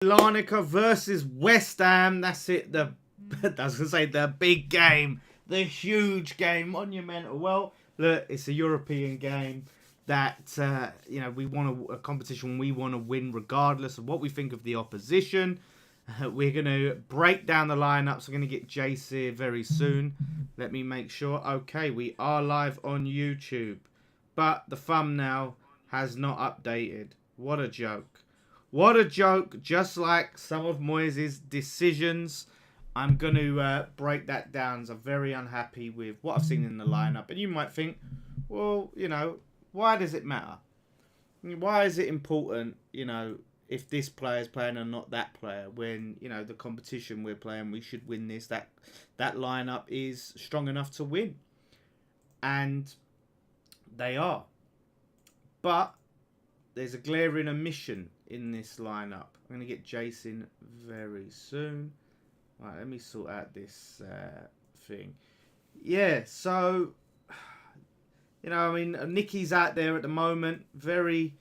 Larnaca versus West Ham. That's it. I was going to say the big game. The huge game. Monumental. Well, look, it's a European game that, we want a competition we want to win regardless of what we think of the opposition. We're going to break down the lineups. We're going to get Jace here very soon. Let me make sure. Okay, we are live on YouTube. But the thumbnail has not updated. What a joke. What a joke. Just like some of Moyes' decisions. I'm going to break that down. So I'm very unhappy with what I've seen in the lineup. And you might think, well, why does it matter? Why is it important, if this player is playing and not that player? When, the competition we're playing, we should win this. That lineup is strong enough to win. And they are. But there's a glaring omission in this lineup. I'm going to get Jason very soon. Right, let me sort out this thing. Yeah, so, Nicky's out there at the moment. Very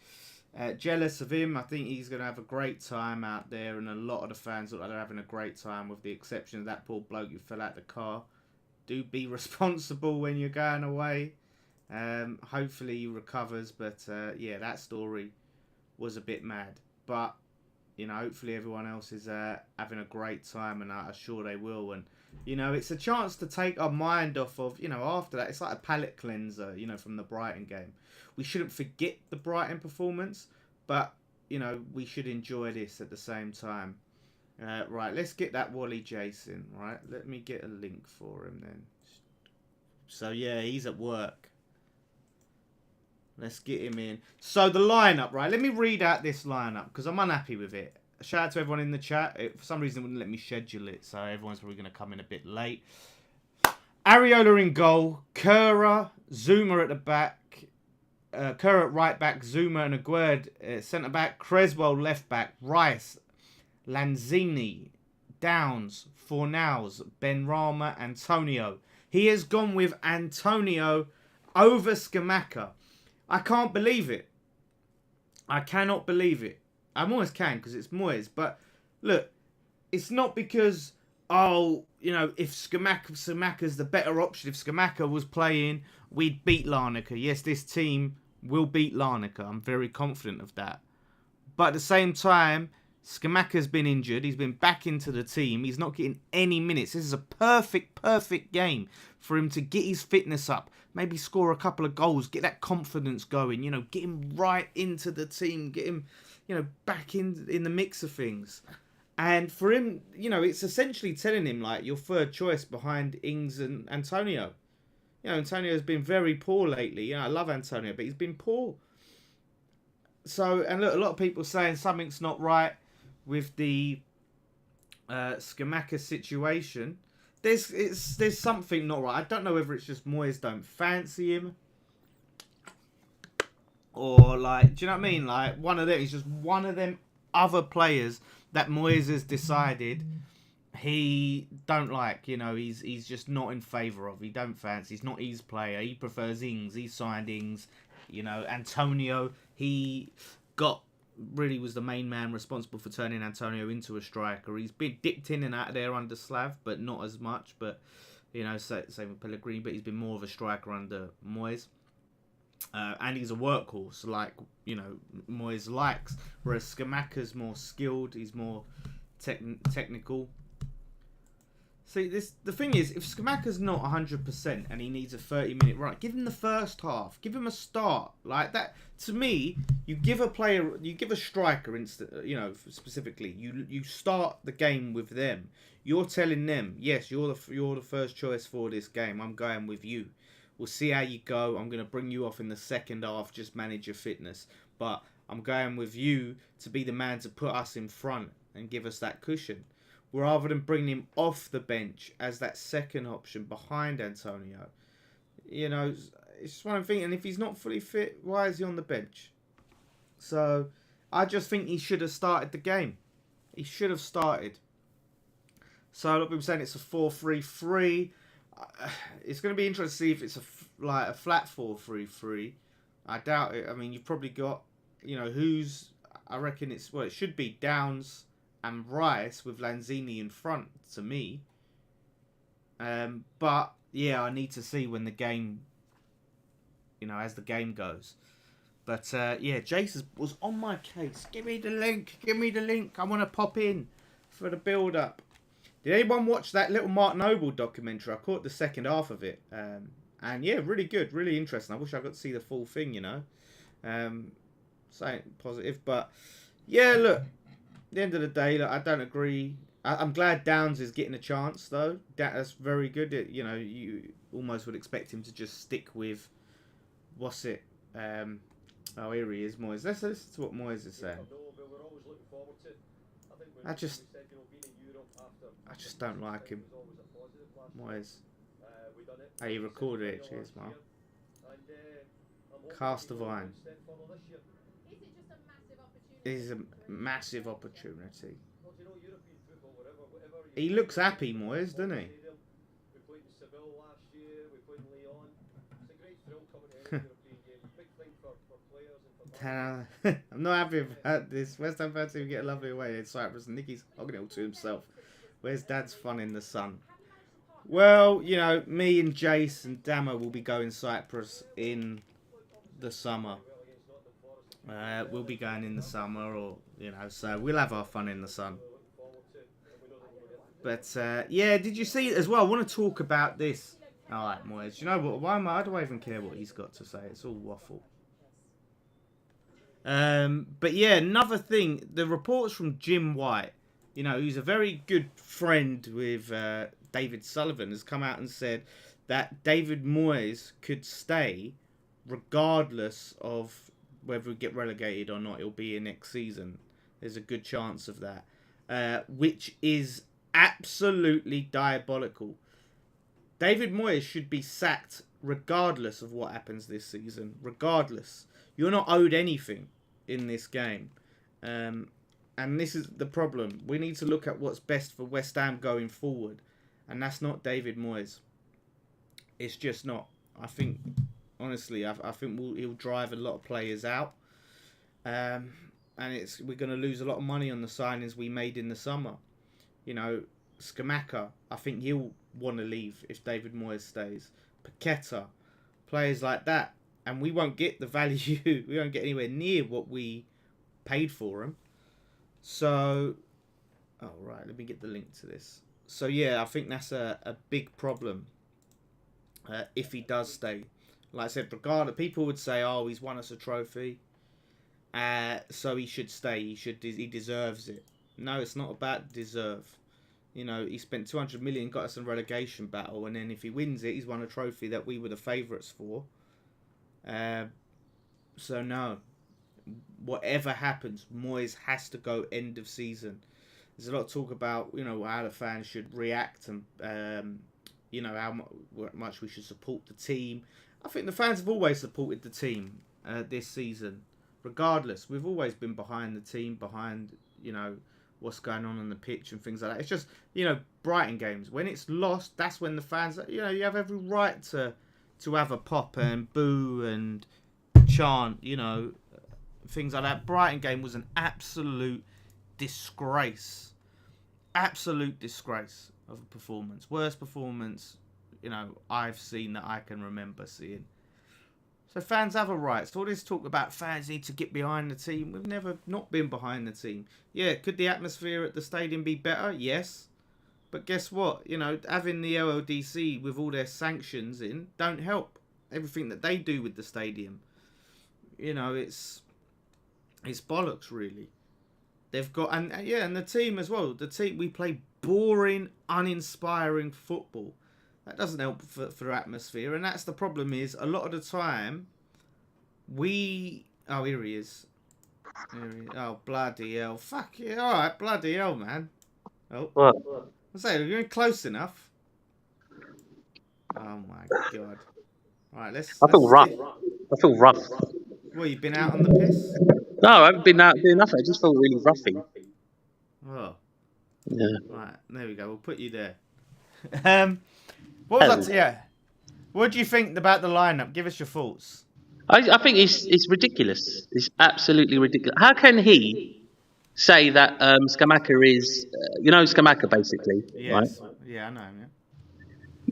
jealous of him. I think he's going to have a great time out there. And a lot of the fans look like they're having a great time, with the exception of that poor bloke who fell out the car. Do be responsible when you're going away. Hopefully he recovers. But, yeah, that story was a bit mad. But, hopefully everyone else is having a great time, and I'm sure they will. And, it's a chance to take our mind off of, after that. It's like a palate cleanser, from the Brighton game. We shouldn't forget the Brighton performance, but, we should enjoy this at the same time. Right, let's get that Wally Jason, right? Let me get a link for him then. So, yeah, he's at work. Let's get him in. So the lineup, right? Let me read out this lineup because I'm unhappy with it. Shout out to everyone in the chat. For some reason, it wouldn't let me schedule it, so everyone's probably going to come in a bit late. Areola in goal. Kerr, Zuma at the back. Kerr at right back. Zuma and Aguerd centre back. Creswell left back. Rice, Lanzini, Downs, Fornals, Benrahma, Antonio. He has gone with Antonio over Scamacca. I can't believe it. I cannot believe it. I almost can because it's Moyes. But look, it's not because, if Scamacca's the better option. If Scamacca was playing, we'd beat Larnaca. Yes, this team will beat Larnaca. I'm very confident of that. But at the same time, Scamacca's been injured. He's been back into the team. He's not getting any minutes. This is a perfect game for him to get his fitness up. Maybe score a couple of goals. Get that confidence going. Get him right into the team. Get him, back in the mix of things. And for him, it's essentially telling him, like, your third choice behind Ings and Antonio. Antonio's been very poor lately. I love Antonio, but he's been poor. So, and look, a lot of people saying something's not right with the Scamacca situation. There's something not right. I don't know whether it's just Moyes don't fancy him, or like, do you know what I mean? Like, one of them. He's just one of them other players that Moyes has decided he don't like. He's just not in favour of. He don't fancy. He's not his player. He prefers Ings. He signed Ings. Antonio. He really was the main man responsible for turning Antonio into a striker. He's been dipped in and out of there under Slav, but not as much. But, same with Pellegrini, but he's been more of a striker under Moyes. And he's a workhorse, like, Moyes likes. Whereas Scamacca's more skilled, he's more technical. See, the thing is, if Scamacca's not 100% and he needs a 30-minute run, give him the first half. Give him a start. Like that, to me, you give a striker, specifically, you start the game with them. You're telling them, yes, you're the first choice for this game. I'm going with you. We'll see how you go. I'm going to bring you off in the second half. Just manage your fitness. But I'm going with you to be the man to put us in front and give us that cushion, rather than bringing him off the bench as that second option behind Antonio. It's just one thing. And if he's not fully fit, why is he on the bench? So, I just think he should have started the game. He should have started. So, a lot of people saying it's a 4-3-3. It's going to be interesting to see if it's a flat 4-3-3. I doubt it. I mean, you've probably got, I reckon it should be Downs and Rice with Lanzini in front to me. But yeah, I need to see when the game, as the game goes. But yeah, Jason was on my case. Give me the link. I want to pop in for the build up. Did anyone watch that little Mark Noble documentary? I caught the second half of it. And yeah, really good, really interesting. I wish I got to see the full thing, Something positive. But yeah, look, at the end of the day, look, I don't agree. I'm glad Downs is getting a chance, though. That's very good. You almost would expect him to just stick with, what's it? Oh, here he is, Moyes. Let's listen to what Moyes is saying. I just don't like him. Moyes. Hey, you recorded it. Cheers, Mark. Cast of iron. It is a massive opportunity. He looks happy, Moyes, doesn't he? I'm not happy about this. West Ham fans get a lovely away in Cyprus, and Nicky's hogging it all to himself. Where's Dad's fun in the sun? Well, me and Jace and Damo will be going Cyprus in the summer. We'll be going in the summer, or so we'll have our fun in the sun. But yeah, did you see it as well? I want to talk about this. All right, Moyes. You know what? Why do I even care what he's got to say? It's all waffle. But yeah, another thing, the reports from Jim White, who's a very good friend with David Sullivan, has come out and said that David Moyes could stay regardless of whether we get relegated or not. It'll be in next season. There's a good chance of that, which is absolutely diabolical. David Moyes should be sacked regardless of what happens this season. Regardless. You're not owed anything in this game. And this is the problem. We need to look at what's best for West Ham going forward. And that's not David Moyes. It's just not. I think, honestly, I think he'll drive a lot of players out. And we're going to lose a lot of money on the signings we made in the summer. Scamacca, I think he'll want to leave if David Moyes stays. Paqueta, players like that. And we won't get the value, we won't get anywhere near what we paid for him. So, right, let me get the link to this. So, yeah, I think that's a big problem if he does stay. Like I said, regardless, people would say, he's won us a trophy, so he should stay. He deserves it. No, it's not about deserve. He spent 200 million, got us a relegation battle, and then if he wins it, he's won a trophy that we were the favourites for. So no, whatever happens, Moyes has to go end of season. There's a lot of talk about how the fans should react and how much we should support the team. I think the fans have always supported the team this season, regardless. We've always been behind the team, behind what's going on the pitch and things like that. It's just Brighton games when it's lost, that's when the fans you have every right to have a pop and boo and chant, things like that. Brighton game was an absolute disgrace. Absolute disgrace of a performance. Worst performance, I've seen that I can remember seeing. So fans have a right. So all this talk about fans need to get behind the team. We've never not been behind the team. Yeah, could the atmosphere at the stadium be better? Yes. But guess what? Having the LLDC with all their sanctions in don't help. Everything that they do with the stadium. It's bollocks, really. They've got, and the team as well. The team, we play boring, uninspiring football. That doesn't help for atmosphere. And that's the problem is, a lot of the time, oh, here he is. Oh, bloody hell. Fuck yeah. All right, bloody hell, man. Oh. What? I say, you're close enough. Oh my god! All right, let's. I feel rough. I feel rough. Well, you've been out on the piss? No, I haven't been out doing nothing. I just feel really roughy. Oh. Yeah. Right, there we go. We'll put you there. What was that? Yeah. What do you think about the lineup? Give us your thoughts. I think it's ridiculous. It's absolutely ridiculous. How can he say that Scamacca is, Scamacca basically, right? Yes. Yeah, I know him. Yeah.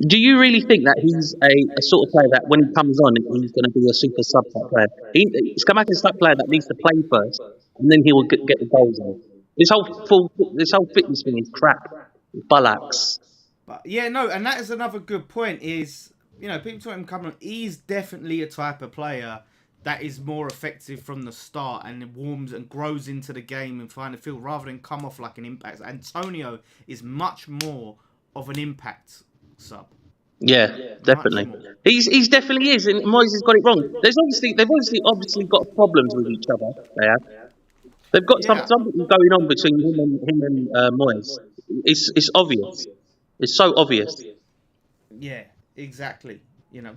Do you really think that he's a sort of player that when he comes on, he's going to be a super sub type player? Scamacca's the type of player that needs to play first, and then he will get the goals in. This whole fitness thing is crap. Bullocks. But yeah, no, and that is another good point. Is people talk him coming on. He's definitely a type of player that is more effective from the start and warms and grows into the game and find a feel rather than come off like an impact. Antonio is much more of an impact sub. Yeah, definitely. He's definitely is, and Moyes has got it wrong. They've obviously got problems with each other. They have. They've got something going on between him and Moyes. It's obvious. It's so obvious. Yeah, exactly.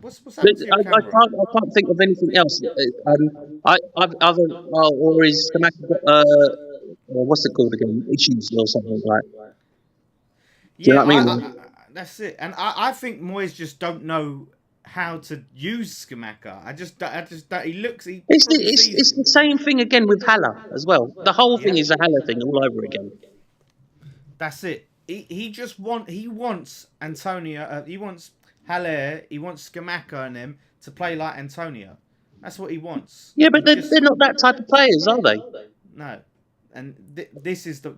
What's But happening to your camera? I can't think of anything else. Or is Skamaka got what's it called again? Issues or something like. Do you know what I mean? That's it. And I think Moyes just don't know how to use Scamacca. He looks. It's the same thing again with Haller as well. The whole thing is a Haller thing all over again. That's it. He wants Antonio. He wants Haller. He wants Scamacca and them to play like Antonio. That's what he wants. Yeah, but they're not that type of players, are they? No. And this is the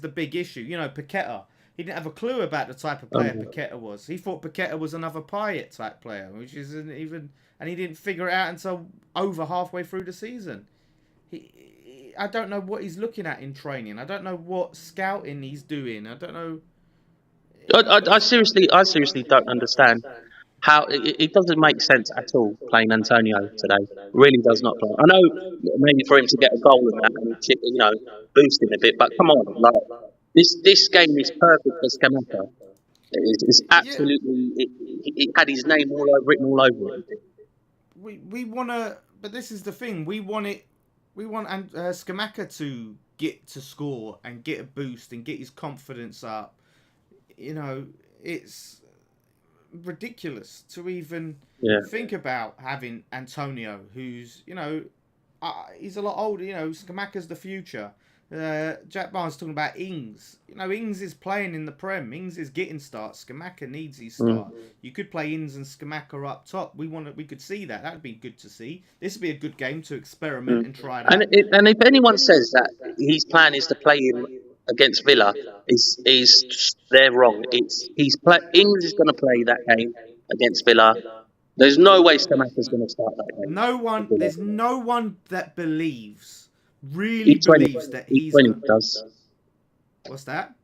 big issue. Paqueta. He didn't have a clue about the type of player Paqueta was. He thought Paqueta was another Payet type player, which isn't even, and he didn't figure it out until over halfway through the season. I don't know what he's looking at in training. I don't know what scouting he's doing. I don't know. I seriously don't understand how it doesn't make sense at all playing Antonio today. It really does not play. I know maybe for him to get a goal in that and boost him a bit, but come on, like. This game is perfect for Scamacca. It's absolutely. It had his name written all over it. We want to, but this is the thing. We want it. We want Scamacca to get to score and get a boost and get his confidence up. It's ridiculous to even think about having Antonio, who's he's a lot older. Scamacca's the future. Jack Barnes talking about Ings. Ings is playing in the Prem. Ings is getting starts. Scamacca needs his start. You could play Ings and Scamacca up top. We could see that. That'd be good to see. This would be a good game to experiment and try that. And if anyone says that his plan is to play him against Villa, they're wrong. Ings is going to play that game against Villa. There's no way Scamacca's going to start that game. There's no one that believes that he's E20 does. What's that?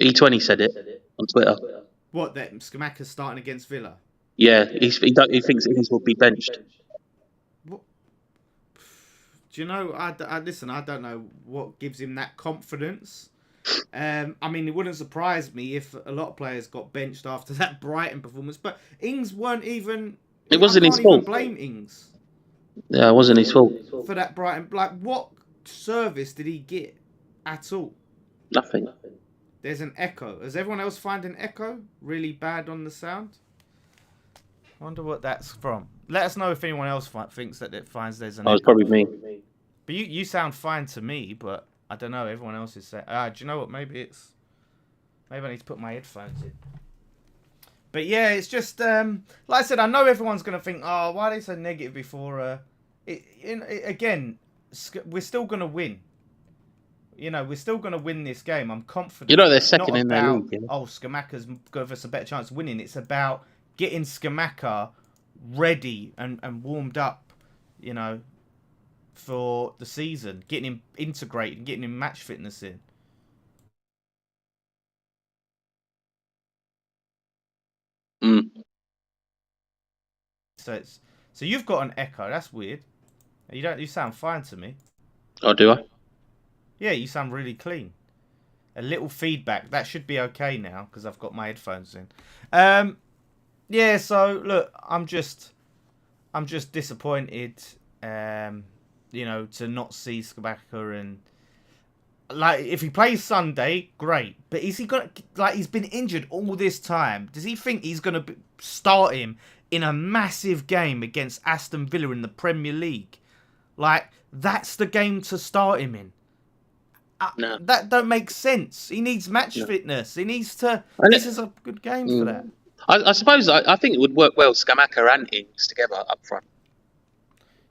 E20 said it on Twitter. What, that Scamacca's starting against Villa? Yeah, he thinks Ings will be benched. What? Do you know? Listen. I don't know what gives him that confidence. I mean, it wouldn't surprise me if a lot of players got benched after that Brighton performance. But Ings weren't even. It wasn't his fault. Blame Ings. Yeah, it wasn't his fault for that Brighton. Like, what service did he get at all? Nothing. There's an echo. Does everyone else find an echo really bad on the sound? I wonder what that's from. Let us know if anyone else thinks that it finds there's an echo. It's probably me. But you sound fine to me, but I don't know. Everyone else is saying... do you know what? Maybe I need to put my headphones in. But yeah, it's just... like I said, I know everyone's going to think, oh, why are they so negative before... again... We're still going to win. We're still going to win this game. I'm confident. They're second in their league. Scamacca's give us a better chance of winning. It's about getting Scamacca ready and warmed up, for the season. Getting him integrated, getting him match fitness in. So you've got an echo. That's weird. You sound fine to me. Oh, do I? Yeah, you sound really clean. A little feedback. That should be okay now because I've got my headphones in. Yeah, so look, I'm just disappointed to not see Scamacca, and like if he plays Sunday, great. But is he gonna he's been injured all this time? Does he think he's gonna start him in a massive game against Aston Villa in the Premier League? Like, that's the game to start him in. No. that don't make sense. He needs match fitness. He needs to. This is a good game for that. I suppose I think it would work well, Scamacca and Ings together up front.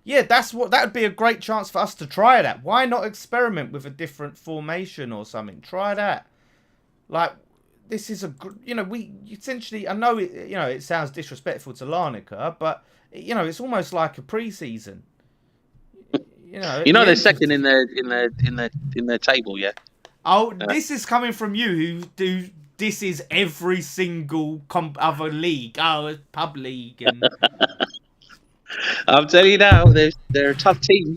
Yeah, that would be a great chance for us to try that. Why not experiment with a different formation or something? Try that. Like, this is we essentially, I know it sounds disrespectful to Larnaca, but it's almost like a pre-season. They're second in their table, yeah. Oh, this is coming from you who this is every single other league. Oh, it's pub league and. I'm telling you now, they're a tough team,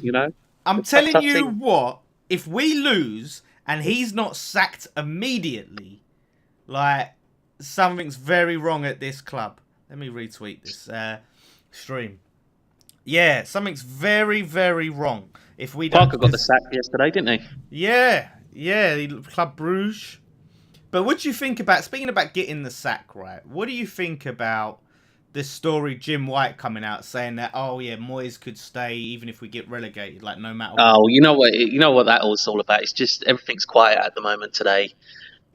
I'm telling you what, if we lose and he's not sacked immediately, like, something's very wrong at this club. Let me retweet this stream. Yeah, something's very, very wrong. If we don't. Parker got the sack yesterday, didn't he? Yeah, Club Bruges. But what do you think about, speaking about getting the sack, right? What do you think about this story, Jim White coming out saying that, Moyes could stay even if we get relegated, like no matter what. Oh, you know what that was all about. It's just everything's quiet at the moment today,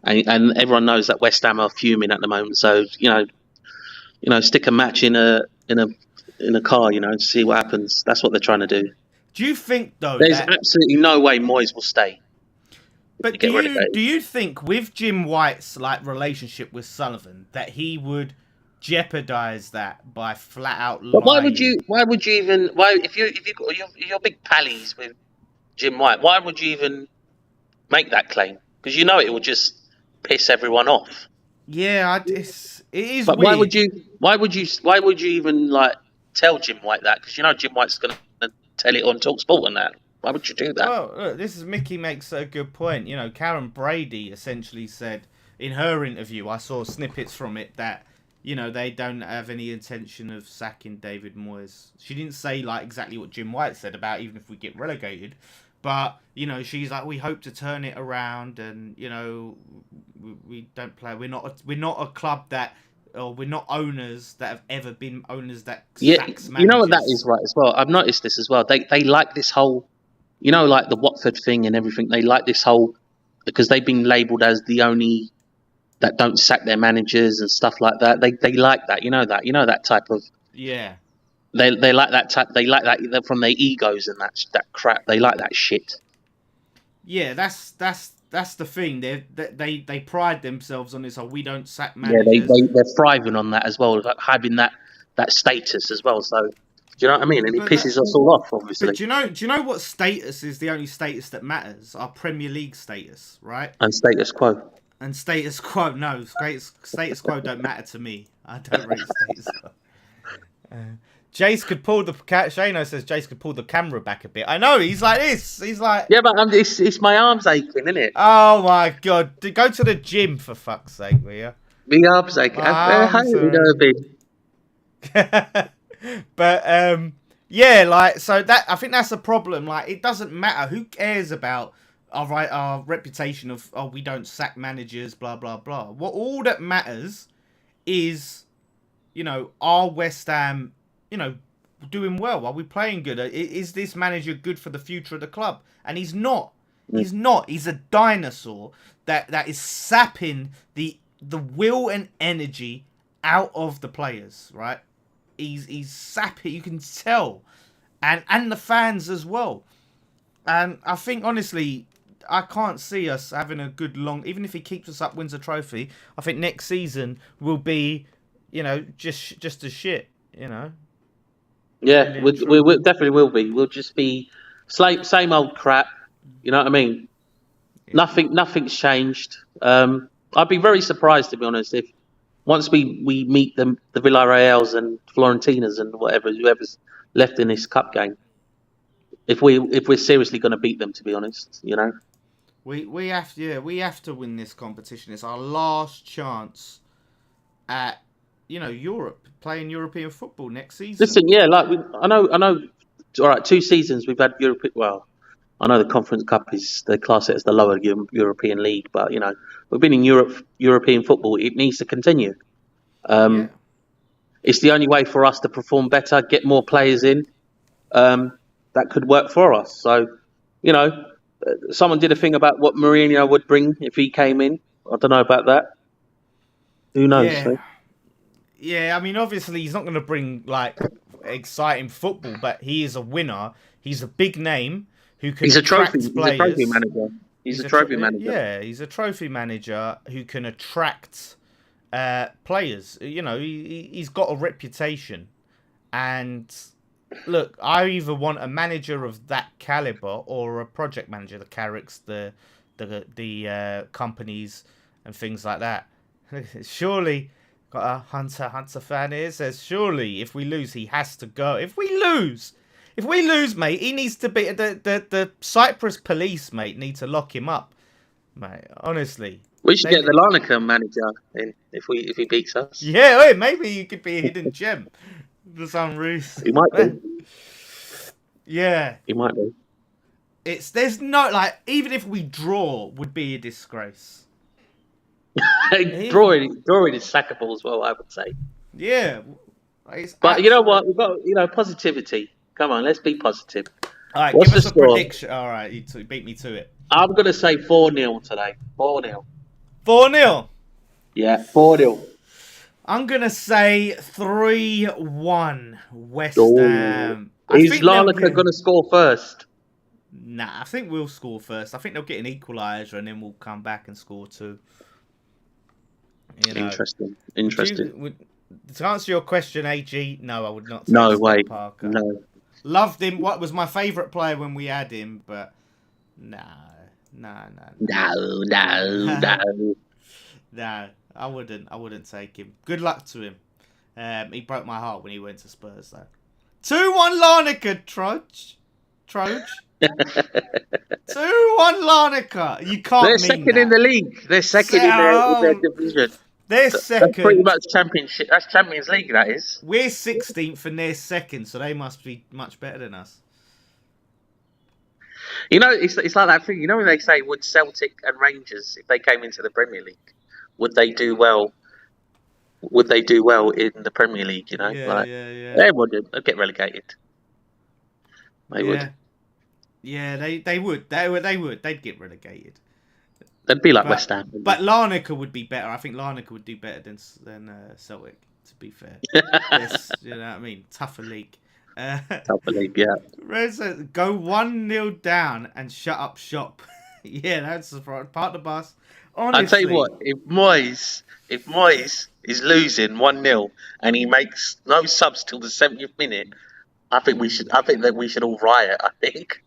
and everyone knows that West Ham are fuming at the moment. So stick a match in a car, to see what happens. That's what they're trying to do. Do you think though? There's absolutely no way Moyes will stay. But do you think with Jim White's relationship with Sullivan that he would jeopardize that by flat out lying? But why would you even if you're big pallies with Jim White, why would you even make that claim? Because it will just piss everyone off. Yeah, it is. But weird. why would you even tell Jim White that? Because Jim White's going to tell it on TalkSport and that. Why would you do that? Well, look, Mickey makes a good point. Karen Brady essentially said in her interview, I saw snippets from it, that they don't have any intention of sacking David Moyes. She didn't say exactly what Jim White said about even if we get relegated, but she's like, we hope to turn it around, and we don't play. We're not a club that, or we're not owners that have ever been owners that sacks managers. You know what that is, right? As well, I've noticed this as well. They like this whole, like the Watford thing and everything. They like this whole, because they've been labelled as the only that don't sack their managers and stuff like that. They like that, that type of. Yeah. They like that type. They like that from their egos and that crap. They like that shit. Yeah, that's the thing. They pride themselves on this. We don't sack managers. Yeah, they're thriving on that as well, having that status as well. So, do you know what I mean? And it pisses us all off, obviously. But do you know what status is the only status that matters? Our Premier League status, right? And status quo. And status quo, no, status quo don't matter to me. I don't read status quo. Jace could pull Shano says Jace could pull the camera back a bit. I know, he's like this. He's like... Yeah, but it's my arms aching, isn't it? Oh my God. Go to the gym for fuck's sake, will you? My arms aching. But, yeah, so that, I think that's the problem. It doesn't matter. Who cares about our reputation of, we don't sack managers, blah, blah, blah. All that matters is, are West Ham, doing well? Are we playing good? Is this manager good for the future of the club? And he's not. He's not. He's a dinosaur that is sapping the will and energy out of the players, right? He's sapping, you can tell. And the fans as well. And I think, honestly, I can't see us having a good even if he keeps us up, wins a trophy, I think next season will be, just as shit, Yeah, we definitely will be. We'll just be same old crap. You know what I mean? Yeah. Nothing's changed. I'd be very surprised, to be honest, if once we meet the Villarreals and Florentinas and whoever's left in this cup game, if we're seriously going to beat them, to be honest, we have to win this competition. It's our last chance at Europe, playing European football next season. Listen, yeah, I know. All right, 2 seasons we've had Europe. Well, I know the Conference Cup they class it as the lower European league, but we've been in European football. It needs to continue. It's the only way for us to perform better, get more players in. That could work for us. So, Someone did a thing about what Mourinho would bring if he came in. I don't know about that. Who knows? Yeah. Yeah, I mean, obviously he's not going to bring like exciting football, but he is a winner. He's a big name who can attract players. He's a trophy manager. He's a trophy manager. Yeah, he's a trophy manager who can attract players. You know, he's got a reputation. And look, I either want a manager of that caliber or a project manager, the Carricks, the companies and things like that. Surely, got a Hunter fan here says, surely if we lose, he has to go. If we lose, mate, he needs to be the Cyprus police, mate, need to lock him up, mate. Honestly, we should get the Larnaca manager in if he beats us. Yeah, hey, maybe he could be a hidden gem for some reason. He might be. Yeah, he might be. There's no like, even if we draw, would be a disgrace. Drawing is sackable as well, I would say. Yeah, but you know what? We've got positivity. Come on, let's be positive. All right, give us a prediction. All right, you beat me to it. I'm gonna say 4-0 today. 4-0. 4-0. Yeah, 4-0. I'm gonna say 3-1 West Ham. Is Larnaca gonna score first? Nah, I think we'll score first. I think they'll get an equaliser and then we'll come back and score 2. You know, Interesting. To answer your question, AG, no, I would not. No way. Parker. No. Loved him. What was my favourite player when we had him, but no. No. No, I wouldn't take him. Good luck to him. He broke my heart when he went to Spurs, though. 2-1 Larnaca, Troge. 2-1 Larnaca. You can't. They're second in the league. They're second in their division. They're second. That's pretty much championship. That's Champions League. That is. We're 16th and they're second, so they must be much better than us. You know, it's like that thing. You know when they say, would Celtic and Rangers, if they came into the Premier League, would they do well? Would they do well in the Premier League? You know, yeah. They wouldn't. They'd get relegated. They would. Yeah, they would. They'd get relegated. They'd be like West Ham. But Larnaca would be better. I think Larnaca would do better than Celtic, to be fair. Yes, you know what I mean? Tougher league. Tougher league, yeah. Red says, go 1-0 down and shut up shop. Yeah, that's the part of the bus. Honestly, I tell you what, if Moyes is losing 1-0 and he makes no subs till the 70th minute, I think that we should all riot. I think.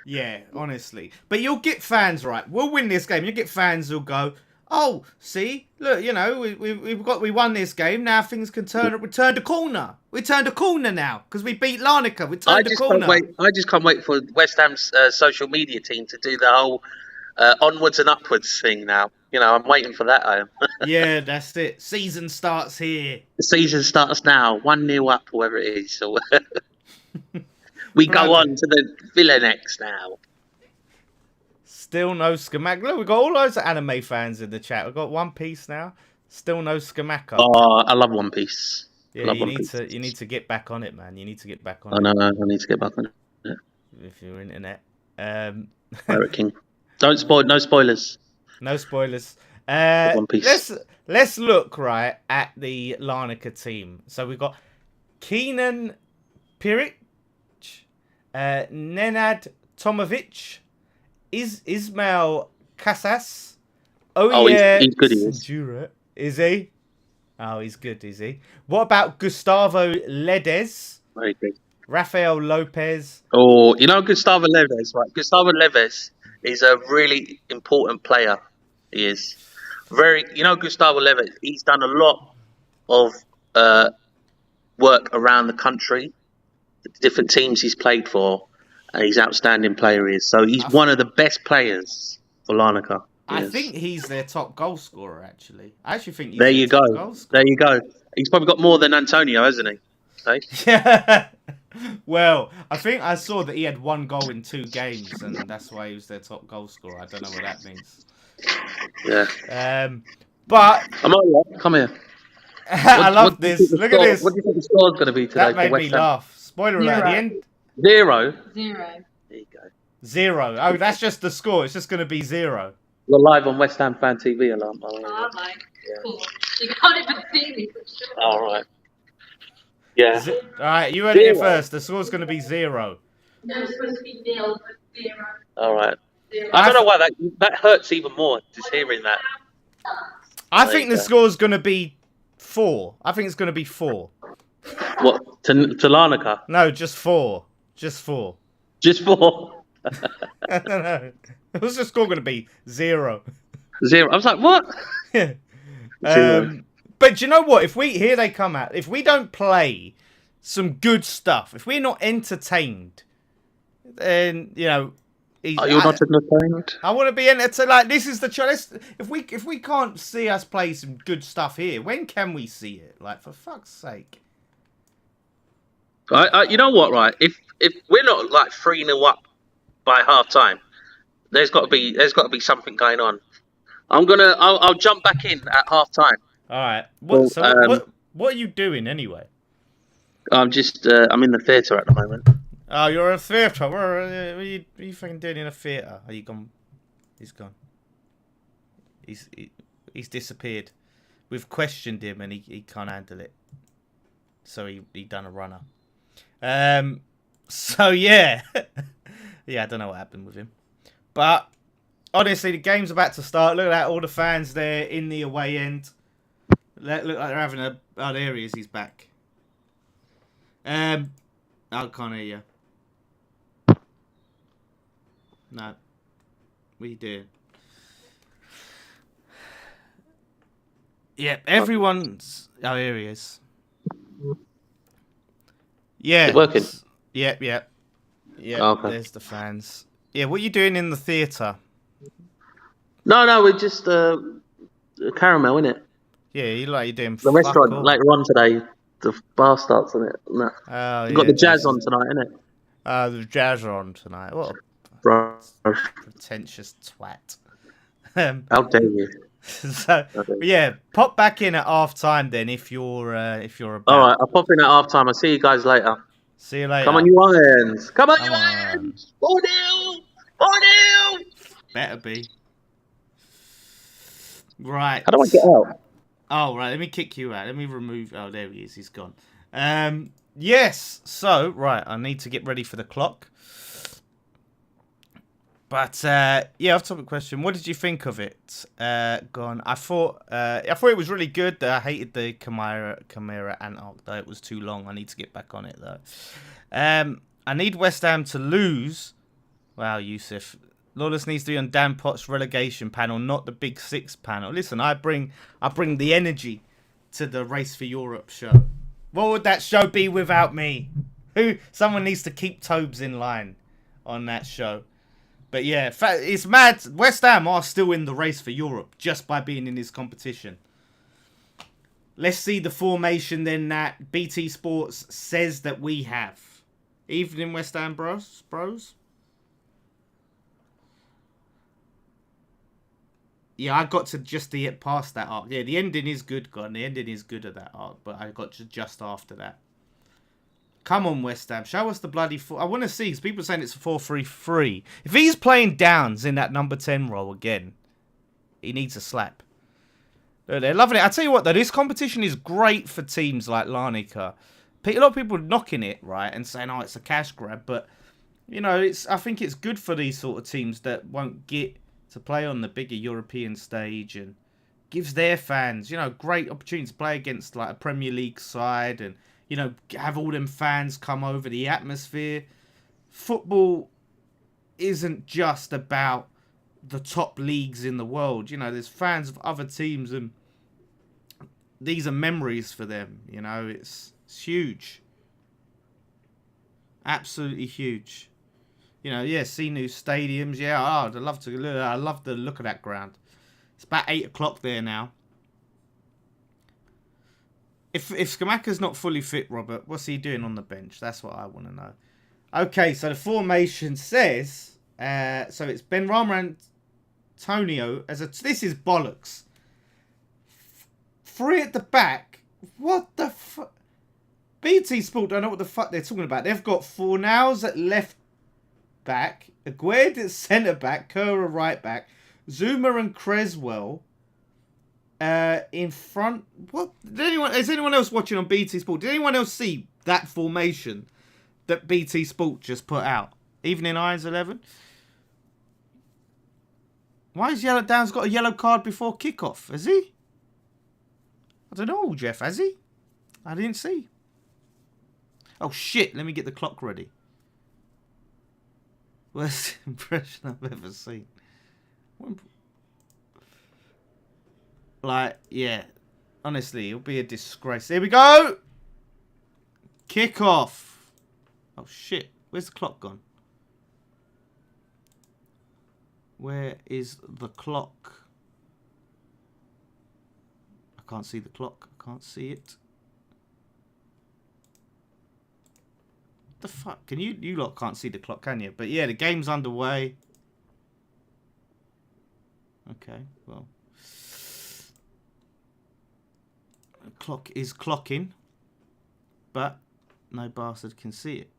Yeah, honestly. But you'll get fans, right? We'll win this game. You'll get fans who'll go, oh, see, look, you know, we won this game. Now things can turn. We turned a corner. We turned a corner now because we beat Larnaca. We turned a corner. I just can't wait for West Ham's social media team to do the whole onwards and upwards thing now. You know, I'm waiting for that. I am. Yeah, that's it. Season starts here. The season starts now. 1-0 up, whoever it is. So we go on to the Villa next now. Still no Skamaka. Look, we've got all those anime fans in the chat. We've got One Piece now. Still no Skamaka. Oh, I love One Piece. Yeah, you need to get back on it, man. You need to get back on it. I need to get back on it. Yeah. If you're internet. Pirate King. Don't spoil. No spoilers. No spoilers. One Piece. Let's look right at the Larnaca team. So we've got Keenan Piric, Nenad Tomovic, Ismail Casas. He's good. He is. Is he? Oh, he's good, is he? What about Gustavo Ledes? Very good. Rafael Lopez. Oh, you know Gustavo Ledes, right? Gustavo Ledes is a really important player. He is. Gustavo Ledes, he's done a lot of work around the country, the different teams he's played for, and he's an outstanding player he is. So he's one of the best players for Larnaca. I think he's their top goal scorer, actually. I actually think he's There you go. He's probably got more than Antonio, hasn't he? Hey? Yeah. Well, I think I saw that he had 1 goal in 2 games, and that's why he was their top goal scorer. I don't know what that means. Yeah. But come here. I love this. Look at this. What do you think the score's going to be today? That made me laugh. Spoiler alert at the end. 0. There you go. 0. Oh, that's just the score. It's just going to be 0. We're live on West Ham Fan TV alarm. Oh my. Cool. You can't even see me. All right. Yeah. All right, you heard it here first. The score's going to be 0. No, it's supposed to be 0, but 0. All right. I don't know why that hurts even more, just hearing that. I think the score's going to be 4. I think it's going to be 4. What, to Larnaca? No, just 4. Just 4. Just 4? No. What's the score going to be? 0. 0. I was like, what? But do you know what? Here they come out. If we don't play some good stuff, if we're not entertained, then, you know... Are you not entertained? I want to be entertained. Like, this is the choice. If we can't see us play some good stuff here, when can we see it? Like, for fuck's sake. You know what, right? If we're not like 3-0 up by half time, there's got to be something going on. I'll jump back in at half time. All right. What What are you doing anyway? I'm in the theatre at the moment. Oh, you're in a theatre. What are you fucking doing in a theatre? Are you gone? He's gone. He's disappeared. We've questioned him and he can't handle it. So he done a runner. So yeah. Yeah, I don't know what happened with him. But honestly, the game's about to start. Look at that, all the fans there in the away end. Look like they're having a... Oh, there he is. He's back. I can't hear you. No. What are you doing? Yeah, everyone's... Oh, here he is. Yeah. Is it working? Yep. Yeah, okay. There's the fans. Yeah, what are you doing in the theatre? No, we're just caramel, innit? Yeah, you're doing the restaurant later on today. The bar starts on it. No. Oh, We've got the jazz on tonight, innit? The jazz are on tonight. What a pretentious twat. How dare you? So yeah, pop back in at half time then if you're about. All right, I'll pop in at half time. I'll see you guys later. See you later. Come on, you Irons! Come on, you Irons! 4-0! 4-0! Better be. Right. How do I get out? Oh, right. Let me kick you out. Let me remove... Oh, there he is. He's gone. Yes. So, right. I need to get ready for the clock. But, yeah, off-topic question. What did you think of it? Gone. I thought it was really good. I hated the Chimera Ant-Arc, though. It was too long. I need to get back on it, though. I need West Ham to lose. Wow, Yusuf. Lawless needs to be on Dan Potts' relegation panel, not the Big Six panel. Listen, I bring the energy to the Race for Europe show. What would that show be without me? Someone needs to keep Tobes in line on that show. But yeah, it's mad. West Ham are still in the Race for Europe just by being in this competition. Let's see the formation then that BT Sports says that we have. Evening, West Ham bros. Yeah, I got to just get past that arc. Yeah, the ending is good, God. The ending is good of that arc, but I got to just after that. Come on, West Ham. Show us the bloody... I want to see, because people are saying it's a 4-3-3. If he's playing Downs in that number 10 role again, he needs a slap. They're loving it. I tell you what, though, this competition is great for teams like Larnaca. A lot of people are knocking it, right, and saying, oh, it's a cash grab, but, you know, I think it's good for these sort of teams that won't get to play on the bigger European stage and gives their fans, you know, great opportunity to play against like a Premier League side and, you know, have all them fans come over, the atmosphere. Football isn't just about the top leagues in the world. You know, there's fans of other teams and these are memories for them. You know, it's huge. Absolutely huge. You know, yeah, see new stadiums. Yeah, I'd love to look. I love the look of that ground. It's about 8 o'clock there now. If Scamacca's not fully fit, Robert, what's he doing on the bench? That's what I want to know. Okay, so the formation says, so it's Benrahma Antonio as a. This is bollocks. 3 at the back. What the fuck? BT Sport don't know what the fuck they're talking about. They've got Fornals at left back, Aguerd at centre back, Kerr right back, Zuma and Creswell in front. What? Is anyone else watching on BT Sport? Did anyone else see that formation that BT Sport just put out? Even in Irons 11? Why has Dan's got a yellow card before kickoff? Has he? I don't know, Jeff. Has he? I didn't see. Oh, shit. Let me get the clock ready. Worst impression I've ever seen. Like, yeah. Honestly, it'll be a disgrace. Here we go. Kickoff. Oh, shit. Where's the clock gone? Where is the clock? I can't see the clock. I can't see it. The fuck? Can you lot can't see the clock, can you? But yeah, the game's underway. Okay, well. The clock is clocking. But no bastard can see it.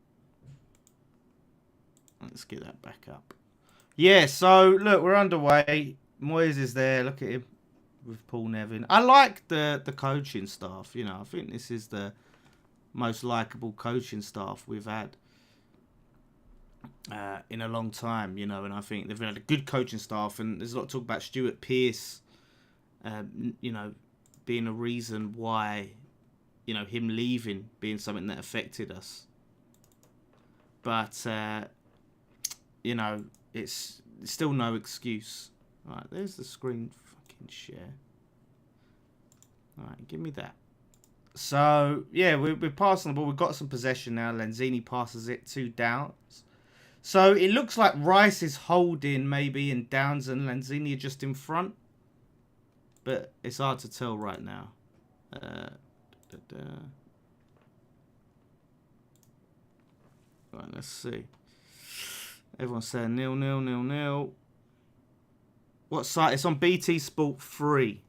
Let's get that back up. Yeah, so look, we're underway. Moyes is there. Look at him with Paul Nevin. I like the coaching staff. You know, I think this is the most likeable coaching staff we've had in a long time. You know, and I think they've had a good coaching staff. And there's a lot of talk about Stuart Pearce. You know, being a reason why, you know, him leaving being something that affected us. But you know. It's still no excuse. Alright, there's the screen fucking share. Alright, give me that. So, yeah, we're passing the ball. We've got some possession now. Lanzini passes it to Downs. So, it looks like Rice is holding maybe and Downs and Lanzini are just in front. But it's hard to tell right now. Right, let's see. Everyone's saying 0-0. What site? It's on BT Sport 3.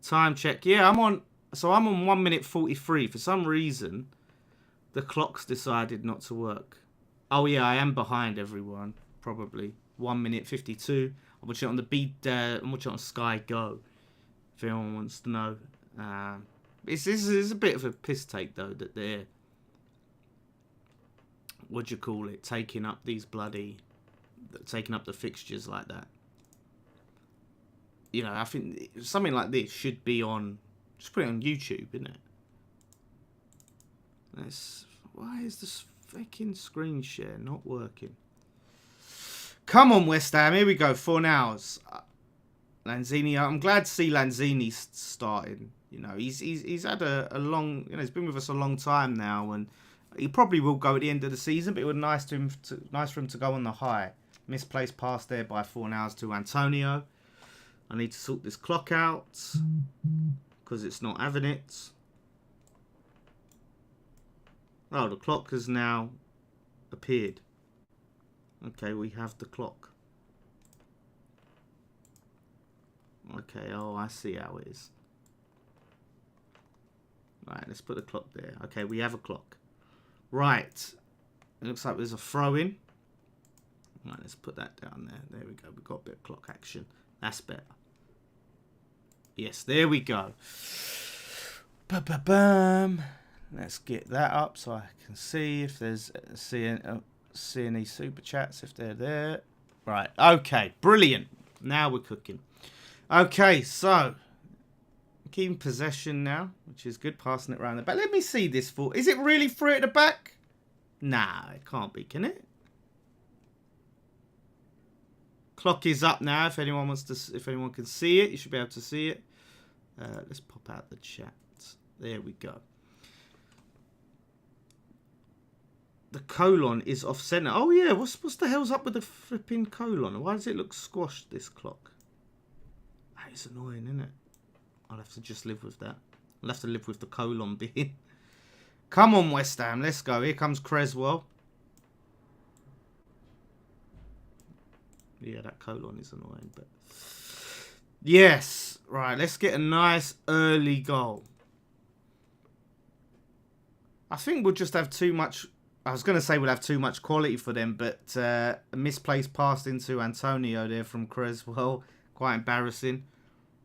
Time check. Yeah, I'm on 1 minute 43. For some reason, the clock's decided not to work. Oh yeah, I am behind everyone. Probably 1 minute 52. I'm watching it on I'm watching it on Sky Go. If anyone wants to know. This is a bit of a piss take though that they're, what do you call it, taking up the fixtures like that. You know, I think something like this should be on, just put it on YouTube, isn't it? Why is this fucking screen share not working? Come on, West Ham, here we go, 4 hours. Lanzini, I'm glad to see Lanzini starting. You know, he's had a long, you know, he's been with us a long time now, and he probably will go at the end of the season, but it would be nice for him to go on the high. Misplaced pass there by 4 hours to Antonio. I need to sort this clock out because it's not having it. Oh, the clock has now appeared. Okay, we have the clock. Okay, oh, I see how it is. Right, let's put the clock there. Okay, we have a clock. Right. It looks like there's a throw-in. Right, let's put that down there. There we go. We've got a bit of clock action. That's better. Yes, there we go. Ba-ba-bam. Let's get that up so I can see if there's see any super chats if they're there. Right. Okay. Brilliant. Now we're cooking. Okay. So keeping possession now, which is good. Passing it around the back. Let me see this for. Is it really free at the back? Nah, it can't be, can it? Clock is up now. If anyone wants to, if anyone can see it, you should be able to see it. Let's pop out the chat. There we go. The colon is off center. Oh yeah, what's the hell's up with the flipping colon? Why does it look squashed? This clock. That is annoying, isn't it? I'll have to just live with that. I'll have to live with the colon being. Come on, West Ham. Let's go. Here comes Creswell. Yeah, that colon is annoying, but yes. Right, let's get a nice early goal. I think we'll just have too much I was going to say we'll have too much quality for them, but a misplaced pass into Antonio there from Creswell. Quite embarrassing.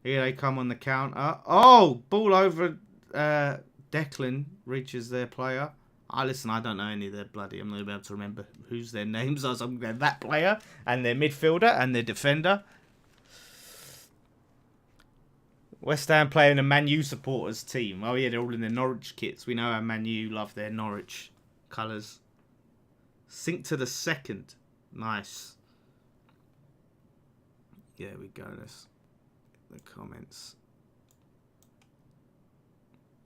Here they come on the counter. Oh, ball over Declan reaches their player. Listen, I don't know any of their bloody... I'm not going to be able to remember who's their names are. So I'm going to that player and their midfielder and their defender. West Ham playing a Man U supporters team. Oh, yeah, they're all in their Norwich kits. We know how Man U love their Norwich colours. Sink to the second. Nice. Yeah, we go. Let's the comments.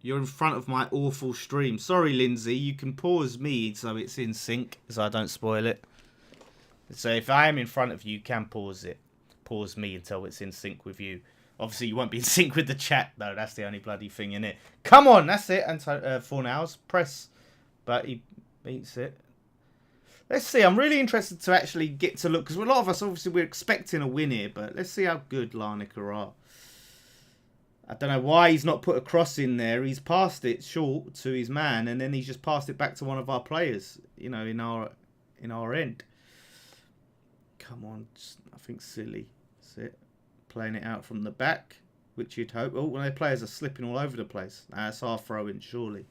You're in front of my awful stream. Sorry, Lindsay. You can pause me so it's in sync, so I don't spoil it. So if I am in front of you, you can pause it. Pause me until it's in sync with you. Obviously, you won't be in sync with the chat, though. That's the only bloody thing in it. Come on, that's it. And 4 hours. Press. But he beats it. Let's see. I'm really interested to actually get to look. Because a lot of us, obviously, we're expecting a win here. But let's see how good Larnaca are. I don't know why he's not put a cross in there. He's passed it short to his man. And then he's just passed it back to one of our players. You know, in our end. Come on. I think silly. That's it. Playing it out from the back, which you'd hope. Oh, well, their players are slipping all over the place. That's our throw-in, surely.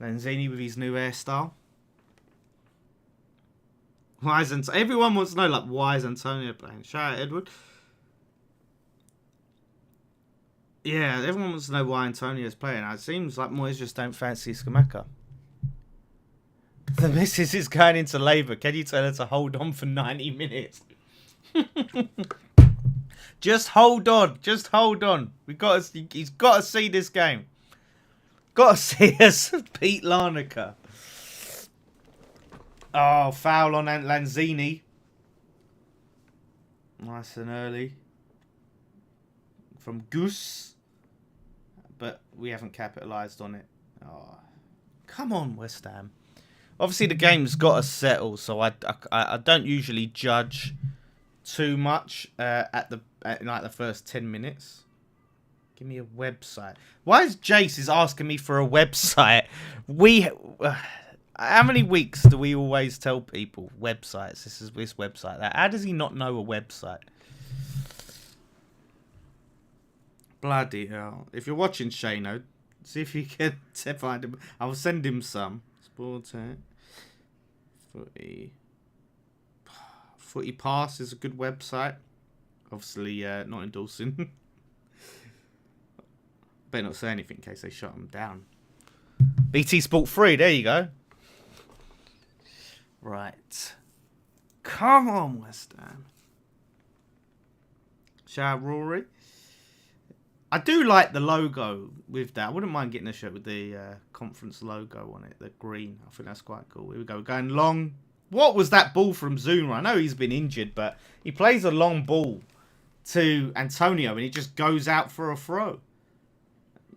Lanzini with his new hairstyle. Why is everyone wants to know, like, why is Antonio playing? Shout out, Edward. Yeah, everyone wants to know why Antonio's playing. It seems like Moyes just don't fancy Scamacca. The missus is going into labour. Can you tell her to hold on for 90 minutes? Just hold on. Just hold on. He's got to see this game. Got to see us beat Larnaca. Oh, foul on Lanzini. Nice and early. From Goose. But we haven't capitalised on it. Oh, come on, West Ham. Obviously, the game's got to settle, so I don't usually judge too much at the first 10 minutes. Give me a website. Why is Jace asking me for a website? How many weeks do we always tell people websites? This website that. How does he not know a website? Bloody hell! If you're watching Shano, see if you can find him. I will send him some. Sports Footy Pass is a good website. Obviously, not endorsing. Better not say anything in case they shut them down. BT Sport 3, there you go. Right. Come on, West Ham. Shout out Rory. I do like the logo with that. I wouldn't mind getting a shirt with the conference logo on it. The green. I think that's quite cool. Here we go. We're going long. What was that ball from Zuma? I know he's been injured, but he plays a long ball to Antonio and he just goes out for a throw.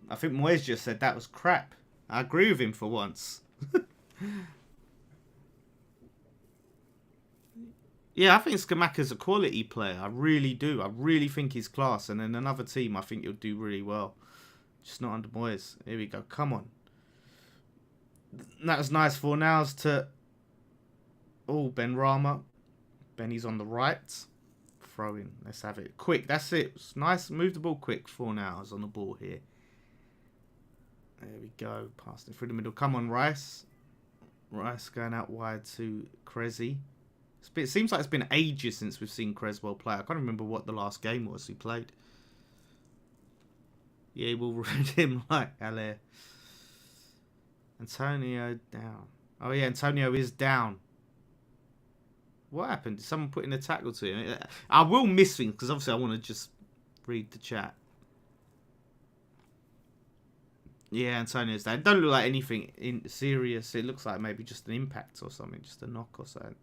I think Moyes just said that was crap. I agree with him for once. Yeah, I think Scamacca's a quality player. I really do. I really think he's class. And in another team, I think he'll do really well. Just not under Moyes. Here we go. Come on. That was nice for nows to... Oh, Ben Rama. Benny's on the right. Throw in. Let's have it. Quick. That's it. It's nice. Move the ball quick. 4 nows on the ball here. There we go. Passed it through the middle. Come on, Rice. Rice going out wide to Cressy. It seems like it's been ages since we've seen Creswell play. I can't remember what the last game was he played. Yeah, we'll read him like Allaire. Antonio down. Oh yeah, Antonio is down. What happened? Did someone put in a tackle to him? I will miss things because obviously I want to just read the chat. Yeah, Antonio's down. It don't look like anything serious. It looks like maybe just an impact or something, just a knock or something.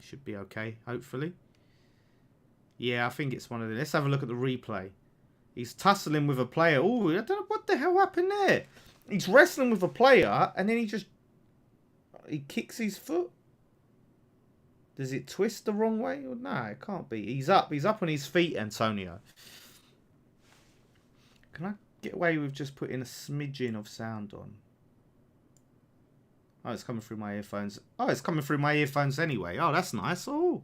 Should be okay, hopefully. Yeah, I think it's one of them. Let's have a look at the replay. He's tussling with a player. Oh, I don't know what the hell happened there. He's wrestling with a player, and then he kicks his foot. Does it twist the wrong way? No, it can't be. He's up. He's up on his feet, Antonio. Can I get away with just putting a smidgen of sound on? Oh, it's coming through my earphones. Oh, it's coming through my earphones anyway. Oh, that's nice. Oh,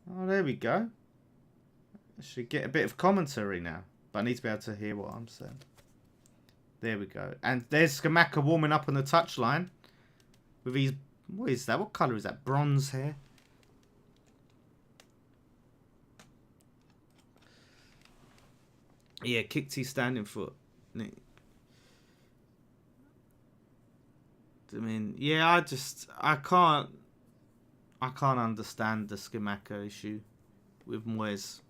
there we go. I should get a bit of commentary now. But I need to be able to hear what I'm saying. There we go. And there's Scamacca warming up on the touchline. With his... What is that? What colour is that? Bronze hair? Yeah, kicked his standing foot. I mean, yeah, I can't understand the Scamacca issue with Moyes.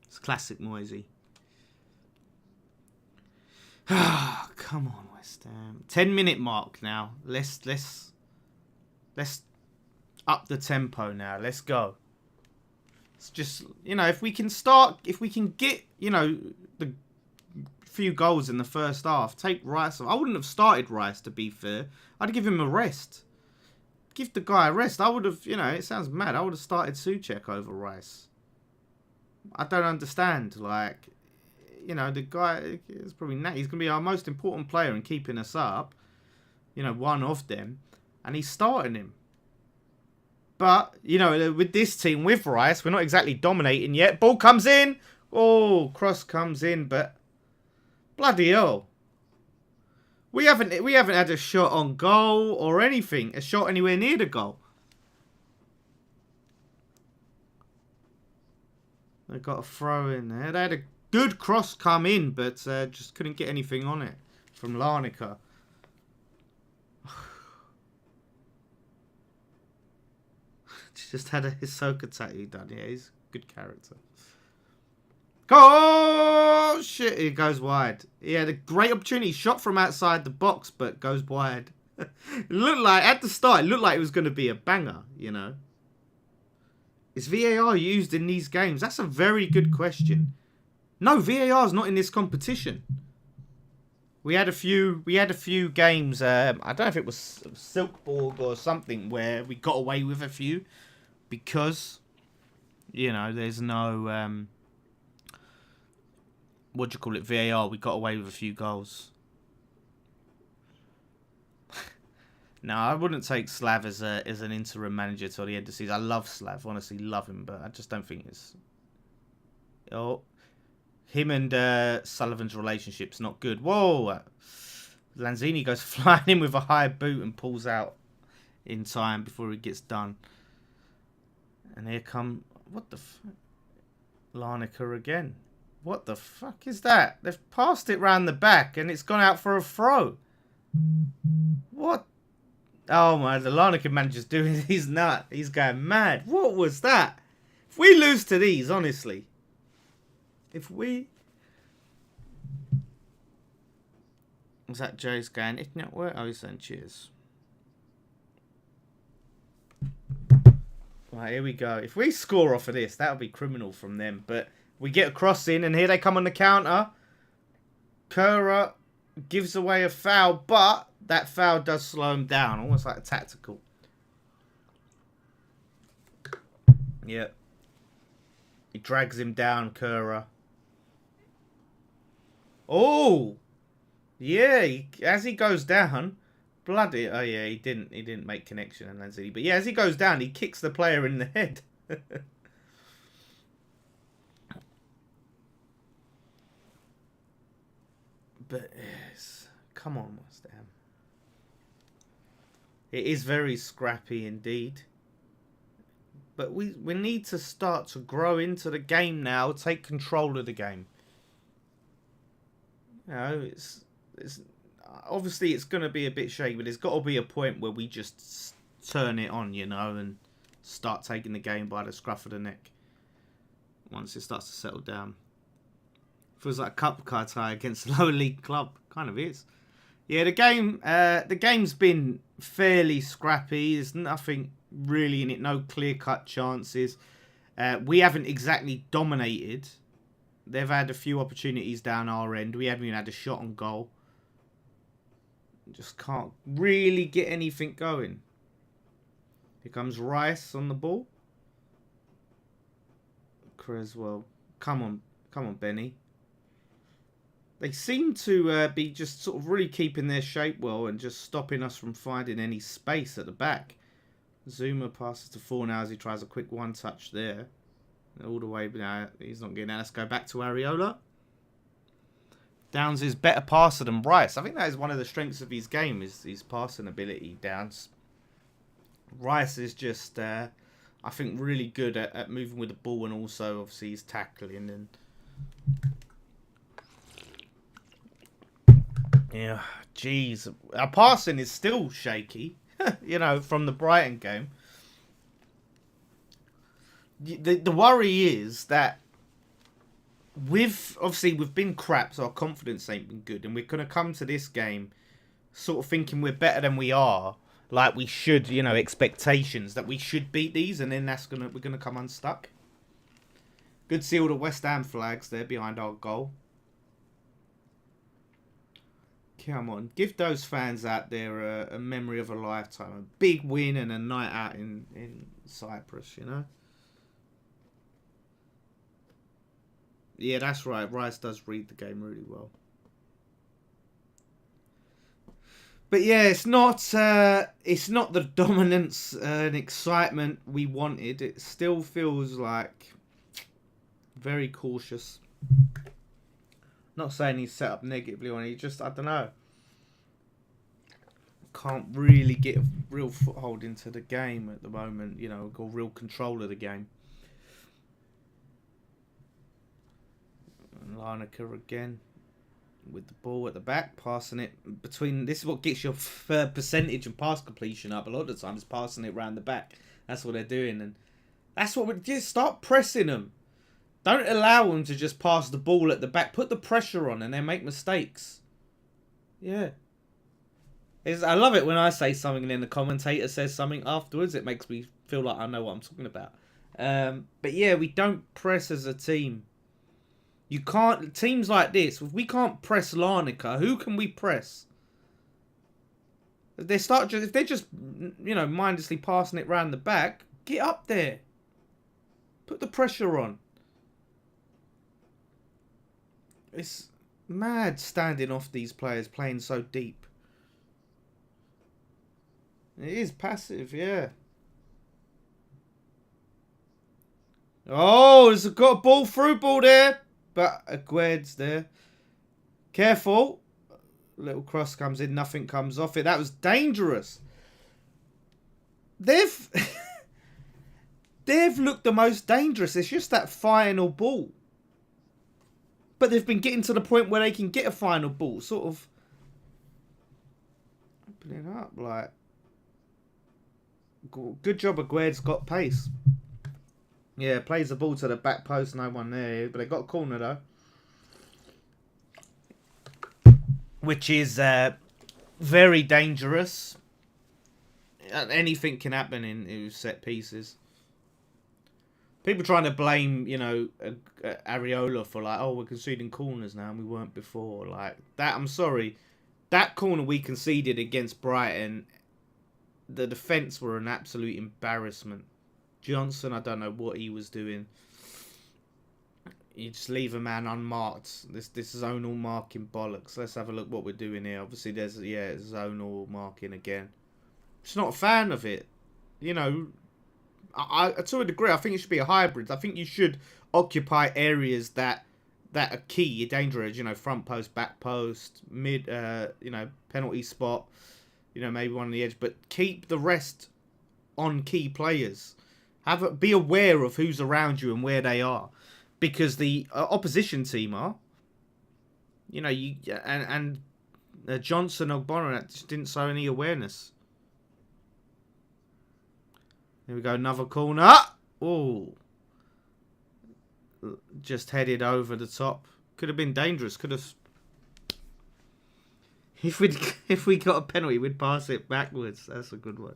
It's classic Moyesy. Come on, West Ham. 10-minute mark now. Let's up the tempo now. Let's go. It's just, you know, if we can get, you know, the few goals in the first half, take Rice off. I wouldn't have started Rice, to be fair. I'd give him a rest. Give the guy a rest. I would have, you know, it sounds mad. I would have started Souček over Rice. I don't understand. Like, you know, the guy is probably he's going to be our most important player in keeping us up. You know, one of them. And he's starting him. But, you know, with this team, with Rice, we're not exactly dominating yet. Ball comes in. Oh, cross comes in, but bloody hell. We haven't had a shot on goal or anything. A shot anywhere near the goal. They got a throw in there. They had a good cross come in, but just couldn't get anything on it from Larnaca. Just had a Hisoka tattoo done. Yeah, he's a good character. Oh, shit. It goes wide. He had a great opportunity. Shot from outside the box, but goes wide. It looked like, at the start, it looked like it was going to be a banger, you know. Is VAR used in these games? That's a very good question. No, VAR is not in this competition. We had a few games. I don't know if it was Silkeborg or something where we got away with a few because, you know, there's no what do you call it, VAR. We got away with a few goals. No, I wouldn't take Slav as an interim manager till the end of the season. I love Slav, honestly, love him, but I just don't think it's. Oh, him and Sullivan's relationship's not good. Whoa, Lanzini goes flying in with a high boot and pulls out in time before he gets done. And here come what the fuck? Larnaca again. What the fuck is that? They've passed it round the back and it's gone out for a throw. What? Oh my, the Larnaca manager's doing, he's nut. He's going mad. What was that? If we lose to these, honestly. If we... Was that Joe's going, if not work? Oh, he's saying cheers. Right, here we go. If we score off of this, that would be criminal from them. But we get a cross in, and here they come on the counter. Kura gives away a foul, but that foul does slow him down. Almost like a tactical. Yeah. He drags him down, Kura. Oh! Yeah, as he goes down... Bloody... Oh, yeah, he didn't make connection in Lanzini. But yeah, as he goes down, he kicks the player in the head. But, yes. Come on, West Ham. It is very scrappy indeed. But we need to start to grow into the game now. Take control of the game. You know, it's obviously it's going to be a bit shaky, but there's got to be a point where we just turn it on, you know, and start taking the game by the scruff of the neck. Once it starts to settle down. Feels like a cup car tie against a lower league club. Kind of is. Yeah, the game's been fairly scrappy. There's nothing really in it. No clear-cut chances. We haven't exactly dominated. They've had a few opportunities down our end. We haven't even had a shot on goal. Just can't really get anything going. Here comes Rice on the ball. Creswell. Come on, Benny. They seem to be just sort of really keeping their shape well and just stopping us from finding any space at the back. Zuma passes to Fornals. He tries a quick one-touch there. All the way, now he's not getting that. Let's go back to Areola. Downs is better passer than Rice. I think that is one of the strengths of his game, is his passing ability, Downs. Rice is just, I think, really good at moving with the ball, and also, obviously, he's tackling. And yeah, jeez. Our passing is still shaky, you know, from the Brighton game. The worry is that we've been crap, so our confidence ain't been good, and we're going to come to this game sort of thinking we're better than we are, like we should, you know, expectations that we should beat these, and then we're going to come unstuck. Good to see all the West Ham flags there behind our goal. Come on, give those fans out there a memory of a lifetime, a big win and a night out in Cyprus, you know. Yeah, that's right. Rice does read the game really well. But yeah, it's not the dominance and excitement we wanted. It still feels like very cautious. Not saying he's set up negatively on it. He just, I don't know, can't really get a real foothold into the game at the moment. You know, got real control of the game. And Larnaca again with the ball at the back, passing it between. This is what gets your percentage and pass completion up. A lot of the time, is passing it around the back. That's what they're doing, and that's what we just start pressing them. Don't allow them to just pass the ball at the back. Put the pressure on, and they make mistakes. Yeah. I love it when I say something and then the commentator says something afterwards. It makes me feel like I know what I'm talking about. But yeah, we don't press as a team. You can't. Teams like this, if we can't press Larnaca, who can we press? If they're just, you know, mindlessly passing it round the back, get up there. Put the pressure on. It's mad standing off these players playing so deep. It is passive, yeah. Oh, there's got a ball through ball there. But Agued's there. Careful. Little cross comes in. Nothing comes off it. That was dangerous. They've looked the most dangerous. It's just that final ball. But they've been getting to the point where they can get a final ball. Sort of opening up. Like, good job Agued's got pace. Yeah, plays the ball to the back post, no one there. But they got a corner, though. Which is very dangerous. Anything can happen in set pieces. People trying to blame, you know, Areola for like, oh, we're conceding corners now and we weren't before. Like, that, I'm sorry. That corner we conceded against Brighton, the defence were an absolute embarrassment. Johnson, I don't know what he was doing. You just leave a man unmarked. This is zonal marking bollocks. Let's have a look what we're doing here. Obviously, there's zonal marking again. Just not a fan of it. You know, I to a degree, I think it should be a hybrid. I think you should occupy areas that are key, dangerous. You know, front post, back post, mid. You know, penalty spot. You know, maybe one on the edge, but keep the rest on key players. Be aware of who's around you and where they are, because the opposition team are. You know, and Johnson Ogbonna just didn't show any awareness. Here we go, another corner. Oh, just headed over the top. Could have been dangerous. Could have. If we got a penalty, we'd pass it backwards. That's a good one.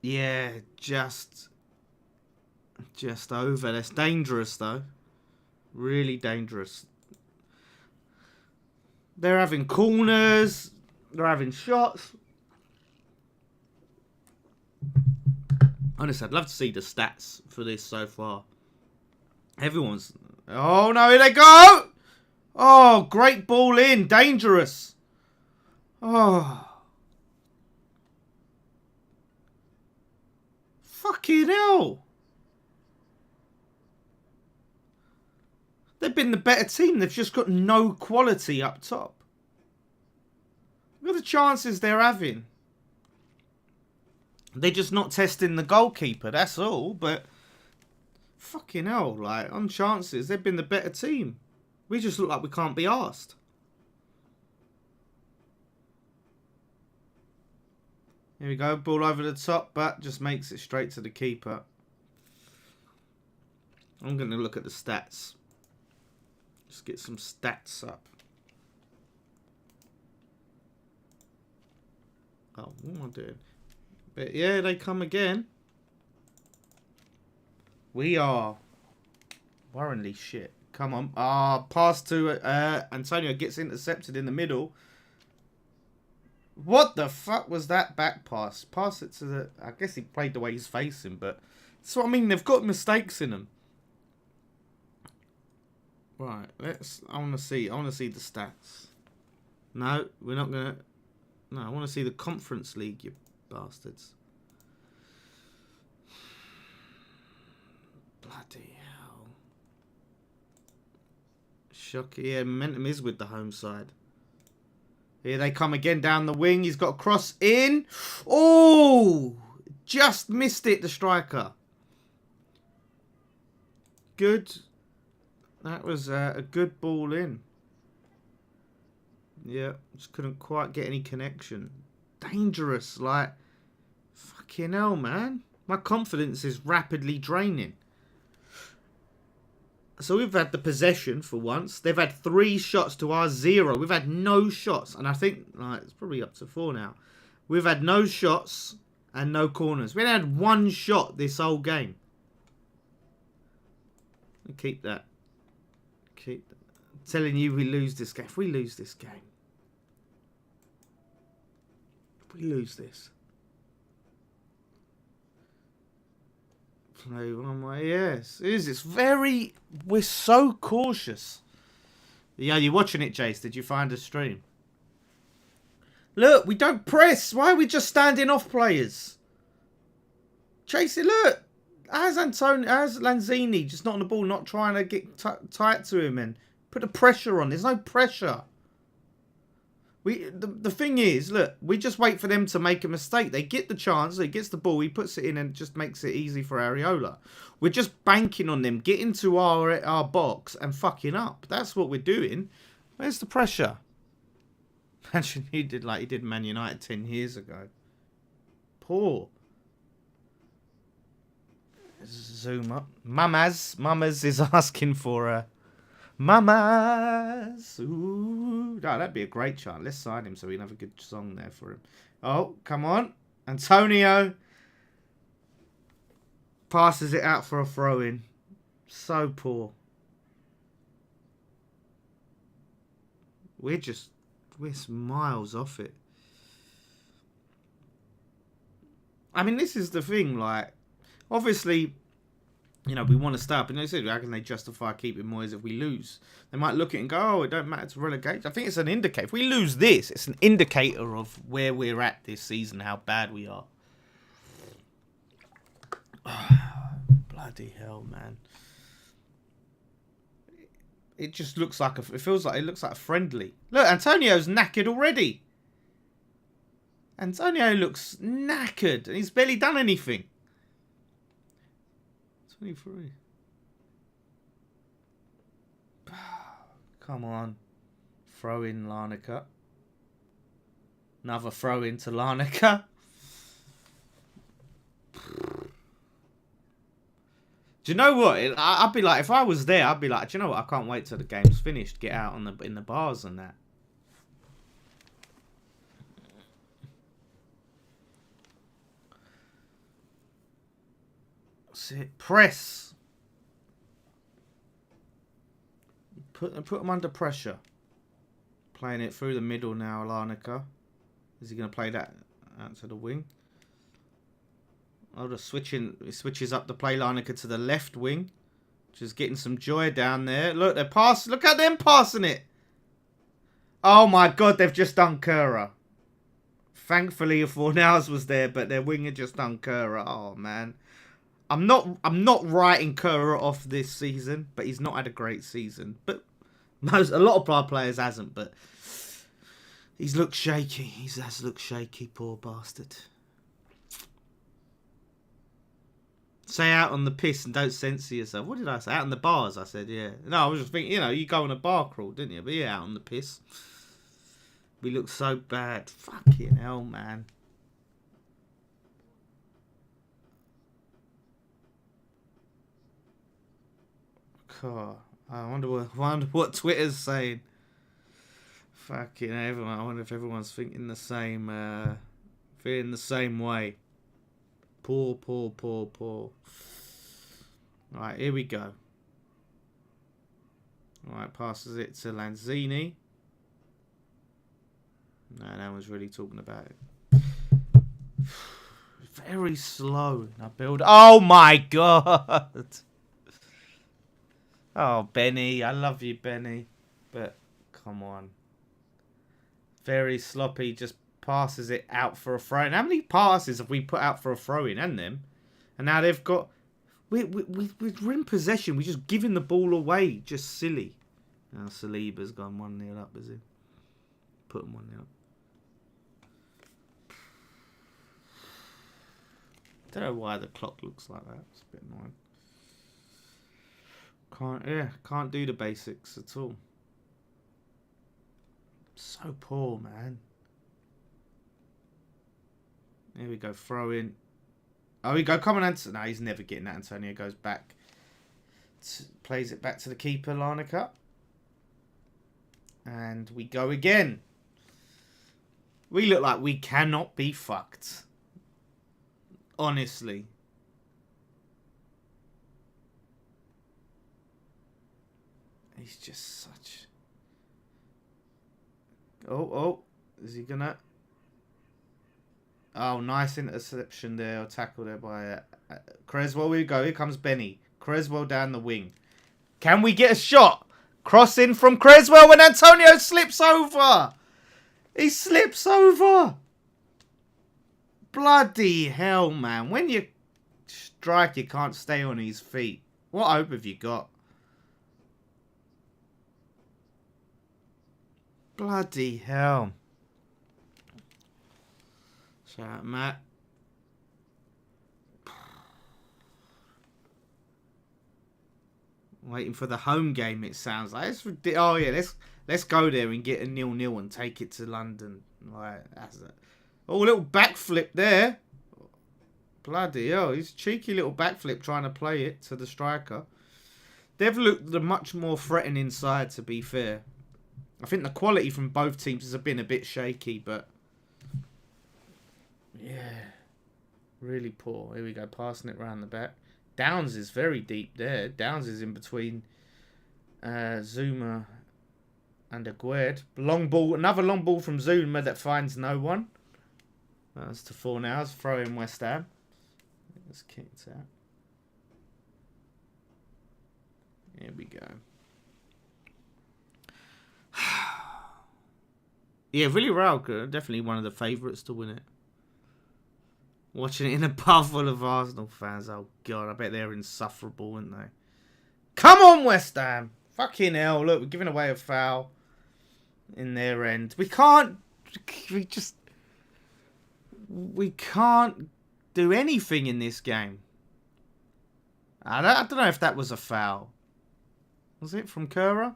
Yeah, just over. That's dangerous, though. Really dangerous. They're having corners. They're having shots. Honestly, I'd love to see the stats for this so far. Everyone's... Oh, no, here they go! Oh, great ball in. Dangerous. Oh. Fucking hell. They've been the better team. They've just got no quality up top. Look at the chances they're having. They're just not testing the goalkeeper, that's all. But fucking hell, like, on chances, they've been the better team. We just look like we can't be arsed. Here we go, ball over the top, but just makes it straight to the keeper. I'm going to look at the stats. Just get some stats up. Oh, what am I doing? But yeah, they come again. We are worryingly shit. Come on. Ah, pass to Antonio gets intercepted in the middle. What the fuck was that back pass? Pass it to the... I guess he played the way he's facing, but... That's what I mean. They've got mistakes in them. Right, let's... I want to see the stats. No, we're not going to... No, I want to see the Conference League, you bastards. Bloody hell. Shocking. Yeah, momentum is with the home side. Here they come again down the wing. He's got a cross in. Oh! Just missed it, the striker. Good. That was a good ball in. Yeah, just couldn't quite get any connection. Dangerous, like, fucking hell, man. My confidence is rapidly draining. So we've had the possession for once. They've had 3 shots to our 0. We've had no shots. And I think, like, it's probably up to 4 now. We've had no shots and no corners. We had 1 shot this whole game. Keep that. Keep that. I'm telling you, we lose this game. If we lose this game. If we lose this. Play one way, yes. It is. It's very... We're so cautious. Yeah, you're watching it, Jace. Did you find a stream? Look, we don't press. Why are we just standing off players? Chase it, look. How's Lanzini just not on the ball, not trying to get tight to him and put the pressure on? There's no pressure. The thing is, look, we just wait for them to make a mistake. They get the chance, he gets the ball, he puts it in and just makes it easy for Areola. We're just banking on them getting to our box and fucking up. That's what we're doing. Where's the pressure? Imagine he did like he did Man United 10 years ago. Poor. Zoom up. Mamas is asking for a... Mamas. Ooh. No, that'd be a great chant. Let's sign him so we can have a good song there for him. Oh, come on. Antonio. Passes it out for a throw-in. So poor. We're miles off it. I mean, this is the thing, like, obviously, you know, we want to stay up. And they said, how can they justify keeping Moyes if we lose? They might look at it and go, oh, it don't matter to relegate. I think it's an indicator. If we lose this, it's an indicator of where we're at this season, how bad we are. Bloody hell, man. It just looks like it looks like a friendly. Look, Antonio's knackered already. Antonio looks knackered and he's barely done anything. 23. Come on. Throw in Larnaca. Another throw into Larnaca. Do you know what? I'd be like, if I was there, I'd be like, do you know what? I can't wait till the game's finished. Get out in the bars and that. That's it. Press. Put them under pressure. Playing it through the middle now, Larnaca. Is he going to play that out to the wing? Oh, the switches up the play Larnaca to the left wing. Just getting some joy down there. Look, they're passing. Look at them passing it. Oh my God, they've just done Kura. Thankfully, Fornals was there, but their winger just done Kura. Oh man, I'm not writing Kura off this season, but he's not had a great season. But a lot of our players hasn't. But he's looked shaky. He has looked shaky, poor bastard. Say out on the piss and don't censor yourself. What did I say? Out on the bars, I said, yeah. No, I was just thinking, you go on a bar crawl, didn't you? But yeah, out on the piss. We look so bad. Fucking hell, man. God, I wonder what Twitter's saying. Fucking everyone. I wonder if everyone's thinking the same, feeling the same way. Poor. Right, here we go. Right, passes it to Lanzini. No one's really talking about it. Very slow. Now build. Oh my God. Oh, Benny. I love you, Benny. But come on. Very sloppy. Just passes it out for a throw-in. How many passes have we put out for a throw-in and them? And now they've got... We're in possession. We're just giving the ball away. Just silly. Now Saliba's gone 1-0 up, is he? Put him 1-0 up. Don't know why the clock looks like that. It's a bit annoying. Can't do the basics at all. So poor, man. Here we go, throw in. Oh, we go, come on, Antonio. No, he's never getting that. Antonio goes back. Plays it back to the keeper, Larnaca. And we go again. We look like we cannot be fucked. Honestly. He's just such... Oh. Is he gonna... Oh, nice interception there. Or tackle there by Creswell. Here we go. Here comes Benny. Creswell down the wing. Can we get a shot? Cross in from Creswell when Antonio slips over. He slips over. Bloody hell, man. When you strike, you can't stay on his feet. What hope have you got? Bloody hell. Shout out, Matt. Waiting for the home game, it sounds like. Oh yeah, let's go there and get a 0-0 and take it to London. Like that's it. Oh, a little backflip there. Bloody hell, he's a cheeky little backflip trying to play it to the striker. They've looked the much more threatening side, to be fair. I think the quality from both teams has been a bit shaky, but yeah, really poor. Here we go, passing it around the back. Downs is very deep there. Downs is in between Zuma and Aguerd. Long ball, another long ball from Zuma that finds no one. That's to 4 now. Throw in West Ham. It's kicked out. Here we go. Yeah, Villarreal, definitely one of the favourites to win it. Watching it in a pub full of Arsenal fans. Oh, God, I bet they're insufferable, aren't they? Come on, West Ham. Fucking hell. Look, we're giving away a foul in their end. We can't do anything in this game. I don't know if that was a foul. Was it from Kura?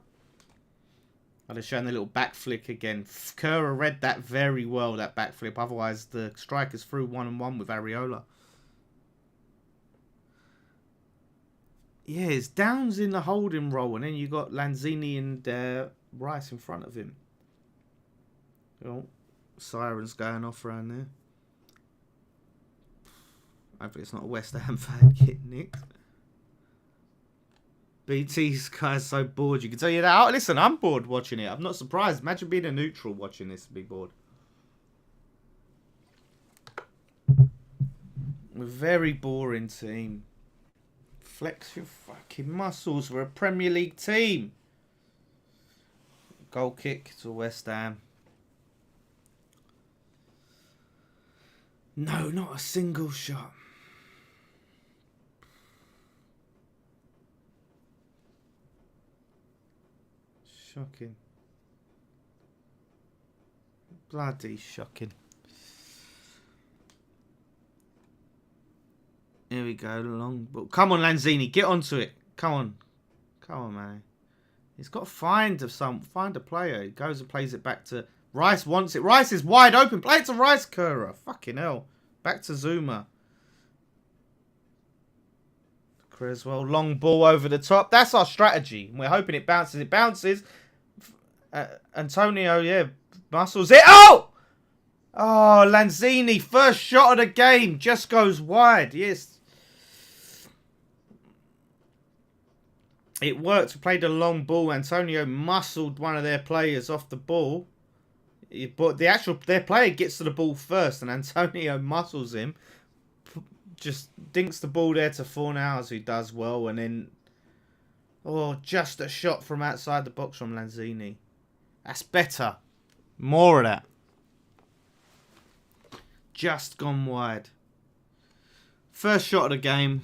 I'd have shown the little back flick again. Kura read that very well, that back flip. Otherwise, the striker's through 1-on-1 with Areola. Yeah, it's Downs in the holding role. And then you got Lanzini and Rice in front of him. Oh, sirens going off around there. Hopefully it's not a West Ham fan getting nicked. BT's guy's so bored. You can tell you that. Oh, listen, I'm bored watching it. I'm not surprised. Imagine being a neutral watching this and be bored. We're a very boring team. Flex your fucking muscles. We're a Premier League team. Goal kick to West Ham. No, not a single shot. Shocking. Bloody shocking. Here we go, long ball. Come on, Lanzini, get onto it. Come on, man. He's got to find a player. He goes and plays it back to Rice. Wants it. Rice is wide open. Play it to Rice, Curra. Fucking hell. Back to Zuma. Creswell, long ball over the top. That's our strategy. We're hoping it bounces. It bounces. Antonio, yeah, muscles it. Oh! Oh, Lanzini, first shot of the game, just goes wide. Yes. It worked. We played a long ball. Antonio muscled one of their players off the ball. But their player gets to the ball first, and Antonio muscles him. Just dinks the ball there to Fornals, who does well, and then just a shot from outside the box from Lanzini. That's better. More of that. Just gone wide. First shot of the game.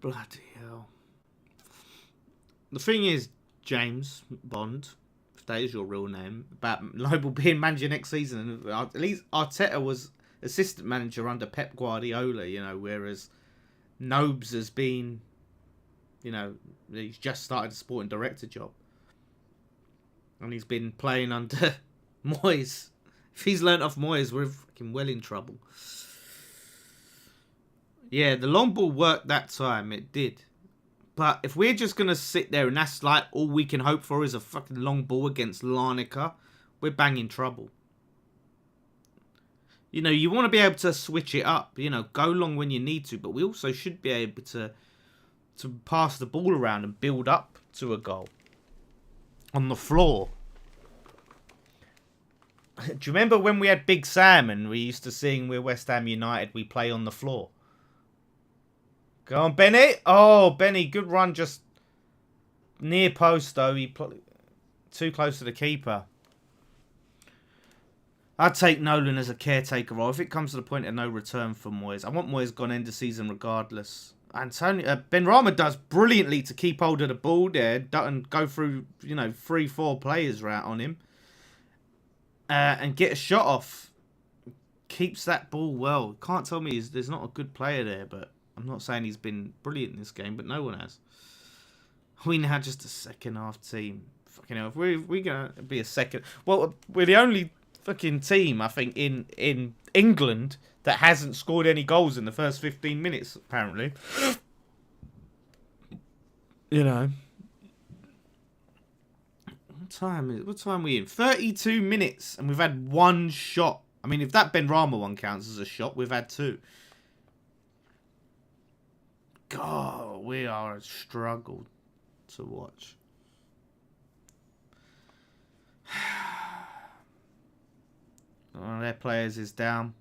Bloody hell. The thing is, James Bond, if that is your real name, about Noble being manager next season, at least Arteta was assistant manager under Pep Guardiola, whereas Nobes has been, he's just started a sporting director job. And he's been playing under Moyes. If he's learnt off Moyes, we're fucking well in trouble. Yeah, the long ball worked that time. It did. But if we're just going to sit there and that's like all we can hope for is a fucking long ball against Larnaca, we're banging trouble. You want to be able to switch it up. Go long when you need to. But we also should be able to pass the ball around and build up to a goal. On the floor. Do you remember when we had Big Sam and we used to sing "We're West Ham United, we play on the floor"? Go on, Benny. Oh, Benny, good run. Just near post, though. Too close to the keeper. I'd take Nolan as a caretaker role. If it comes to the point of no return for Moyes, I want Moyes gone end of season regardless. Antonio Benrahma does brilliantly to keep hold of the ball there and go through 3-4 players right on him and get a shot off. Keeps that ball well. Can't tell me there's not a good player there, but I'm not saying he's been brilliant in this game, but no one has. We now just a second half team. Fucking hell, if we're gonna be a second. Well, we're the only fucking team I think in England that hasn't scored any goals in the first 15 minutes, apparently. What time are we in? 32 minutes, and we've had one shot. I mean, if that Benrahma one counts as a shot, we've had two. God, we are a struggle to watch. One of their players is down.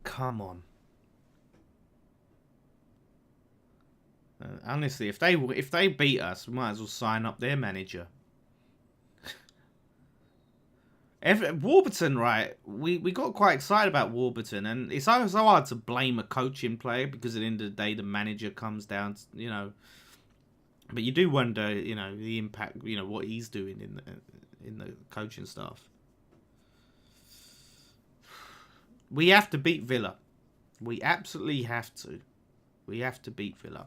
Come on. Honestly, if they beat us, we might as well sign up their manager. Warburton, right? We got quite excited about Warburton, and it's so hard to blame a coaching player because at the end of the day, the manager comes down, But you do wonder, the impact, what he's doing in the coaching staff. We have to beat Villa. We absolutely have to. We have to beat Villa.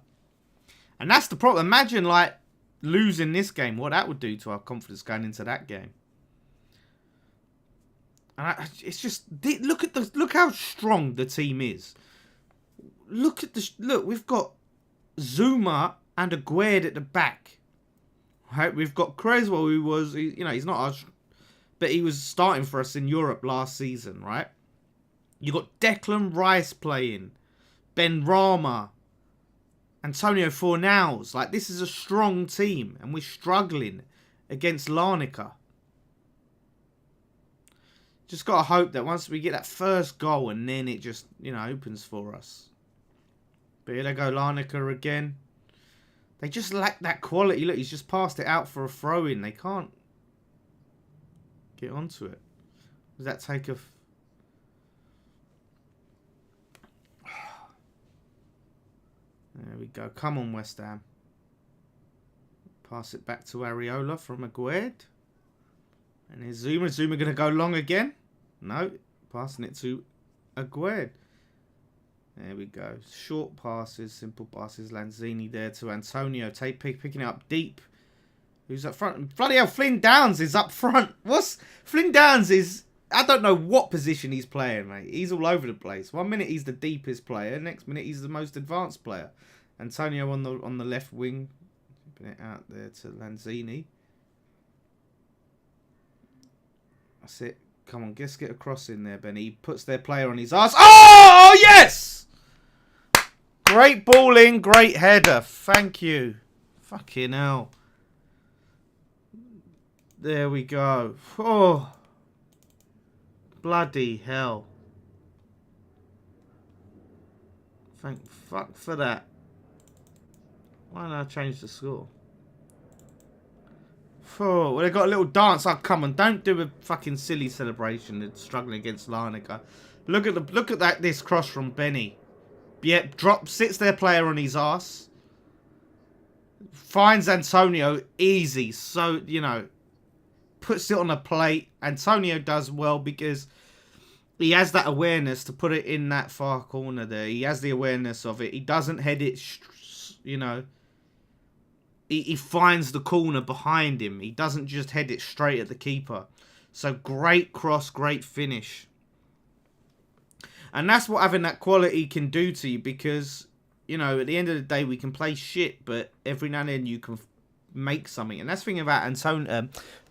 And that's the problem. Imagine, losing this game, what that would do to our confidence going into that game. And it's just, look how strong the team is. Look, we've got Zuma and Aguerd at the back. Right, we've got Creswell, who was, he's not us, but he was starting for us in Europe last season, right? You got Declan Rice playing, Benrahma, Antonio Fornals. Like, this is a strong team, and we're struggling against Larnaca. Just got to hope that once we get that first goal, and then it just, you know, opens for us. But here they go, Larnaca again. They just lack that quality. Look, he's just passed it out for a throw-in. They can't get onto it. Does that take a... There we go. Come on, West Ham. Pass it back to Areola from Aguerd. And here's Zuma. Zuma going to go long again? No. Passing it to Aguerd. There we go. Short passes, simple passes. Lanzini there to Antonio. Picking it up deep. Who's up front? Bloody hell, Flynn Downs is up front. Flynn Downs is... I don't know what position he's playing, mate. He's all over the place. 1 minute he's the deepest player. Next minute he's the most advanced player. Antonio on the left wing. Putting it out there to Lanzini. That's it. Come on, let's get a cross in there, Benny. He puts their player on his ass. Oh, yes! Great ball in, great header. Thank you. Fucking hell. There we go. Oh. Bloody hell. Thank fuck for that. Why did I change the score? Oh, well, they got a little dance. Oh, come on, don't do a fucking silly celebration. It's struggling against Larnaca. Look at that. This cross from Benny. Yeah, sits their player on his ass. Finds Antonio easy. So, you know, puts it on a plate. Antonio does well because he has that awareness to put it in that far corner there. He has the awareness of it. He doesn't head it, you know. He finds the corner behind him. He doesn't just head it straight at the keeper. So great cross, great finish. And that's what having that quality can do to you because, you know, at the end of the day, we can play shit, but every now and then you can make something. And that's the thing about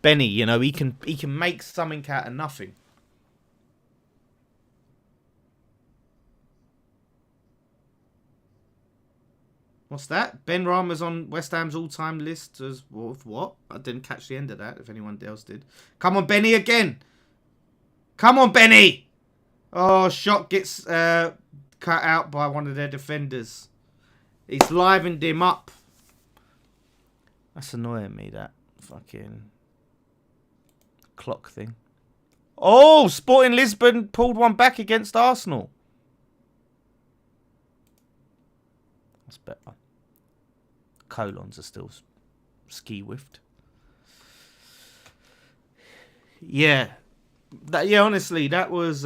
Benny, you know, he can make something out of nothing. What's that? Ben Rama's on West Ham's all-time list as what? I didn't catch the end of that, if anyone else did. Come on, Benny, again. Come on, Benny. Oh, shot gets cut out by one of their defenders. He's livened him up. That's annoying me, that fucking clock thing. Oh, Sporting Lisbon pulled one back against Arsenal. That's better. Colons are still ski-whiffed. Yeah. Honestly, that was...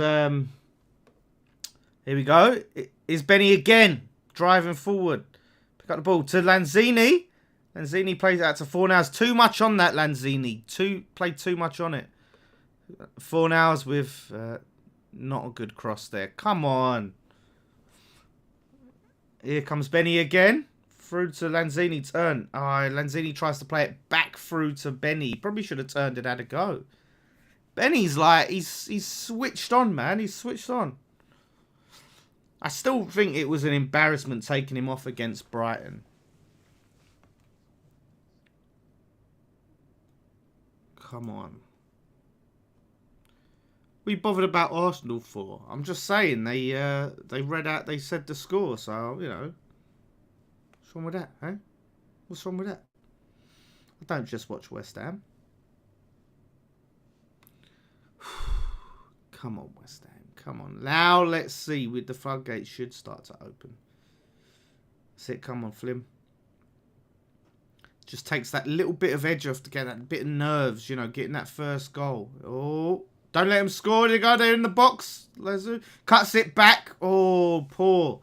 Here we go. Is Benny again driving forward. Pick up the ball to Lanzini. Lanzini plays it out to Fornals. Too much on that, Lanzini. Played too much on it. Fornals with not a good cross there. Come on. Here comes Benny again. Through to Lanzini. Turn. Oh, Lanzini tries to play it back through to Benny. Probably should have turned and had a go. Benny's like, he's switched on, man. He's switched on. I still think it was an embarrassment taking him off against Brighton. Come on. What are you bothered about Arsenal for? I'm just saying, they read out, they said the score, so, you know. What's wrong with that, eh? What's wrong with that? I don't just watch West Ham. Come on, West Ham. Come on. Now, let's see. With the floodgates should start to open. That's it. Come on, Flim. Just takes that little bit of edge off to get that bit of nerves, you know, getting that first goal. Oh, don't let him score. They go there in the box. Lezu cuts it back. Oh, poor.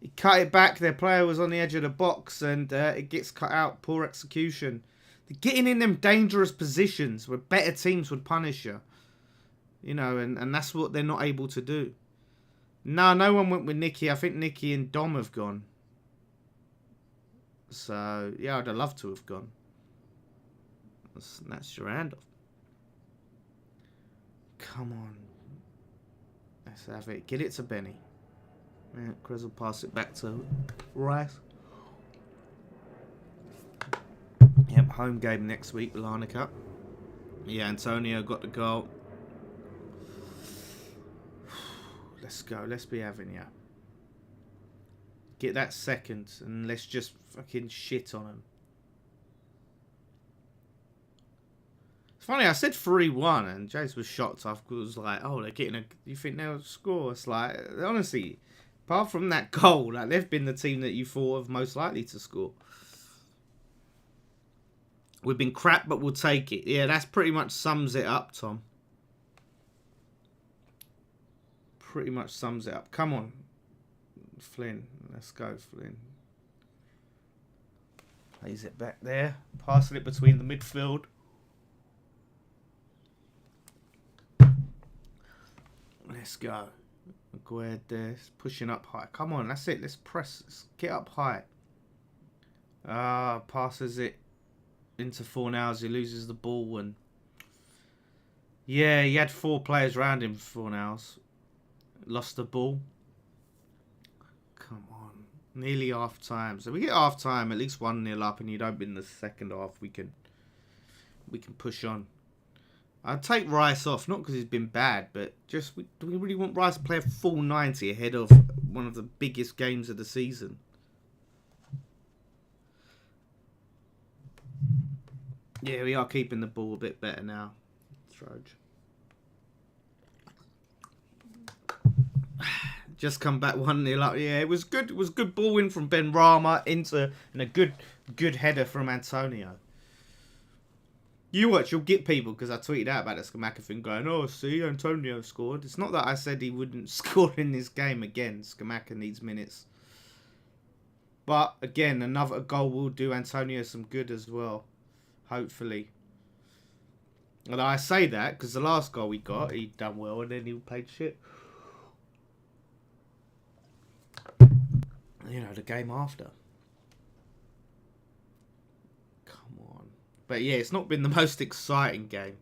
He cut it back. Their player was on the edge of the box and it gets cut out. Poor execution. They're getting in them dangerous positions where better teams would punish you. You know, and that's what they're not able to do. No one went with Nicky. I think Nicky and Dom have gone. So, yeah, I'd have loved to have gone. That's your handoff. Come on. Let's have it. Get it to Benny. Yeah, Chris will pass it back to Rice. Home game next week, Larnaca. Yeah, Antonio got the goal. Let's go. Let's be having ya. Get that second and let's just fucking shit on them. It's funny, I said 3-1 and Jace was shocked. I was like, oh, they're getting a... You think they'll score? It's like, honestly, apart from that goal, like they've been the team that you thought of most likely to score. We've been crap, but we'll take it. Yeah, that's pretty much sums it up, Tom. Pretty much sums it up. Come on, Flynn. Let's go, Flynn. Plays it back there. Passing it between the midfield. Let's go. Maguire there. Pushing up high. Come on, that's it. Let's press. Let's get up high. Passes it into Fornals. He loses the ball. And yeah, he had 4 players around him for Fornals. Lost the ball. Come on. Nearly half time. So we get half time, at least 1-0 up, and you don't win the second half. We can push on. I'd take Rice off, not because he's been bad, but just do we really want Rice to play a full 90 ahead of one of the biggest games of the season? Yeah, we are keeping the ball a bit better now. Trudge. Just come back 1-0 up. Yeah, it was good. It was good ball in from Ben Rama and a good header from Antonio. You watch, you'll get people, because I tweeted out about the Scamacca thing going, oh, see, Antonio scored. It's not that I said he wouldn't score in this game again. Scamacca needs minutes. But, again, another goal will do Antonio some good as well. Hopefully. And I say that because the last goal we got, he done well, and then he played shit. You know, the game after. Come on. But yeah, it's not been the most exciting game.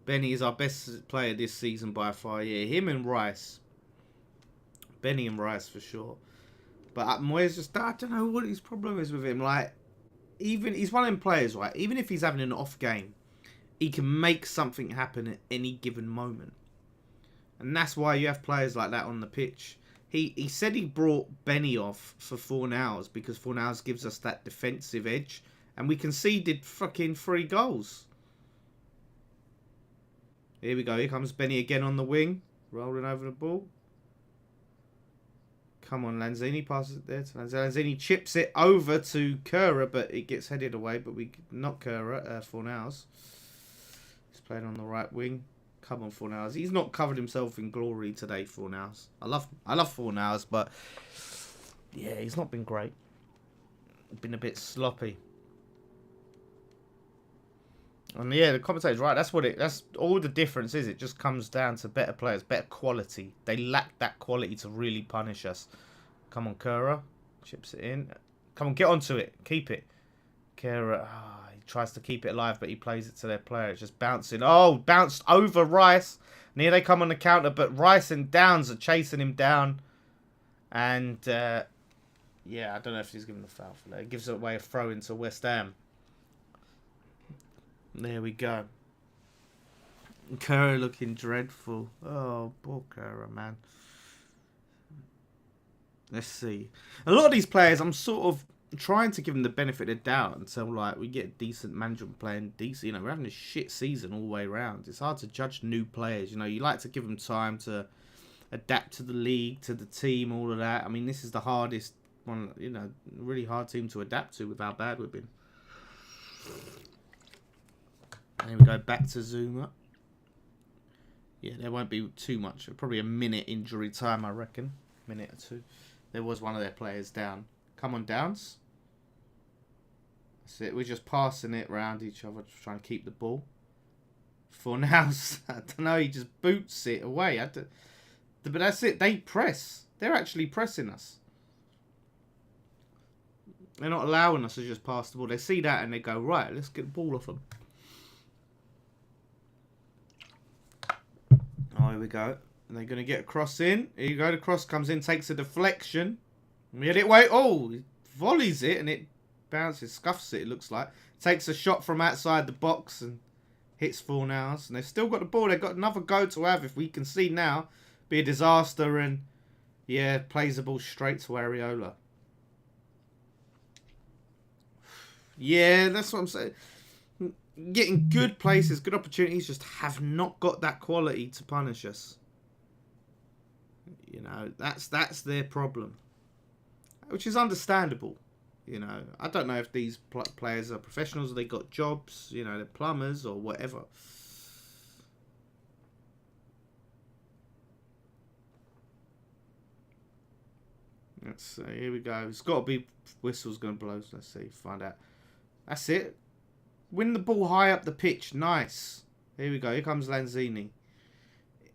Benny is our best player this season by far. Yeah, him and Rice. Benny and Rice for sure. But Moyes just, I don't know what his problem is with him. Like, even he's one of them players, right? Even if he's having an off game, he can make something happen at any given moment. And that's why you have players like that on the pitch. He said he brought Benny off for Fornals because Fornals gives us that defensive edge. And we conceded fucking 3 goals. Here we go. Here comes Benny again on the wing. Rolling over the ball. Come on, Lanzini passes it there to Lanzini. Lanzini chips it over to Kura, but it gets headed away. But we not Kura, Fornals. He's playing on the right wing. Come on, Fornals. He's not covered himself in glory today, Fornals. I love Fornals, but yeah, he's not been great. Been a bit sloppy. And yeah, the commentator's right. That's all the difference is. It just comes down to better players, better quality. They lack that quality to really punish us. Come on, Kura. Chips it in. Come on, get onto it. Keep it. Kura, he tries to keep it alive, but he plays it to their player. It's just bouncing. Oh, bounced over Rice. And here they come on the counter, but Rice and Downs are chasing him down. And, yeah, I don't know if he's given the foul for that. It gives away a throw into West Ham. There we go. Kura looking dreadful. Oh, poor Kura, man. Let's see. A lot of these players, I'm sort of trying to give them the benefit of the doubt until, like, we get decent management playing decent. You know, we're having a shit season all the way around. It's hard to judge new players. You know, you like to give them time to adapt to the league, to the team, all of that. I mean, this is the hardest one, you know, really hard team to adapt to with how bad we've been. There we go, back to Zuma. Yeah, there won't be too much. Probably a minute injury time, I reckon. Minute or 2. There was one of their players down. Come on, Downs. That's it. We're just passing it around each other, just trying to keep the ball. For now, I don't know, he just boots it away. But that's it. They press. They're actually pressing us. They're not allowing us to just pass the ball. They see that and they go, right, let's get the ball off them. Oh, here we go. And they're going to get a cross in. Here you go. The cross comes in, takes a deflection. We had it wait. Oh, he volleys it and it bounces, scuffs it looks like. Takes a shot from outside the box and hits Fornals. And they've still got the ball. They've got another go to have. If we can see now, be a disaster. And yeah, plays the ball straight to Areola. Yeah, that's what I'm saying. Getting good places, good opportunities, just have not got that quality to punish us. You know, that's their problem, which is understandable. You know, I don't know if these players are professionals or they got jobs. You know, they're plumbers or whatever. Let's see. Here we go. It's got to be whistle's going to blow. Let's see. Find out. That's it. Win the ball high up the pitch. Nice. Here we go. Here comes Lanzini.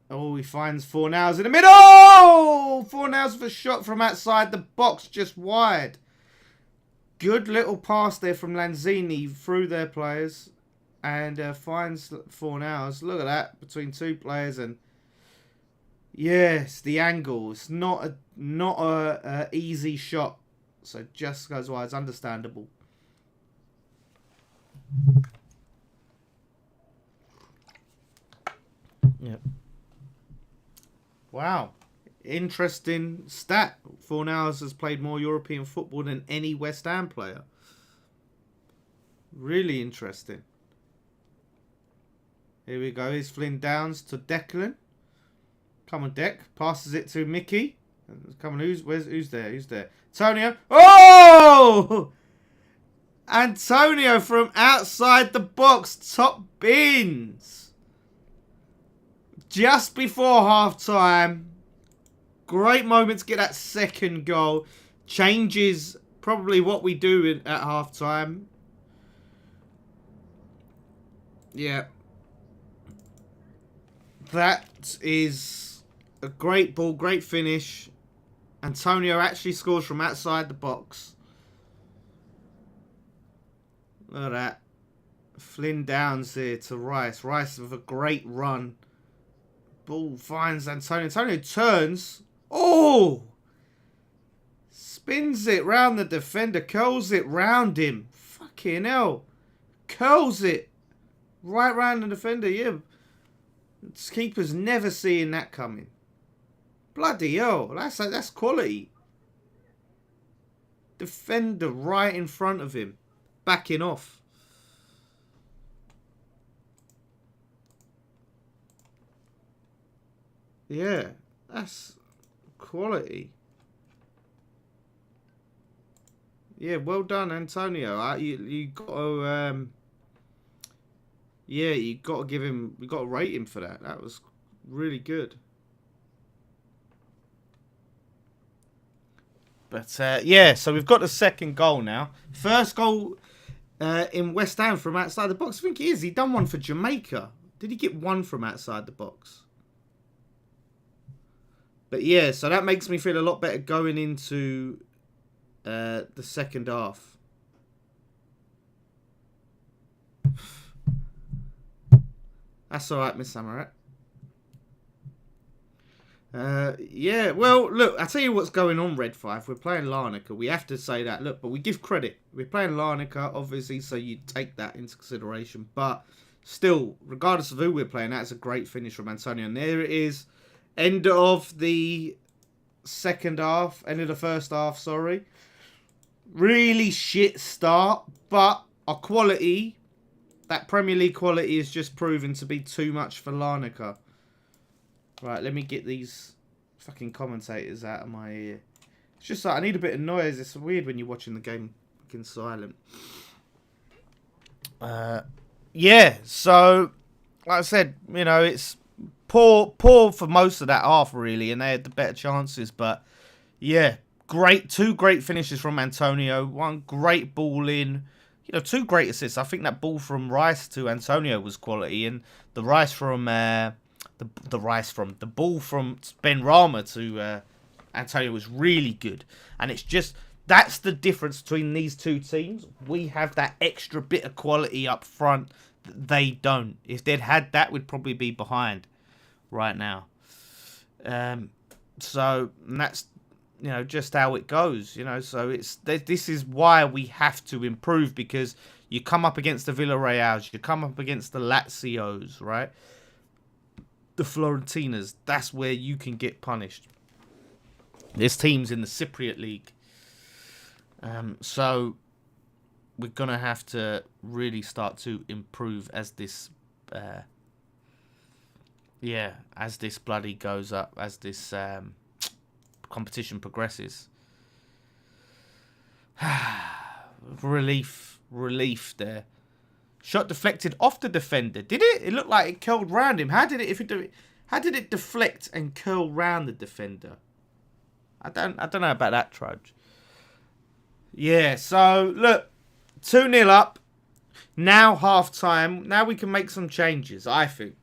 Oh, he finds Fornals in the middle. Fornals with a shot from outside the box, just wide. Good little pass there from Lanzini through their players. And finds Fornals. Look at that. Between two players. And yes, the angle. It's not a easy shot. So just goes wide. It's understandable. Yep. Wow. Interesting stat. Fornals has played more European football than any West Ham player. Really interesting. Here we go. Here's Flynn Downs to Declan. Come on, Deck. Passes it to Mickey. Come on, who's there? Who's there? Antonio. Oh! Antonio from outside the box. Top bins. Just before half-time. Great moment to get that second goal. Changes probably what we do at half-time. Yeah. That is a great ball, great finish. Antonio actually scores from outside the box. Look at that. Flynn Downs here to Rice. Rice with a great run. Ball finds Antonio. Antonio turns. Oh! Spins it round the defender. Curls it round him. Fucking hell. Curls it. Right round the defender. Yeah. Keeper's never seeing that coming. Bloody hell. That's quality. Defender right in front of him. Backing off. Yeah. That's quality. Yeah, well done, Antonio. You got to, yeah, you got to give him. We got to rate him for that. That was really good. But yeah, so we've got the second goal now. First goal in West Ham from outside the box. I think he is. He done one for Jamaica. Did he get one from outside the box? But yeah, so that makes me feel a lot better going into the second half. That's alright, Miss Samarat. Yeah, well, look, I'll tell you what's going on, Red 5. We're playing Larnaca. We have to say that. Look, but we give credit. We're playing Larnaca, obviously, so you take that into consideration. But still, regardless of who we're playing, that's a great finish from Antonio. And there it is. End of the second half. End of the first half, sorry. Really shit start, but our quality, that Premier League quality, is just proven to be too much for Larnaca. Right, let me get these fucking commentators out of my ear. It's just like, I need a bit of noise. It's weird when you're watching the game fucking silent. Yeah, so, like I said, you know, it's poor for most of that half, really, and they had the better chances, but yeah, two great finishes from Antonio, one great ball in, you know, two great assists. I think that ball from Rice to Antonio was quality, and the Rice from the ball from Ben Rama to Antonio was really good. And it's just, that's the difference between these two teams. We have that extra bit of quality up front that they don't. If they'd had that, we'd probably be behind right now. So that's just how it goes. So this is why we have to improve, because you come up against the Villarreals, you come up against the Lazios, right? The Florentinas. That's where you can get punished. There's teams in the Cypriot League. So we're going to have to really start to improve as this as this bloody goes up, as this competition progresses. Relief there. Shot deflected off the defender. Did it? It looked like it curled round him. How did it deflect and curl round the defender? I don't know about that, Trudge. Yeah, so look, 2-0 up. Now half time. Now we can make some changes, I think.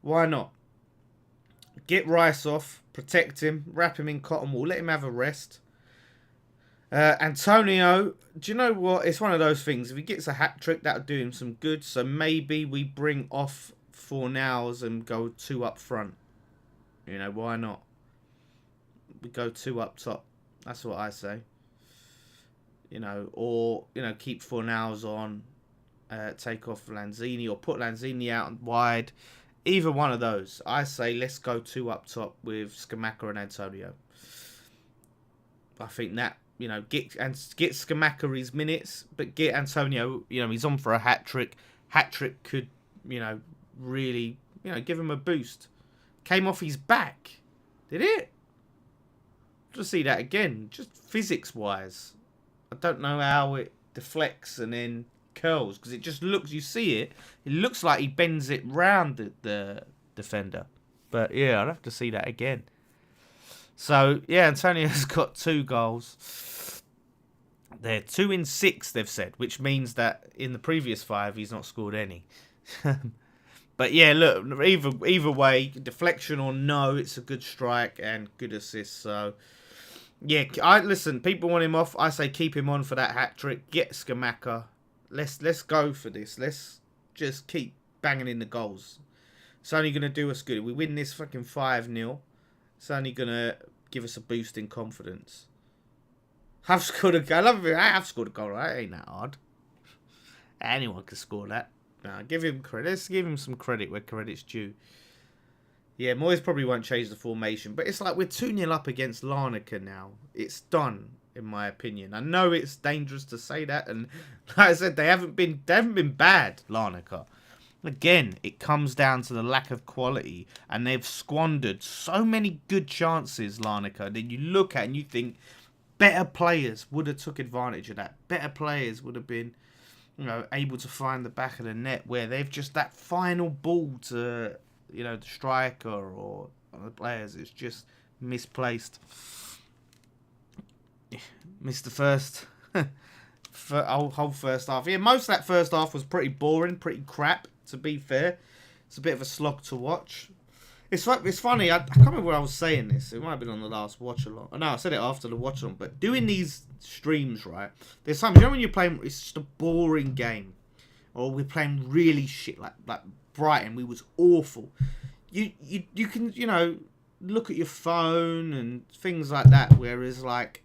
Why not? Get Rice off, protect him, wrap him in cotton wool, let him have a rest. Antonio, do you know what? It's one of those things. If he gets a hat trick, that'll do him some good. So maybe we bring off Fornals and go 2 up front. Why not? We go 2 up top. That's what I say. Or keep Fornals on, take off Lanzini, or put Lanzini out and wide. Either one of those. I say let's go 2 up top with Scamacca and Antonio. I think that, get Scamacca his minutes, but get Antonio, he's on for a hat trick. Hat trick could, really, give him a boost. Came off his back. Did it? Just see that again. Just physics-wise. I don't know how it deflects and then curls, because it just looks, you see it looks like he bends it round the defender. But yeah, I'd have to see that again. So yeah, Antonio's got 2 goals. They're 2 in 6, they've said, which means that in the previous 5 he's not scored any. But yeah, look, either way, deflection or no, it's a good strike and good assist. So yeah, listen, people want him off. I say keep him on for that hat trick. Get Scamacca. Let's go for this. Let's just keep banging in the goals. It's only going to do us good. If we win this fucking 5-0, it's only going to give us a boost in confidence. I've scored a goal. I love it. I have scored a goal, right? Ain't that hard. Anyone can score that. No, give him credit. Let's give him some credit where credit's due. Yeah, Moyes probably won't change the formation, but it's like we're 2-0 up against Larnaca now. It's done, in my opinion. I know it's dangerous to say that, and like I said, they haven't been bad, Larnaca. Again, it comes down to the lack of quality, and they've squandered so many good chances, Larnaca, that you look at and you think better players would have took advantage of that. Better players would have been, able to find the back of the net, where they've just that final ball to, the striker or the players, it's just misplaced. Missed the first whole first half. Yeah, most of that first half was pretty boring, pretty crap, to be fair. It's a bit of a slog to watch. It's funny, I can't remember where I was saying this. It might have been on the last watch-along. No, I said it after the watch-along. But doing these streams, right, there's times, when you're playing, it's just a boring game. Or we're playing really shit, like Brighton, we was awful. You can, look at your phone and things like that, whereas, like,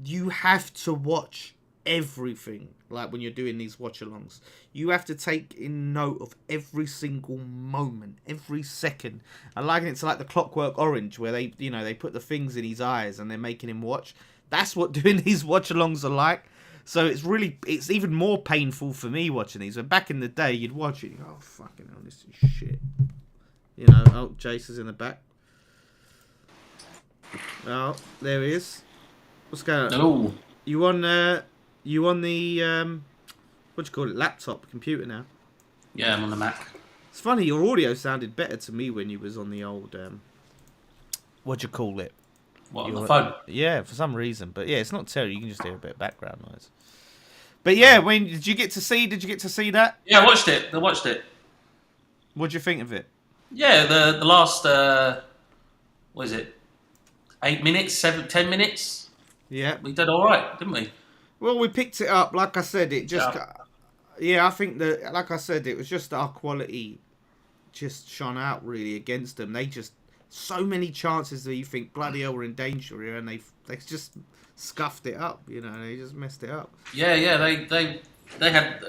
you have to watch everything, like when you're doing these watch-alongs. You have to take in note of every single moment, every second. I liken it to like the Clockwork Orange, where they put the things in his eyes and they're making him watch. That's what doing these watch-alongs are like. So it's even more painful for me watching these. But back in the day, you'd watch it, you go, oh, fucking hell, this is shit. Oh, Jace is in the back. Oh, there he is. What's going on? Hello. You on the what do you call it? Laptop, computer now? Yeah, I'm on the Mac. It's funny, your audio sounded better to me when you was on the old what do you call it? What, on the phone? Yeah, for some reason. But yeah, it's not terrible. You can just hear a bit of background noise. But yeah, did you get to see that? Yeah, I watched it. What do you think of it? Yeah, the last what is it? 8 minutes, 10 minutes? Yeah. We did all right, didn't we? Well, we picked it up. Like I said, it just... Yeah, I think that, like I said, it was just our quality just shone out, really, against them. They just so many chances that you think bloody hell we're in danger here, and they just scuffed it up. You know, they just messed it up. Yeah. They had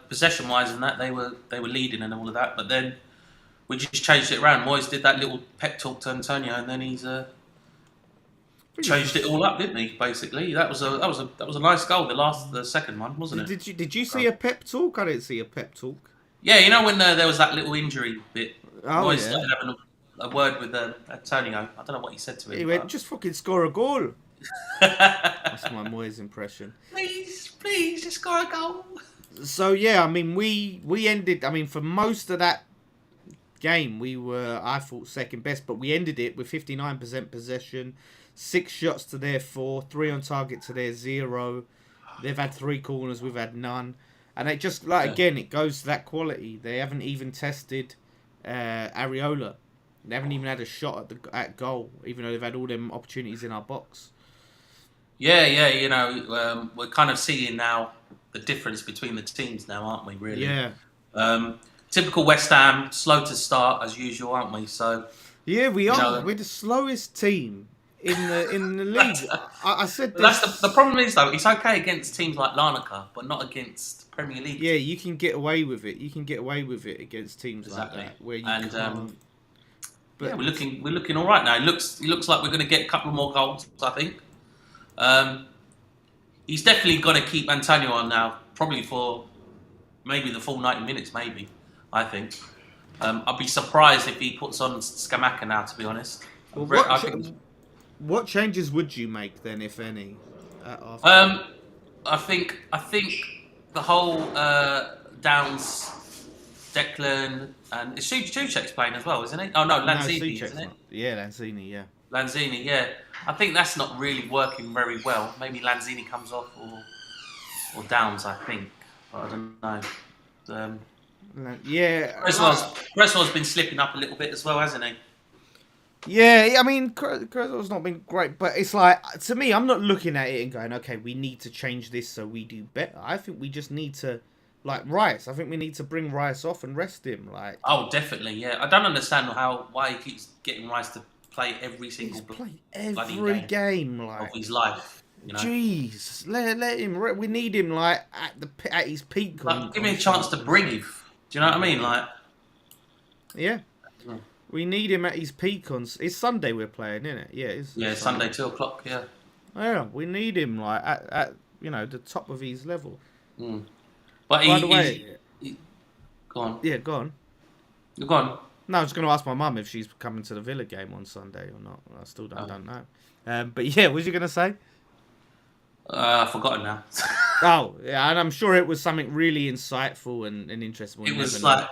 possession wise and that they were leading and all of that, but then we just changed it around. Moyes did that little pep talk to Antonio, and then he's changed it all up, didn't he? Basically, that was a nice goal. The second one, wasn't it? Did you see a pep talk? I didn't see a pep talk. Yeah, you know when there was that little injury bit. Oh, Moyes yeah. started having a word with Antonio. I don't know what he said to him. He went, just fucking score a goal. That's my Moyes impression. Please, just score a goal. So yeah, I mean, we ended. I mean, for most of that game, we were, I thought, second best, but we ended it with 59% possession, 6 shots to their 4, 3 on target to their 0. They've had 3 corners, we've had none, and it just again, it goes to that quality. They haven't even tested Areola. They haven't even had a shot at goal, even though they've had all them opportunities in our box. Yeah, you know, we're kind of seeing now the difference between the teams now, aren't we, really? Yeah. Typical West Ham, slow to start as usual, aren't we? So yeah, we are. know, We're the slowest team in the league. I said this. That's the problem is, though, it's okay against teams like Larnaca, but not against Premier League. Yeah, you can get away with it. You can get away with it against teams like that, where you can't. But yeah, we're looking all right now. It looks like we're going to get a couple more goals, I think. He's definitely going to keep Antonio on now, probably for maybe the full 90 minutes, maybe, I think. I'd be surprised if he puts on Scamacca now, to be honest. Well, what changes would you make then, if any? I think the whole Downs, Declan, and Suchek's playing as well, isn't he? Oh no, Lanzini, isn't it? Yeah, Lanzini, yeah. Lanzini, yeah. I think that's not really working very well. Maybe Lanzini comes off or Downs, I think. But I don't know. Yeah. Cresswell's been slipping up a little bit as well, hasn't he? Yeah, I mean, Cresswell's not been great, but it's like, to me, I'm not looking at it and going, okay, we need to change this so we do better. I think we just need to, like Rice. I think we need to bring Rice off and rest him. Like, oh, definitely, yeah. I don't understand why he keeps getting Rice to play every single every game like of his life. You know? Jeez, let him. We need him like at his peak. Like, give me a chance to breathe. Do you know what I mean? Like, yeah. We need him at his peak on. It's Sunday we're playing, isn't it? Yeah, it's Sunday 2:00. Yeah. Yeah, we need him like at the top of his level. Mm. But by the way, go on. Yeah, go on. You're gone. No, I was going to ask my mum if she's coming to the Villa game on Sunday or not. I still don't know. But yeah, what was you going to say? I've forgotten now. Oh, yeah, and I'm sure it was something really insightful and interesting. It was like.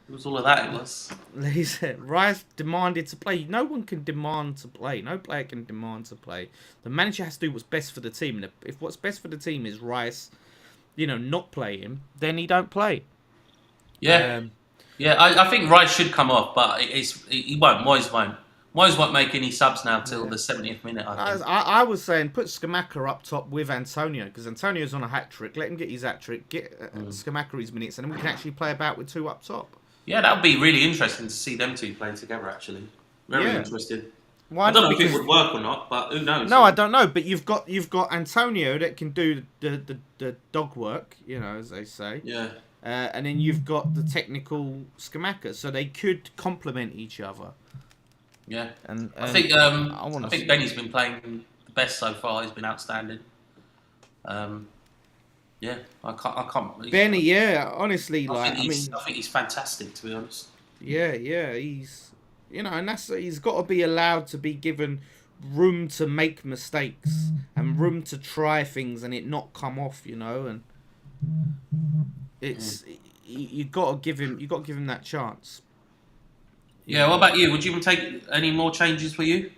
It was all of that, it was. He said, Rice demanded to play. No one can demand to play. No player can demand to play. The manager has to do what's best for the team. And if what's best for the team is Rice, not play him, then he don't play. Yeah. I think Rice should come off, but he won't. Moyes won't. Moyes won't make any subs now till the 70th minute, I think. I was saying put Scamacca up top with Antonio, because Antonio's on a hat-trick. Let him get his hat-trick, get Scamacca his minutes, and then we can actually play about with 2 up top. Yeah, that would be really interesting to see them 2 playing together, actually. Very interesting. Why I don't know if it would work or not, but who knows? No, I don't know, but you've got Antonio that can do the dog work, as they say. Yeah. And then you've got the technical Scamacca, so they could complement each other. Yeah, and I think Benny's been playing the best so far. He's been outstanding. Yeah, I can't. Benny, yeah, honestly, I think he's fantastic, to be honest. Yeah, he's and he's got to be allowed to be given room to make mistakes and room to try things and it not come off, and it's you got to give him that chance. Yeah, what about you? Would you even take any more changes for you?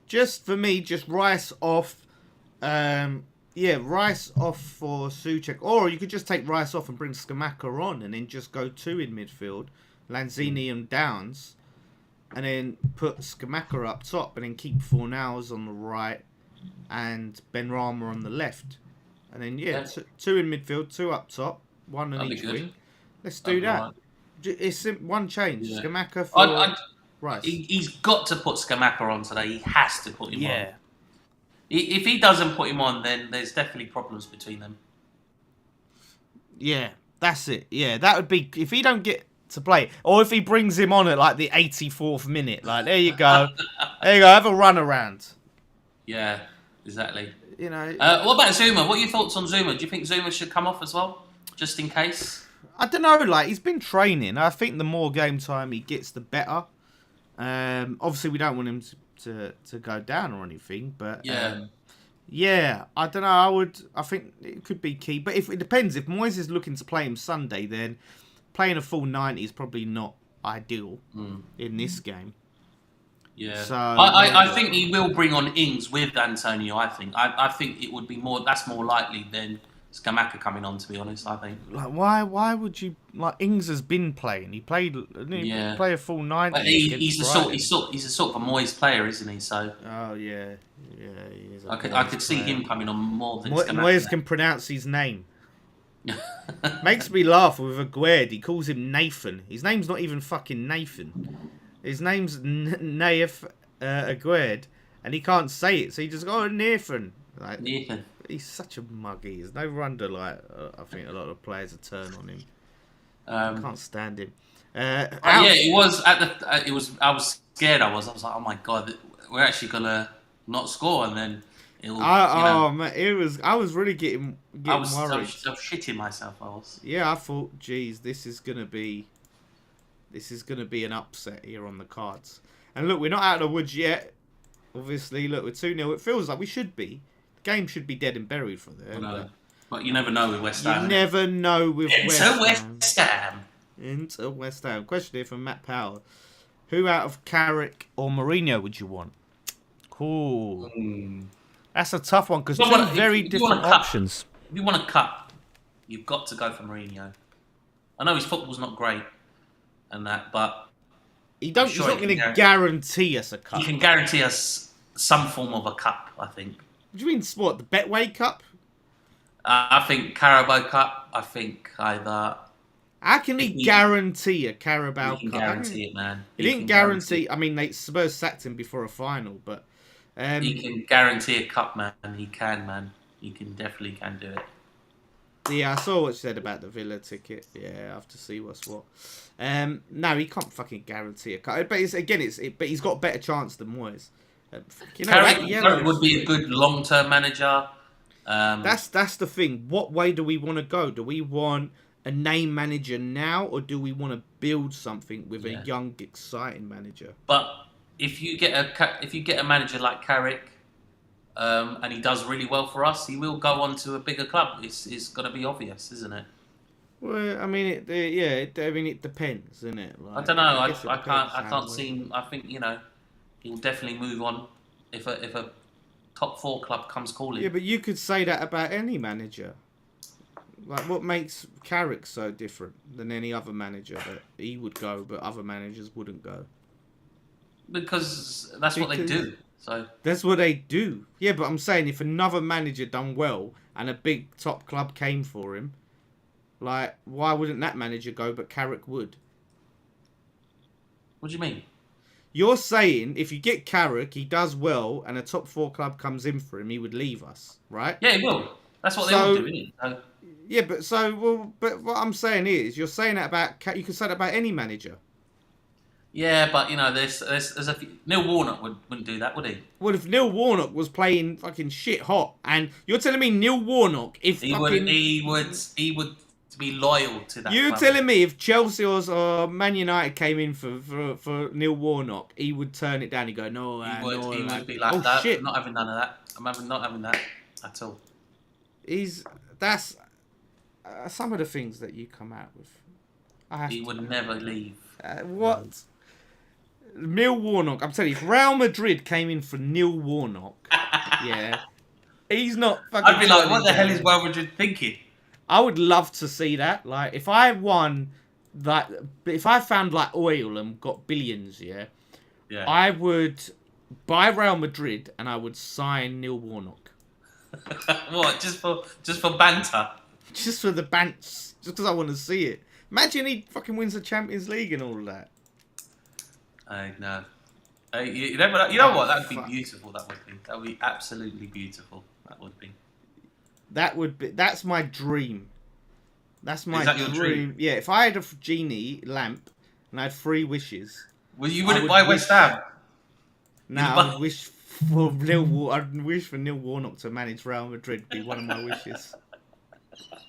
Just for me, just Rice off. Rice off for Souček. Or you could just take Rice off and bring Scamacca on and then just go 2 in midfield. Lanzini and Downs. And then put Scamacca up top and then keep Fornals on the right and Benrahma on the left. And then, 2 in midfield, 2 up top, 1 on each wing. Let's do that. Right. It's one change. Yeah. Scamacca for... Rice. He's got to put Scamacca on today. He has to put him on. Yeah. If he doesn't put him on, then there's definitely problems between them. Yeah, that's it. Yeah, that would be if he don't get to play, or if he brings him on at like the 84th minute. Like, there you go, have a run around. Yeah, exactly. You know. What about Zuma? What are your thoughts on Zuma? Do you think Zuma should come off as well, just in case? I don't know. Like, he's been training. I think the more game time he gets, the better. Obviously, we don't want him to go down or anything, but yeah, I don't know. I think it could be key, but if it depends. If Moyes is looking to play him Sunday, then playing a full 90 is probably not ideal in this game. Yeah, so I think he will bring on Ings with Antonio. I think it would be more. That's more likely than Scamacca coming on. To be honest, I think. Like, why would you like Ings has been playing? He played. Play a full 90. But he's a sort of a Moyes player, isn't he? So. Oh yeah, he is. I could see him coming on more than Scamacca. Moyes can pronounce his name. Makes me laugh with Aguerd. He calls him Nathan. His name's not even fucking Nathan. His name's Naif Aguerd, and he can't say it, so he just goes, "Oh, Nathan." Like, Nathan. He's such a muggy. There's no wonder. Like, I think a lot of players are turn on him. I can't stand him. It was at the. It was. I was scared. I was like, oh my god, we're actually gonna not score, and then. Man, it was. I was really getting worried. I was shitting myself. I was. Yeah, I thought, geez, this is gonna be an upset here on the cards. And look, we're not out of the woods yet. Obviously, look, we're 2-0. It feels like we should be. The game should be dead and buried for them. No. But you never know with West Ham. You never know with West Ham. Into West Ham. Question here from Matt Powell. Who out of Carrick or Mourinho would you want? Cool. That's a tough one because two very different options. If you want a cup, you've got to go for Mourinho. I know his football's not great and that, but he's not going to guarantee us a cup. He can guarantee us some form of a cup, I think. What do you mean, what, the Betway Cup? I think Carabao Cup. I think either... How can he guarantee a Carabao Cup? He can guarantee it, man. He didn't guarantee... I mean, Spurs sacked him before a final, but... he can guarantee a cup, man. He can, man. He definitely can do it. Yeah, I saw what you said about the Villa ticket. Yeah, I have to see what's what. No, he can't fucking guarantee a cup. But but he's got a better chance than Moyes. Carrick would be a good long-term manager. That's the thing. What way do we want to go? Do we want a name manager now, or do we want to build something with a young, exciting manager? But if you get a manager like Carrick, and he does really well for us, he will go on to a bigger club. It's got to be obvious, isn't it? Well, I mean, it depends, isn't it? Like, I don't know. I can't see him. I think he'll definitely move on if a top 4 club comes calling. Yeah, but you could say that about any manager. Like, what makes Carrick so different than any other manager that he would go, but other managers wouldn't go? Because that's what they do. So that's what they do. Yeah, but I'm saying if another manager done well and a big top club came for him, like, why wouldn't that manager go, but Carrick would? What do you mean? You're saying if you get Carrick, he does well, and a top 4 club comes in for him, he would leave us, right? Yeah, he will. That's what they all do, isn't it? Yeah, but what I'm saying is, you're saying that about you can say that about any manager. Yeah, but there's a few. Neil Warnock wouldn't do that, would he? Well, if Neil Warnock was playing fucking shit hot, and you're telling me Neil Warnock, if he would be loyal to that. You're telling me if Chelsea or Man United came in for Neil Warnock, he would turn it down. He'd go, no, he would be like that. Shit. I'm not having none of that. I'm not having that at all. That's some of the things that you come out with. He would never leave. What? No. Neil Warnock, I'm telling you, if Real Madrid came in for Neil Warnock, yeah, he's not fucking... I'd be like, what the hell is Real Madrid thinking? I would love to see that. Like, if I found like oil and got billions, yeah, I would buy Real Madrid and I would sign Neil Warnock. What? Just for banter? Just for the bants. Just because I want to see it. Imagine he fucking wins the Champions League and all of that. I know. You know what? That would be beautiful. That would be. That would be absolutely beautiful. That would be. That's my dream. That's my Is that your dream? Yeah, if I had a genie lamp and I had 3 wishes. Well, you wouldn't buy West Ham. No, I would wish for I'd wish for Neil Warnock to manage Real Madrid. Be one of my wishes.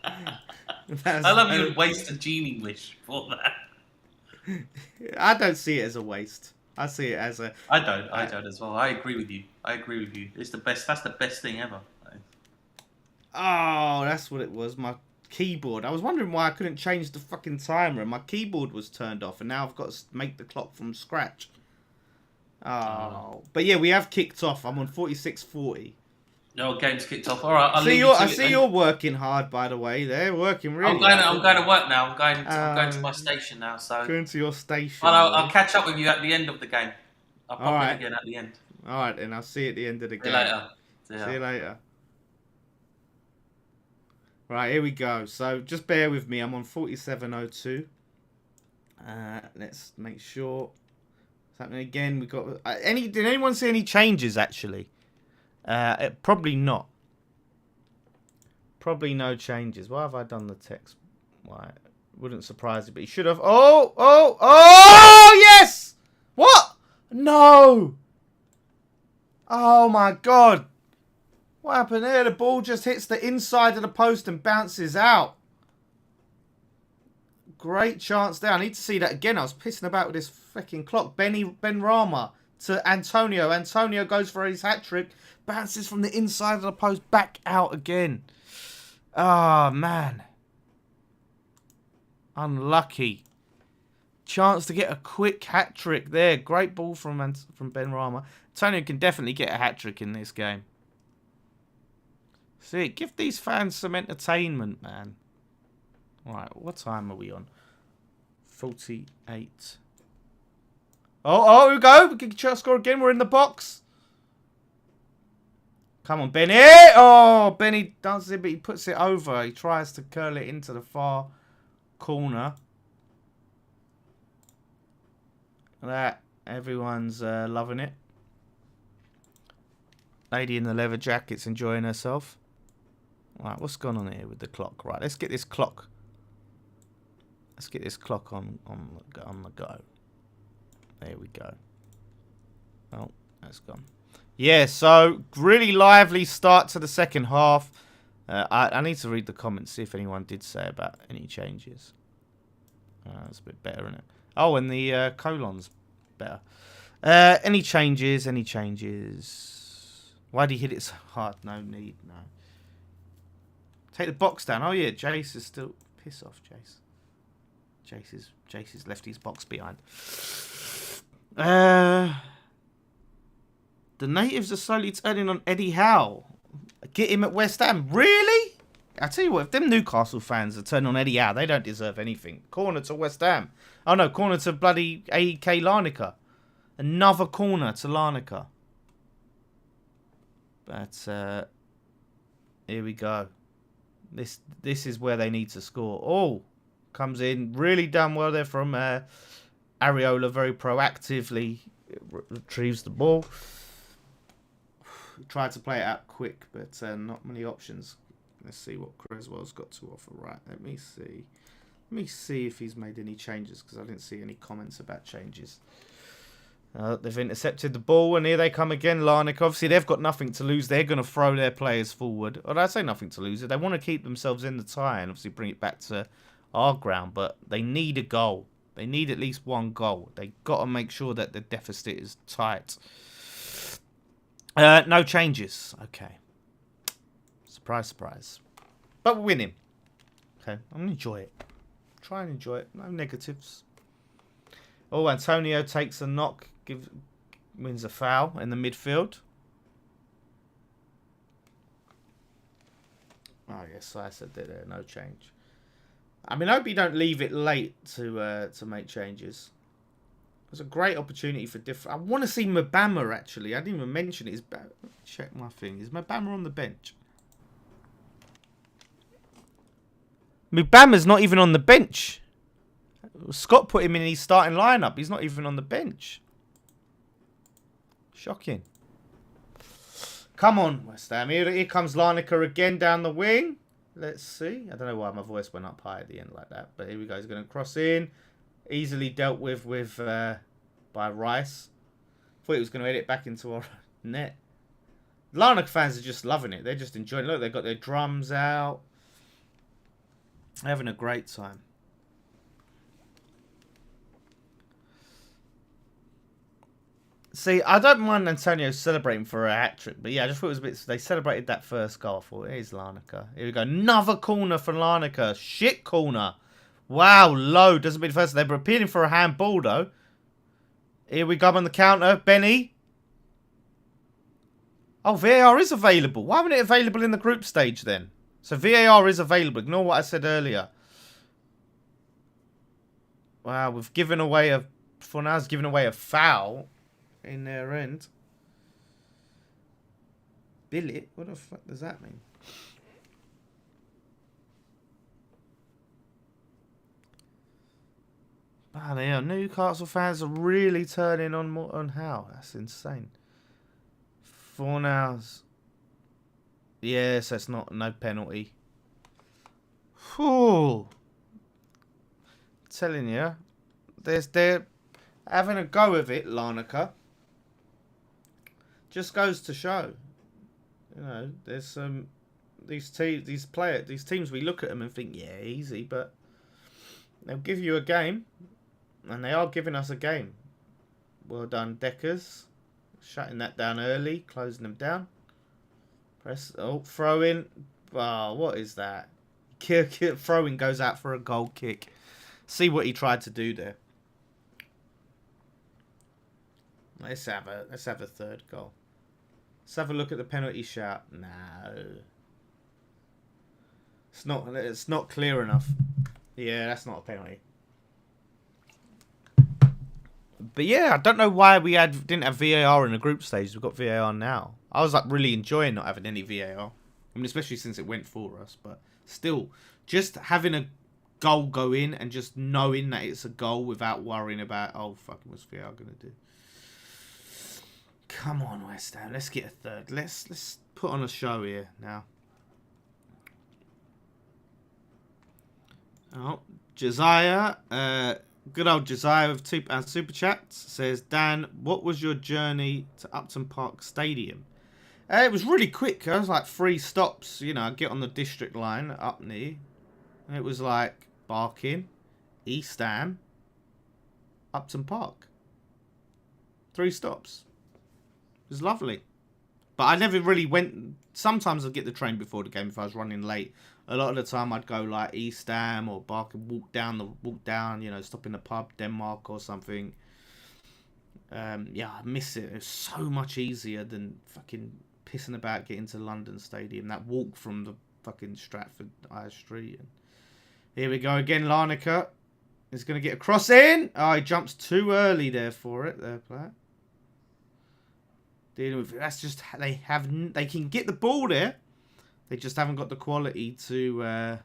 I love you would waste a genie wish for that. I don't see it as a waste. I see it as a. I don't as well. I agree with you. It's the best. That's the best thing ever. Oh, that's what it was. My keyboard. I was wondering why I couldn't change the fucking timer, and my keyboard was turned off, and now I've got to make the clock from scratch. Oh, but yeah, we have kicked off. I'm on 46:40. No, game's kicked off. All right, I see you're working hard, by the way. They're working really. I'm going to work now. I'm going to my station now. So going to your station. Well, I'll catch up with you at the end of the game. I'll pop in again at the end. All right, then I'll see you at the end of the game. See you later. See you later. Right, here we go. So just bear with me. I'm on 47:02. Let's make sure. What's happening again? We got Did anyone see any changes actually? Probably not. Probably no changes. Why have I done the text? Why? Wouldn't surprise me, but he should have. Oh! Yes! What? No! Oh my God! What happened there? The ball just hits the inside of the post and bounces out. Great chance there. I need to see that again. I was pissing about with this fucking clock. Benrahma to Antonio. Antonio goes for his hat-trick. Bounces from the inside of the post back out again. Ah, man. Unlucky. Chance to get a quick hat-trick there. Great ball from Benrahma. Antonio can definitely get a hat-trick in this game. See, give these fans some entertainment, man. Alright, what time are we on? 48. Oh, here we go. We can score again. We're in the box. Come on, Benny. Oh, Benny does it, but he puts it over. He tries to curl it into the far corner. That everyone's loving it. Lady in the leather jacket's enjoying herself. Right, what's going on here with the clock? Right, let's get this clock. Let's get this clock on the go. There we go. Oh, that's gone. Yeah, so really lively start to the second half. I need to read the comments, see if anyone did say about any changes. That's a bit better, isn't it? Oh, and the colon's better. Any changes? Any changes? Why'd he hit it so hard? No need, no. Take the box down. Oh, yeah, Jace is still... Piss off, Jace. Jace has left his box behind. The natives are slowly turning on Eddie Howe. Get him at West Ham. Really? I tell you what, if them Newcastle fans are turning on Eddie Howe, they don't deserve anything. Corner to West Ham. Oh no, corner to bloody AEK Larnaca. Another corner to Larnaca. But here we go. This is where they need to score. Oh, comes in. Really done well there from Areola. Very proactively retrieves the ball. Tried to play it out quick, but not many options. Let's see what Creswell's got to offer. Right, let me see. Let me see if he's made any changes, because I didn't see any comments about changes. They've intercepted the ball, and here they come again, Larnaca. Obviously, they've got nothing to lose. They're going to throw their players forward. Or I say nothing to lose. They want to keep themselves in the tie and obviously bring it back to our ground, but they need a goal. They need at least one goal. They got to make sure that the deficit is tight. No changes. Okay. Surprise, surprise. But we're winning. Okay, I'm going to enjoy it. Try and enjoy it. No negatives. Oh, Antonio takes a knock. Wins a foul in the midfield. Oh, yes, I said that there. No change. I mean, I hope you don't leave it late to make changes. There's a great opportunity for different... I want to see Mabama, actually. I didn't even mention it. Let me check my thing. Is Mabama on the bench? Mabama's not even on the bench. Scott put him in his starting lineup. He's not even on the bench. Shocking. Come on, West Ham. Here comes Larnaca again down the wing. Let's see. I don't know why my voice went up high at the end like that. But here we go. He's going to cross in. Easily dealt with by Rice. Thought he was going to hit it back into our net. Larnaca fans are just loving it. They're just enjoying it. Look, they've got their drums out. They're having a great time. See, I don't mind Antonio celebrating for a hat-trick, but yeah, I just thought it was a bit... They celebrated that first goal. I thought, here's Larnaca. Here we go. Another corner for Larnaca. Shit corner. Wow, low. Doesn't mean the first. They were appealing for a handball, though. Here we go on the counter. Benny. Oh, VAR is available. Why wasn't it available in the group stage, then? So VAR is available. Ignore what I said earlier. Wow, we've given away a... Fornal's given away a foul in their end. Billet? What the fuck does that mean? Man, yeah, Newcastle fans are really turning on Howe. That's insane. Fornals. Yes, that's no penalty. Whew. Telling you, they're having a go of it, Larnaca. Just goes to show, you know, there's some these teams we look at them and think, yeah, easy, but they'll give you a game, and they are giving us a game. Well done, Deckers, shutting that down early, closing them down. Press, throw in. Oh, what is that? Throwing goes out for a goal kick. See what he tried to do there. Let's have a third goal. Let's have a look at the penalty shout. No. It's not clear enough. Yeah, that's not a penalty. But yeah, I don't know why we didn't have VAR in the group stage. We've got VAR now. I was like really enjoying not having any VAR. I mean, especially since it went for us. But still, just having a goal go in and just knowing that it's a goal without worrying about, oh, fucking, what's VAR going to do? Come on, West Ham. Let's get a third. Let's put on a show here now. Oh, Josiah. Good old Josiah with £2 super chats says, Dan, what was your journey to Upton Park Stadium? It was really quick. It was like 3 stops. You know, I get on the district line up near. And it was like Barking, East Ham, Upton Park. 3 stops. It was lovely. But I never really went... Sometimes I'd get the train before the game if I was running late. A lot of the time I'd go like East Ham or Barking, walk down, you know, stop in the pub, Denmark or something. Yeah, I miss it. It's so much easier than fucking pissing about getting to London Stadium. That walk from the fucking Stratford High Street. And here we go again, Larnaca. He's going to get a cross in. Oh, he jumps too early there for it. There, player. Dealing with that's just they can get the ball there. They just haven't got the quality to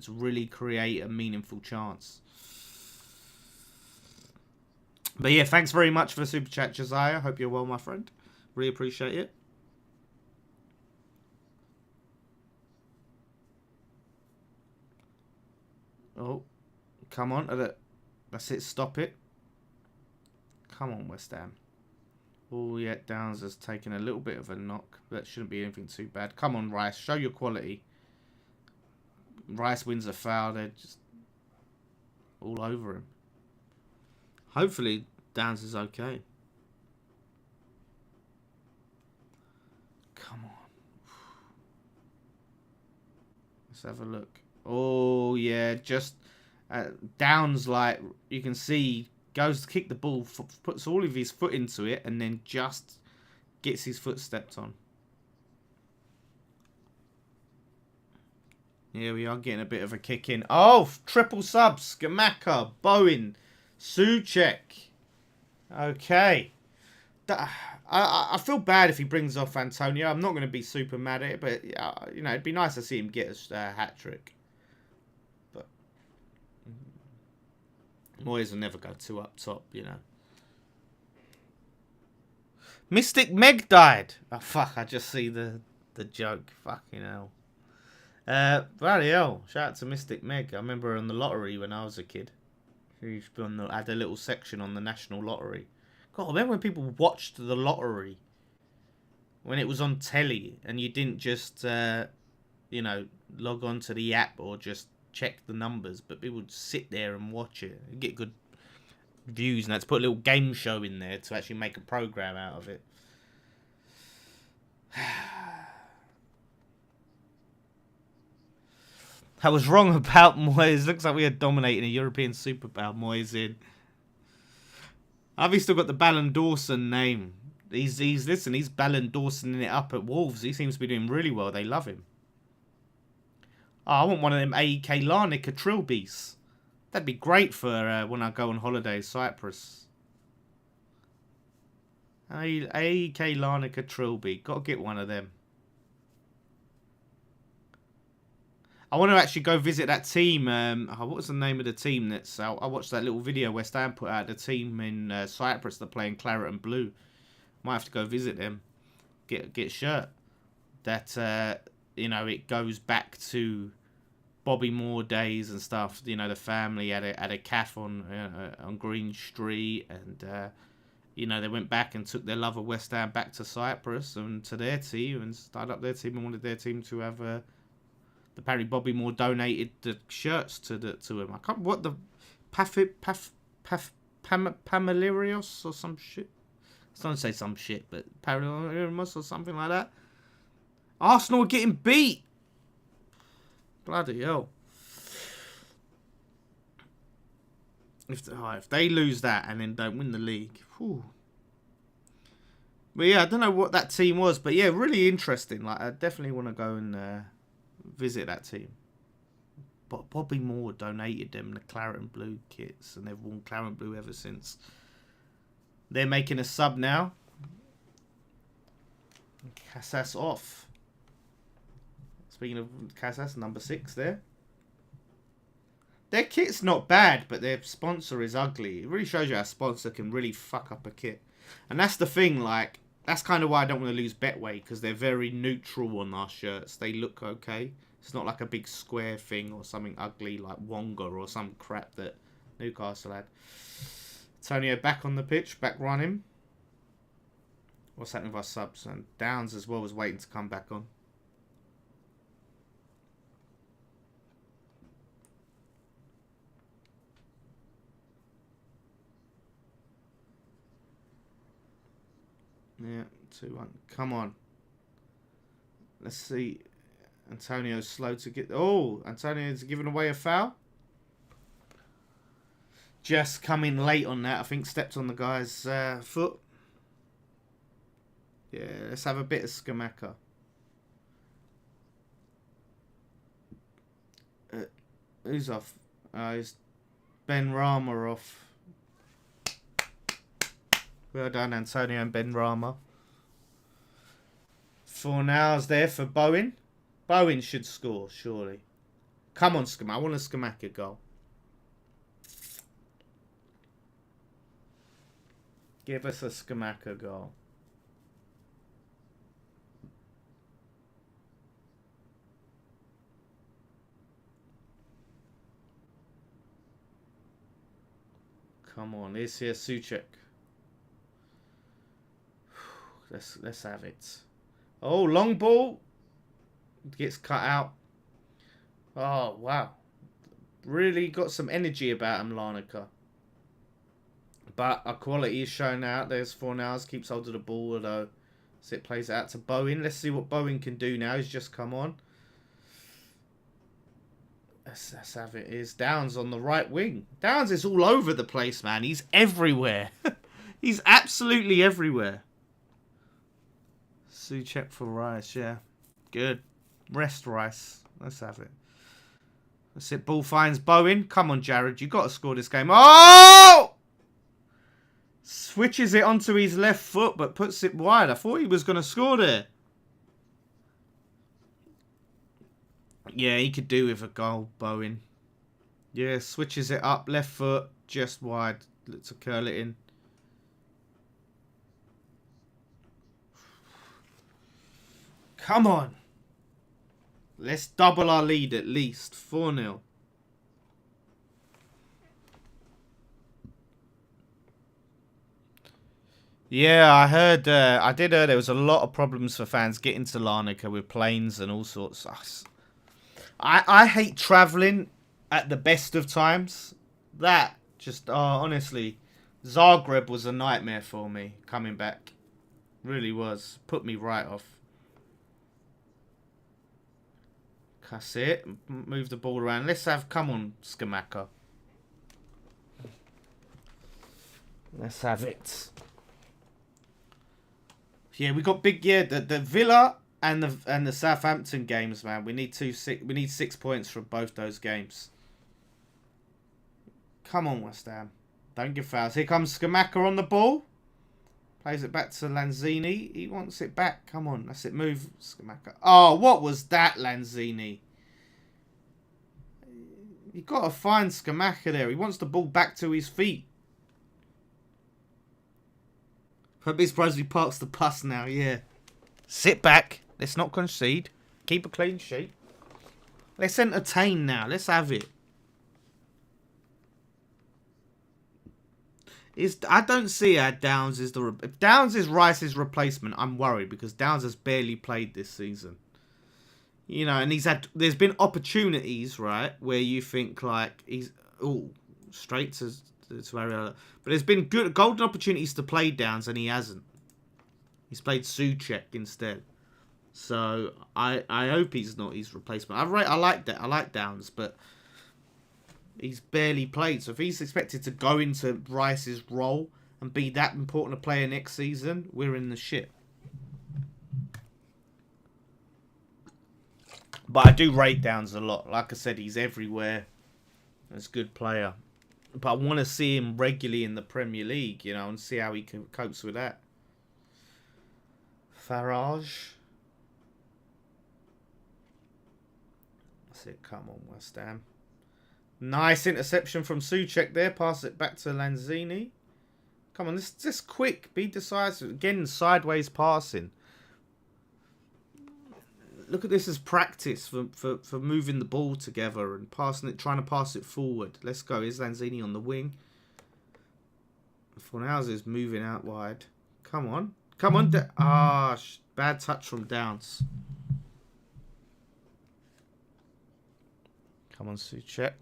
really create a meaningful chance. But yeah, thanks very much for the super chat, Josiah. Hope you're well, my friend. Really appreciate it. Oh, come on. That's it. Stop it. Come on, West Ham. Oh, yeah, Downs has taken a little bit of a knock. That shouldn't be anything too bad. Come on, Rice. Show your quality. Rice wins a foul. They're just all over him. Hopefully, Downs is okay. Come on. Let's have a look. Oh, yeah, just Downs, like, you can see, goes to kick the ball, puts all of his foot into it, and then just gets his foot stepped on. Here we are, getting a bit of a kick in. Oh, triple subs. Skamaka, Bowen, Souček. Okay. I feel bad if he brings off Antonio. I'm not going to be super mad at it, but you know, it'd be nice to see him get a hat-trick. But Moyes will never go 2 up top, you know. Mystic Meg died. Oh, fuck, I just see the joke. Fucking hell. Bloody hell. Shout out to Mystic Meg. I remember her on the lottery when I was a kid. She had a little section on the national lottery. God, I remember when people watched the lottery. When it was on telly and you didn't just, you know, log on to the app or just check the numbers, but people would sit there and watch it and get good views, and that's put a little game show in there to actually make a program out of it. I was wrong about Moyes. Looks like we are dominating a European Super Bowl. Moyes in. Have he still got the Ballon Dawson name? He's Ballon Dawsoning it up at Wolves. He seems to be doing really well. They love him. Oh, I want one of them AEK Larnaca trilbies. That'd be great for when I go on holiday in Cyprus. AEK Larnaca trilby. Got to get one of them. I want to actually go visit that team. What was the name of the team that's out? I watched that little video West Ham put out. The team in Cyprus that play in claret and blue. Might have to go visit them. Get a shirt. That you know, it goes back to Bobby Moore days and stuff. You know, the family had a cafe on Green Street, and you know, they went back and took their love of West Ham back to Cyprus and to their team and started up their team and wanted their team to have. Apparently, Bobby Moore donated the shirts to him. I can't what the Pamalirios or some shit. I don't say some shit, but Pamalirios or something like that. Arsenal are getting beat. Bloody hell! If they lose that and then don't win the league, whew. But yeah, I don't know what that team was, but yeah, really interesting. Like, I definitely want to go and visit that team. But Bobby Moore donated them the claret and blue kits, and they've worn claret and blue ever since. They're making a sub now. Casas off. Speaking of Casas, number 6 there. Their kit's not bad, but their sponsor is ugly. It really shows you how a sponsor can really fuck up a kit. And that's the thing, like, that's kind of why I don't want to lose Betway, because they're very neutral on our shirts. They look okay. It's not like a big square thing or something ugly like Wonga or some crap that Newcastle had. Antonio back on the pitch, back running. What's happening with our subs? And Downs as well was waiting to come back on. Yeah, 2-1. Come on. Let's see. Antonio's slow to get... Oh, Antonio's giving away a foul. Just coming late on that. I think stepped on the guy's foot. Yeah, let's have a bit of Scamacca. Who's off? It's Ben Rama off. Well done, Antonio and Ben Rama. Fornals there for Bowen. Bowen should score, surely. Come on, Scamacca. I want a Scamacca goal. Give us a Scamacca goal. Come on, here's here Suchek. Let's have it. Oh, long ball. Gets cut out. Oh, wow. Really got some energy about him, Larnaca. But our quality is shown out. There's Fornals. Keeps hold of the ball, although as it plays out to Bowen. Let's see what Bowen can do now. He's just come on. Let's have it. Here's Downs on the right wing. Downs is all over the place, man. He's everywhere. He's absolutely everywhere. Suchek for Rice, yeah. Good. Rest Rice. Let's have it. That's it. Ball finds Bowen. Come on, Jared. You got to score this game. Oh! Switches it onto his left foot, but puts it wide. I thought he was going to score there. Yeah, he could do with a goal, Bowen. Yeah, switches it up. Left foot. Just wide. Let's curl it in. Come on. Let's double our lead at least. 4-0. Yeah, I did hear there was a lot of problems for fans getting to Larnaca with planes and all sorts. I hate travelling at the best of times. That just, honestly, Zagreb was a nightmare for me coming back. Really was. Put me right off. That's it. Move the ball around. Let's have, come on, Scamacca. Let's have it. Yeah, we got big. Yeah, the Villa and the Southampton games, man. We need 6 points from both those games. Come on, West Ham. Don't give fouls. Here comes Scamacca on the ball. Plays it back to Lanzini. He wants it back. Come on, that's it. Move, Scamacca. Oh, what was that, Lanzini? You got to find Scamacca there. He wants the ball back to his feet. I'd be surprised if he parks the bus now, yeah. Sit back. Let's not concede. Keep a clean sheet. Let's entertain now. Let's have it. I don't see how Downs is if Downs is Rice's replacement, I'm worried because Downs has barely played this season. You know, and there's been opportunities, right, where you think like he's straight to Mariota. But there's been good golden opportunities to play Downs and he hasn't. He's played Souček instead. So I hope he's not his replacement. I like that. I like Downs, but he's barely played. So if he's expected to go into Rice's role and be that important a player next season, we're in the shit. But I do rate Downs a lot. Like I said, he's everywhere. He's a good player. But I want to see him regularly in the Premier League, you know, and see how he copes with that. Farage. That's it. Come on, West Ham. Nice interception from Souček there. Pass it back to Lanzini. Come on, just quick. Be decisive. Again, sideways passing. Look at this as practice for moving the ball together and passing it, trying to pass it forward. Let's go. Here's Lanzini on the wing. Fornals is moving out wide. Come on. Come on. Bad touch from Downs. Come on, Souček.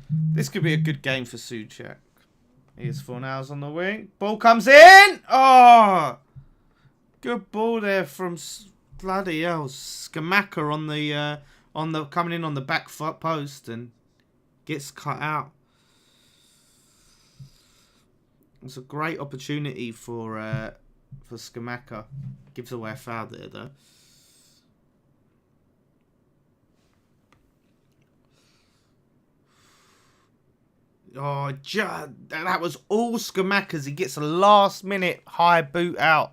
This could be a good game for Souček. Here's Fornals on the wing. Ball comes in. Oh, good ball there from bloody hell. Scamacca on the coming in on the back post and gets cut out. It's a great opportunity for Scamacca. Gives away a foul there though. Oh, that was all Scamacca's. He gets a last minute high boot out.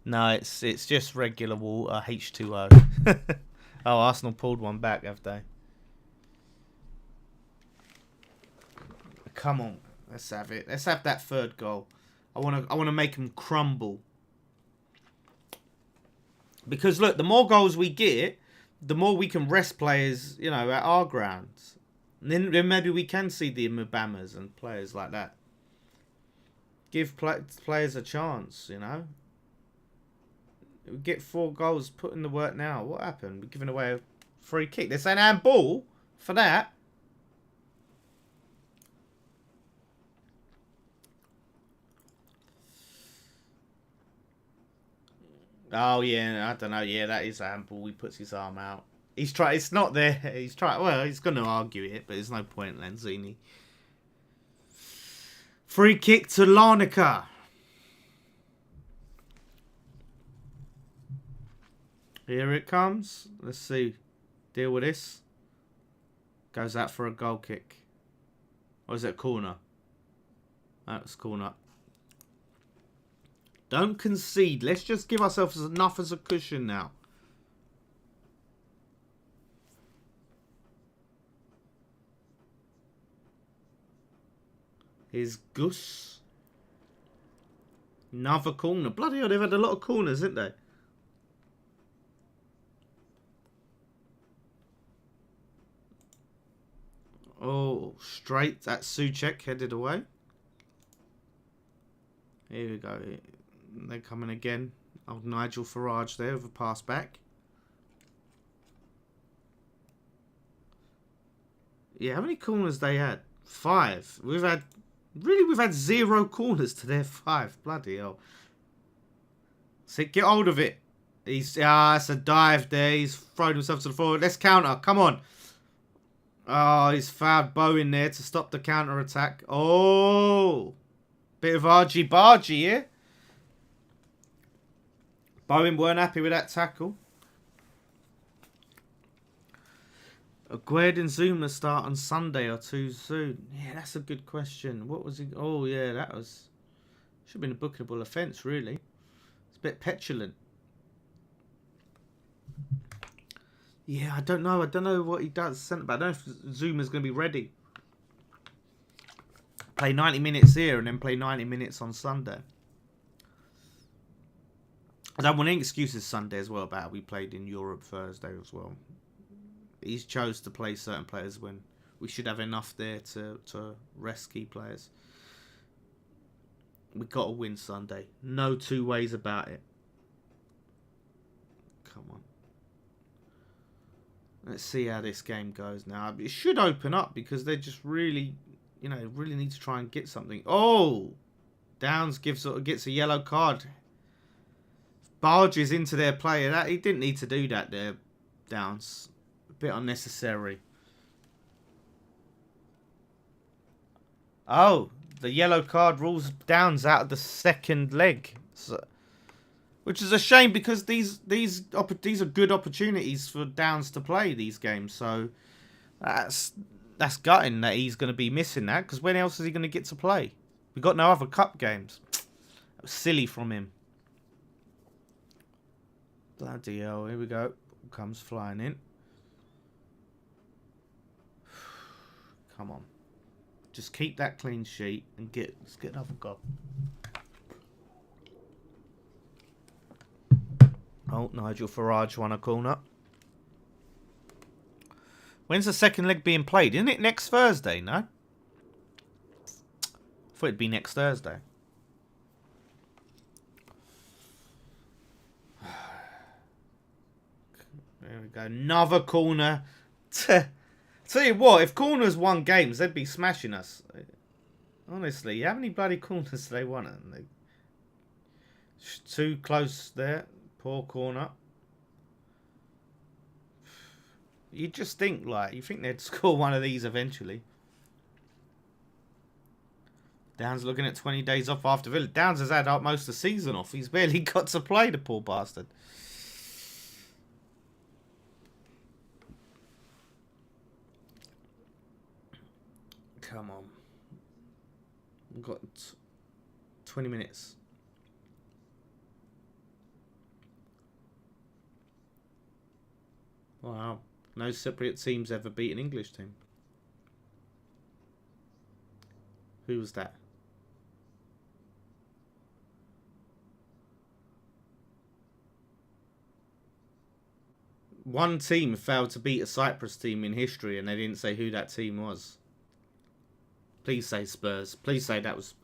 No, it's just regular water, H2O. Oh, Arsenal pulled one back, have they? Come on, let's have it. Let's have that third goal. I want to make them crumble. Because look, the more goals we get, the more we can rest players, you know, at our grounds. And then maybe we can see the Mbamas and players like that. Give players a chance, you know. We get 4 goals, put in the work now. What happened? We're giving away a free kick. They're saying handball for that. Oh, yeah, I don't know. Yeah, that is a handball. He puts his arm out. He's trying. It's not there. He's trying. Well, he's going to argue it, but there's no point, Lanzini. Free kick to Larnaca. Here it comes. Let's see. Deal with this. Goes out for a goal kick. Or is it a corner? That's corner. Don't concede. Let's just give ourselves enough as a cushion now. Here's Gus. Another corner. Bloody hell, they've had a lot of corners, haven't they? Oh, straight at Souček, headed away. Here we go. They're coming again. Old Nigel Farage there with a pass back. Yeah, how many corners they had? 5. We've had 0 corners to their 5. Bloody hell. So get hold of it. It's a dive there. He's thrown himself to the floor. Let's counter. Come on. Oh, he's fouled Bowen there to stop the counter attack. Oh, bit of argy-bargy here. Bowen weren't happy with that tackle. Aguerd and Zuma start on Sunday or too soon? Yeah, that's a good question. What was it? Oh, yeah, that was... Should have been a bookable offence, really. It's a bit petulant. Yeah, I don't know. I don't know what he does. I don't know if Zuma's going to be ready. Play 90 minutes here and then play 90 minutes on Sunday. I don't want any excuses Sunday as well about how we played in Europe Thursday as well. He's chose to play certain players when we should have enough there to rest key players. We got to win Sunday. No two ways about it. Come on. Let's see how this game goes now. It should open up because they just really, really need to try and get something. Oh! Downs gets a yellow card. Barges into their player. He didn't need to do that there, Downs. A bit unnecessary. Oh, the yellow card rules Downs out of the second leg. So, which is a shame because these are good opportunities for Downs to play these games. So that's gutting that he's going to be missing that because when else is he going to get to play? We got no other cup games. That was silly from him. Bloody hell! Here we go. Comes flying in. Come on, just keep that clean sheet and let's get another goal. Oh, Nigel Farage won a corner. When's the second leg being played? Isn't it next Thursday, no? I thought it'd be next Thursday. There we go. Another corner. Tell you what, if corners won games, they'd be smashing us. Honestly, how many bloody corners do they want? Too close there. Poor corner. You just think, you think they'd score one of these eventually. Downs looking at 20 days off after Villa. Downs has had most of the season off. He's barely got to play, the poor bastard. Come on. We've got 20 minutes. Wow. No Cypriot team's ever beat an English team. Who was that? One team failed to beat a Cyprus team in history and they didn't say who that team was. Please say Spurs. Please say that was...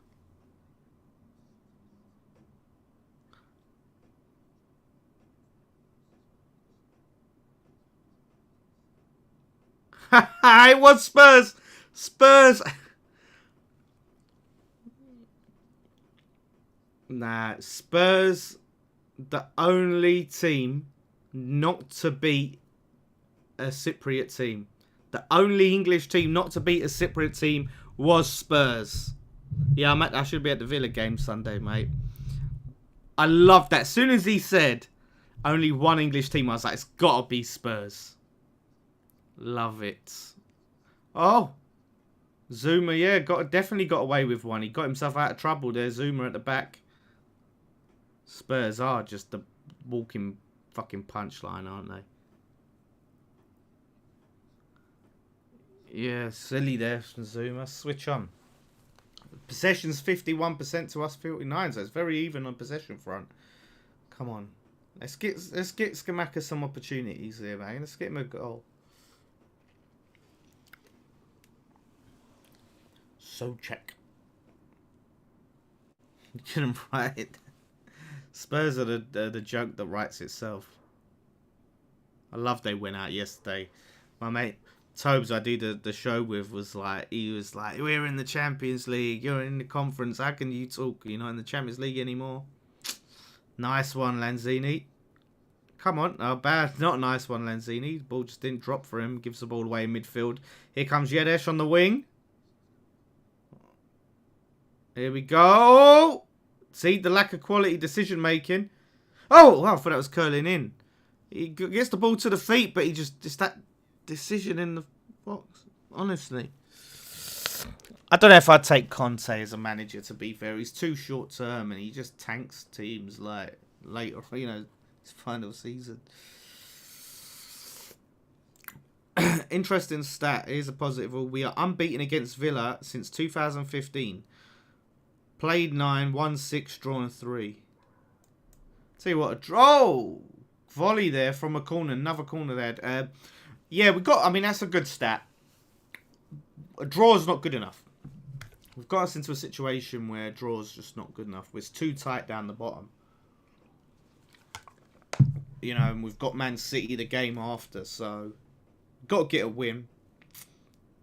It was Spurs. Spurs. Nah, Spurs, the only team not to beat a Cypriot team. The only English team not to beat a Cypriot team was Spurs. Yeah, I should be at the Villa game Sunday, mate. I love that. As soon as he said only one English team, I was like, it's got to be Spurs. Love it. Oh, Zuma, yeah, definitely got away with one. He got himself out of trouble there. Zuma at the back. Spurs are just the walking fucking punchline, aren't they? Yeah, silly there from Zuma. Switch on. Possession's 51% to us 49, so it's very even on possession front. Come on. Let's get Scamacca some opportunities here, man. Let's get him a goal. So check. Get him right. Spurs are the joke that writes itself. I love they went out yesterday. My mate Tobes, I do the show with, was like, we're in the Champions League, you're in the conference, how can you talk? You're not in the Champions League anymore. Nice one, Lanzini. Come on, bad, not a nice one, Lanzini. The ball just didn't drop for him. Gives the ball away in midfield. Here comes Yedesh on the wing. Here we go. See the lack of quality decision making. Oh, I thought that was curling in. He gets the ball to the feet, but it's that decision in the box. Honestly, I don't know if I'd take Conte as a manager, to be fair. He's too short term and he just tanks teams like later, his final season. Interesting stat. Here's a positive. We are unbeaten against Villa since 2015. Played 9, won 6, drawn 3. Tell you what, a draw. Volley there from a corner. Another corner there. Yeah, that's a good stat. A draw is not good enough. We've got us into a situation where a draw is just not good enough. It's too tight down the bottom. And we've got Man City the game after, so got to get a win.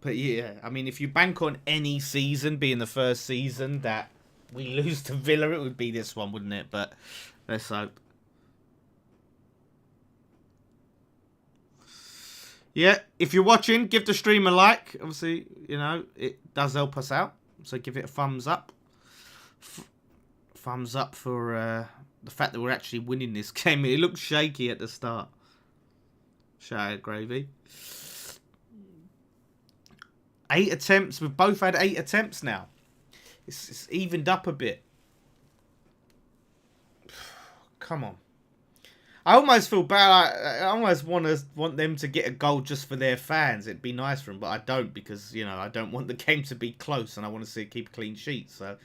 But yeah, if you bank on any season being the first season that we lose to Villa, it would be this one, wouldn't it? But let's hope. Yeah, if you're watching, give the stream a like. Obviously, it does help us out. So give it a thumbs up. Thumbs up for the fact that we're actually winning this game. It looked shaky at the start. Shout out, Gravy. 8 attempts. We've both had 8 attempts now. It's evened up a bit. Come on. I almost feel bad. I almost want them to get a goal just for their fans. It'd be nice for them, but I don't, because I don't want the game to be close and I want to see it keep a clean sheet. So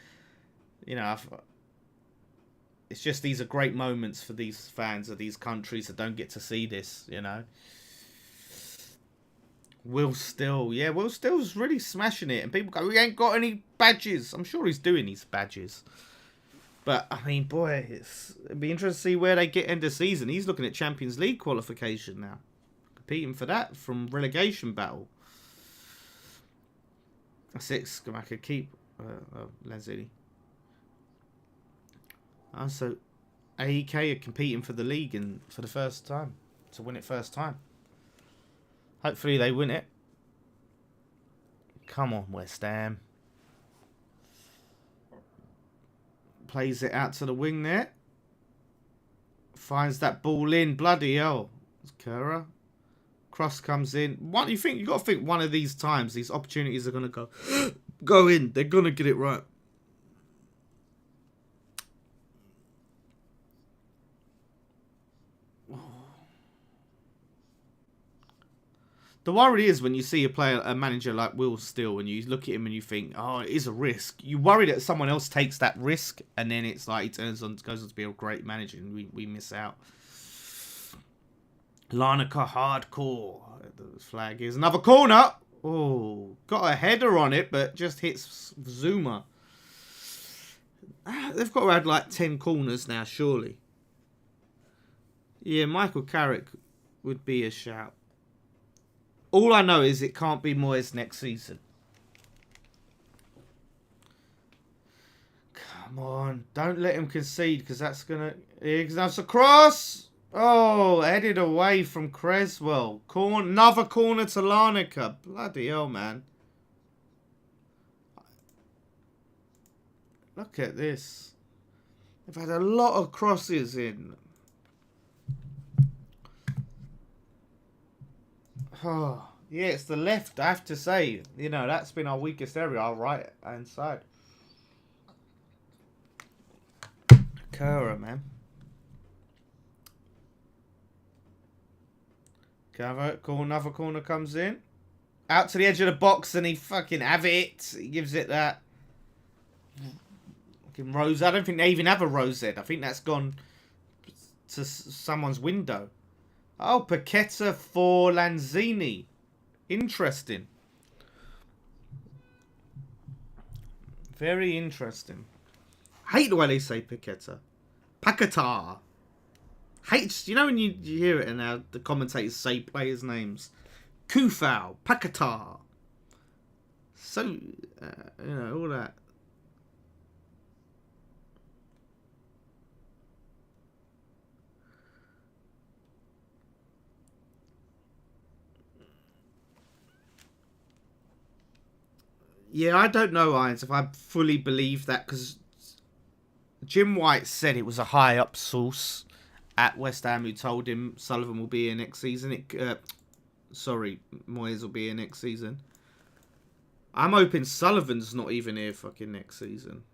it's just, these are great moments for these fans of these countries that don't get to see this. Will Still's really smashing it, and people go, we ain't got any badges. I'm sure he's doing his badges. But, boy, it'd be interesting to see where they get end of season. He's looking at Champions League qualification now. Competing for that from relegation battle. That's it, Scamacca. Keep Lanzini. So, AEK are competing for the league for the first time. To win it first time. Hopefully they win it. Come on, West Ham. Plays it out to the wing there. Finds that ball in. Bloody hell. It's Kura. Cross comes in. You got to think one of these times these opportunities are going to go in. They're going to get it right. The worry is when you see a manager like Will Still, and you look at him and you think, oh, it is a risk. You worry that someone else takes that risk, and then it's like he goes on to be a great manager, and we miss out. Larnaca hardcore. The flag is another corner. Oh, got a header on it, but just hits Zuma. They've got to have like 10 corners now, surely. Yeah, Michael Carrick would be a shout. All I know is it can't be Moyes next season. Come on. Don't let him concede, because that's going to... That's a cross. Oh, headed away from Creswell. Another corner to Larnaca. Bloody hell, man. Look at this. They've had a lot of crosses in. Oh, yeah, it's the left, I have to say. That's been our weakest area, our right hand side. Kura, man. Another corner comes in. Out to the edge of the box, and he fucking have it. He gives it that. Fucking Rose. I don't think they even have a Rose Z. I think that's gone to someone's window. Oh, Paqueta for Lanzini. Interesting. Very interesting. Hate the way they say Paqueta. Paqueta. Hate, you know when you hear it and the commentators say players' names. Kufau, Paqueta. So, all that. Yeah, I don't know, Irons, if I fully believe that, because Jim White said it was a high-up source at West Ham who told him Sullivan will be here next season. Moyes will be here next season. I'm hoping Sullivan's not even here fucking next season.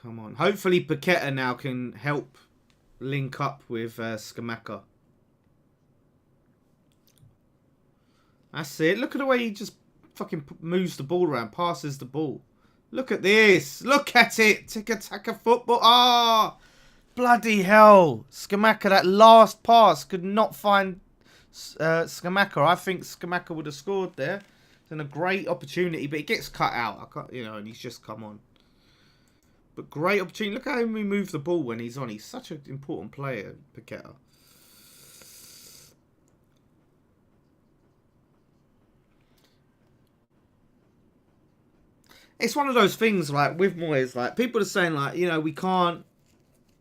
Come on. Hopefully Paqueta now can help link up with Scamacca. That's it. Look at the way he just fucking moves the ball around, passes the ball. Look at this. Look at it. Tiki-taka football. Ah, bloody hell. Scamacca, that last pass could not find Scamacca. I think Scamacca would have scored there. It's been a great opportunity, but it gets cut out. I can't, and he's just come on. But great opportunity. Look how he moves the ball when he's on. He's such an important player, Paqueta. It's one of those things, like, with Moyes, like, people are saying, like, we can't,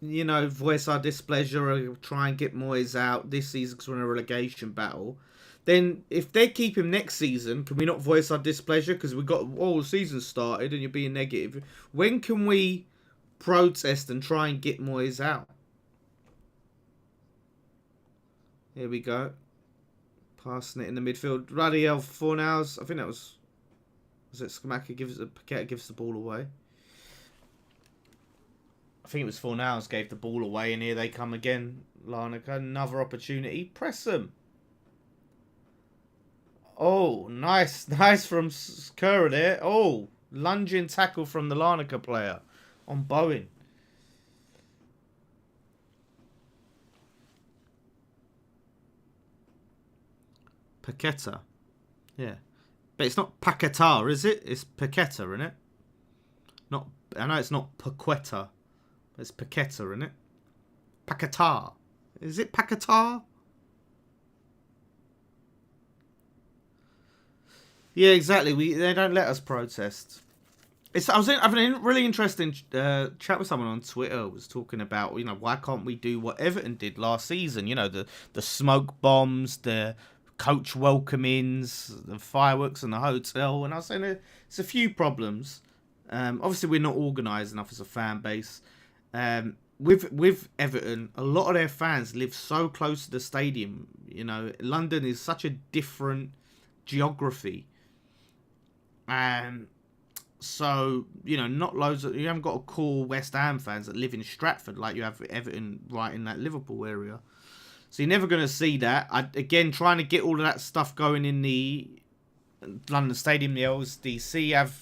voice our displeasure or try and get Moyes out this season because we're in a relegation battle. Then, if they keep him next season, can we not voice our displeasure because we've got all the season started and you're being negative? When can we protest and try and get Moyes out? Here we go. Passing it in the midfield. Bloody hell, 4 hours. I think that was... Was it Paqueta gives the ball away? I think it was Fornals gave the ball away, and here they come again. Larnaca, another opportunity. Press them. Oh, nice from Kerr there. Oh, lunging tackle from the Larnaca player on Bowen. Paqueta. Yeah. But it's not Paqueta, is it? It's Paqueta, isn't it? I know it's not Paqueta. It's Paqueta, isn't it? Paqueta. Is it Paqueta? Yeah, exactly. They don't let us protest. I was having a really interesting chat with someone on Twitter. Was talking about why can't we do what Everton did last season? The smoke bombs, the coach welcomings, the fireworks in the hotel, and I was saying it's a few problems. Obviously, we're not organised enough as a fan base. With Everton, a lot of their fans live so close to the stadium. London is such a different geography, and so not loads of you haven't got a core West Ham fans that live in Stratford like you have Everton right in that Liverpool area. So you're never going to see that. Again, trying to get all of that stuff going in the London Stadium, the LSDC have,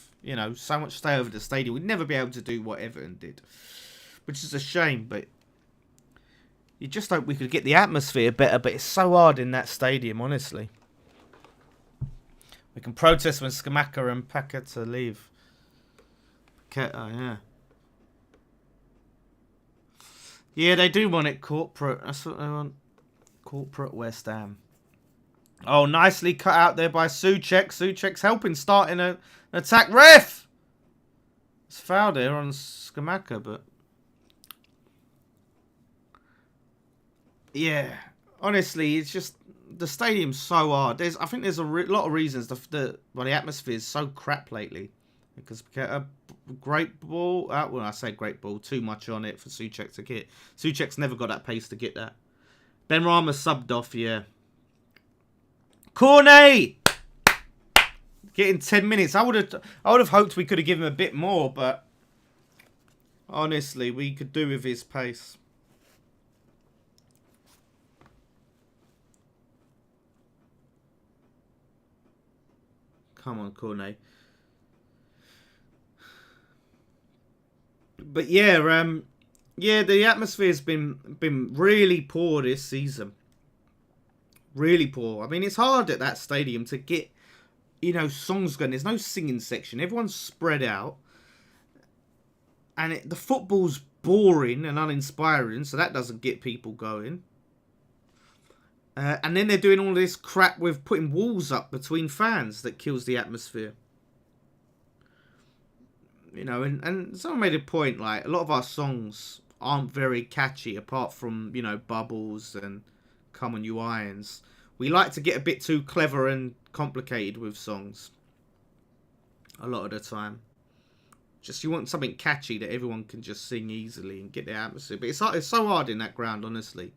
so much stay over the stadium. We'd never be able to do what Everton did, which is a shame. But you just hope we could get the atmosphere better. But it's so hard in that stadium, honestly. We can protest when Scamacca and Paqueta leave. Paqueta, yeah. Yeah, they do want it corporate. That's what they want. Corporate West Ham. Oh, nicely cut out there by Souček. Souček's helping starting an attack. Ref! It's foul there on Scamacca, but... Yeah. Honestly, it's just... The stadium's so hard. I think there's a lot of reasons. The atmosphere is so crap lately. Because a great ball... well, I say great ball. Too much on it for Souček to get. Souček's never got that pace to get that. Ben Rama subbed off, yeah. Cornet! Getting 10 minutes. I would have hoped we could have given him a bit more, but honestly, we could do with his pace. Come on, Cornet. But yeah, the atmosphere's been really poor this season. Really poor. I mean, it's hard at that stadium to get, songs going. There's no singing section. Everyone's spread out. And the football's boring and uninspiring, so that doesn't get people going. And then they're doing all this crap with putting walls up between fans that kills the atmosphere. And someone made a point, like, a lot of our songs aren't very catchy, apart from, Bubbles and Come On You Irons. We like to get a bit too clever and complicated with songs. A lot of the time. Just you want something catchy that everyone can just sing easily and get the atmosphere. But it's so hard in that ground, honestly.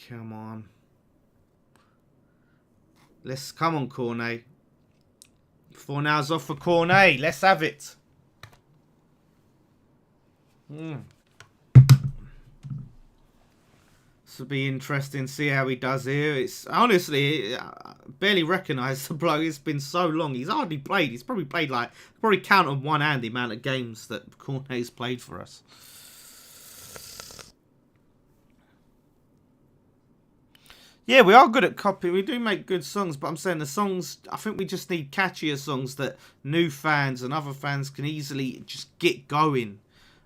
Come on. Come on, Cornet. 4 hours off for Cornet. Let's have it. This will be interesting. See how he does here. It's honestly, I barely recognise the bloke. It's been so long. He's hardly played. He's probably played probably count on one hand the amount of games that Cornet's played for us. Yeah, we are good at copy. We do make good songs, but I'm saying the songs, I think we just need catchier songs that new fans and other fans can easily just get going.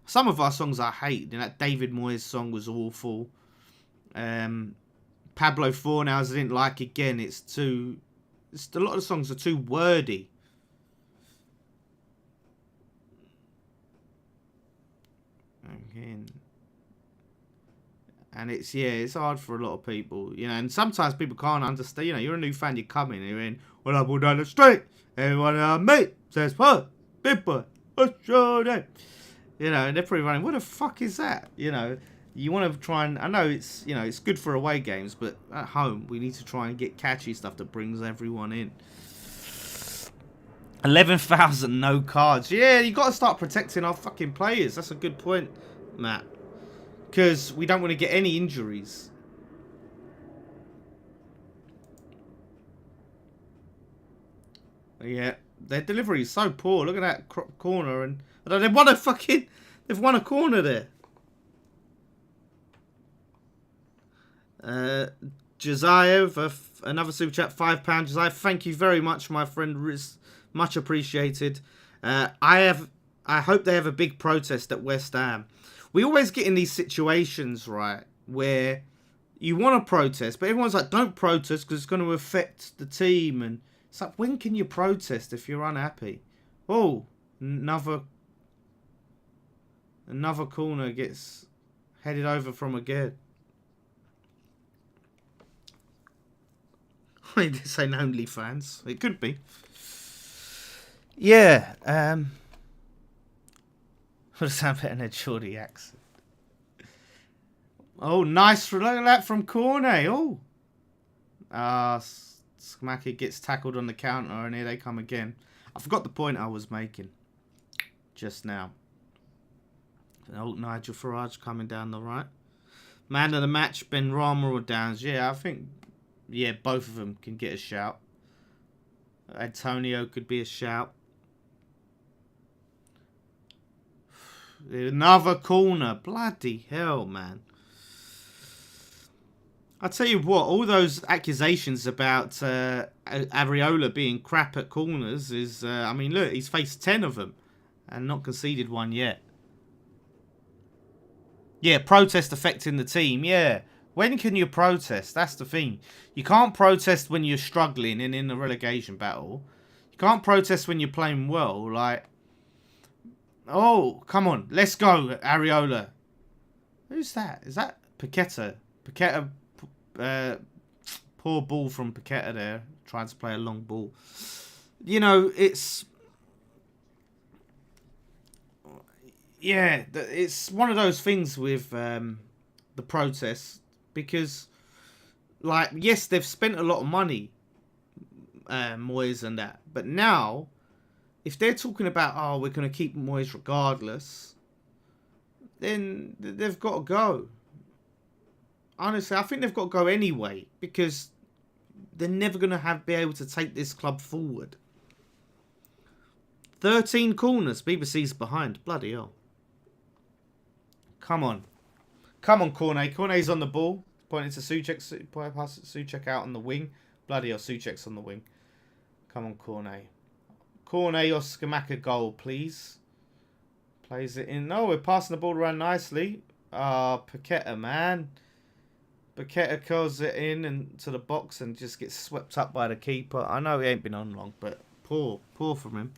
Some of our songs I hate. That David Moyes song was awful. Pablo 4 Hours I didn't like again. A lot of songs are too wordy. Again. And it's hard for a lot of people, and sometimes people can't understand, you're a new fan, you come in, and you're in, well, I walk down the street, everyone I meet says, "What? Big boy, what's your name?" And they're probably running, what the fuck is that? You want to try and, I know it's, it's good for away games, but at home, we need to try and get catchy stuff that brings everyone in. 11,000 no cards. Yeah, you got to start protecting our fucking players. That's a good point, Matt. Because we don't want to get any injuries. Yeah, their delivery is so poor. Look at that corner, and they've won a corner there. Josiah, another super chat, £5. Josiah, thank you very much, my friend. Riz, much appreciated. I hope they have a big protest at West Ham. We always get in these situations, right, where you want to protest, but everyone's like, don't protest because it's going to affect the team. And it's like, when can you protest if you're unhappy? Oh, another corner gets headed over from again. This ain't OnlyFans. It could be. Yeah, what does that better than a Geordie accent? Oh, nice. Look at that from Cornet. Oh. Smacky gets tackled on the counter, and here they come again. I forgot the point I was making just now. Oh, Nigel Farage coming down the right. Man of the match, Ben Rama or Downs. Yeah, I think, both of them can get a shout. Antonio could be a shout. Another corner. Bloody hell, man. I'll tell you what, all those accusations about Areola being crap at corners is, look, he's faced 10 of them and not conceded one yet. Yeah, protest affecting the team, yeah. When can you protest? That's the thing. You can't protest when you're struggling and in a relegation battle. You can't protest when you're playing well, like... Oh, come on. Let's go, Areola. Who's that? Is that Paqueta? Paqueta, poor ball from Paqueta there. Trying to play a long ball. It's... Yeah, it's one of those things with the protests. Because, yes, they've spent a lot of money, Moyes and that. But now... If they're talking about, we're going to keep Moyes regardless, then they've got to go. Honestly, I think they've got to go anyway, because they're never going to be able to take this club forward. 13 corners. BBC's behind. Bloody hell. Come on. Come on, Cornet. Cornet's on the ball. Pointing to Souček. Pass Souček out on the wing. Bloody hell, Souček's on the wing. Come on, Cornet. Cornet or Scamacca goal, please. Plays it in. No, we're passing the ball around nicely. Paqueta, man. Paqueta curls it in and to the box and just gets swept up by the keeper. I know he ain't been on long, but poor from him.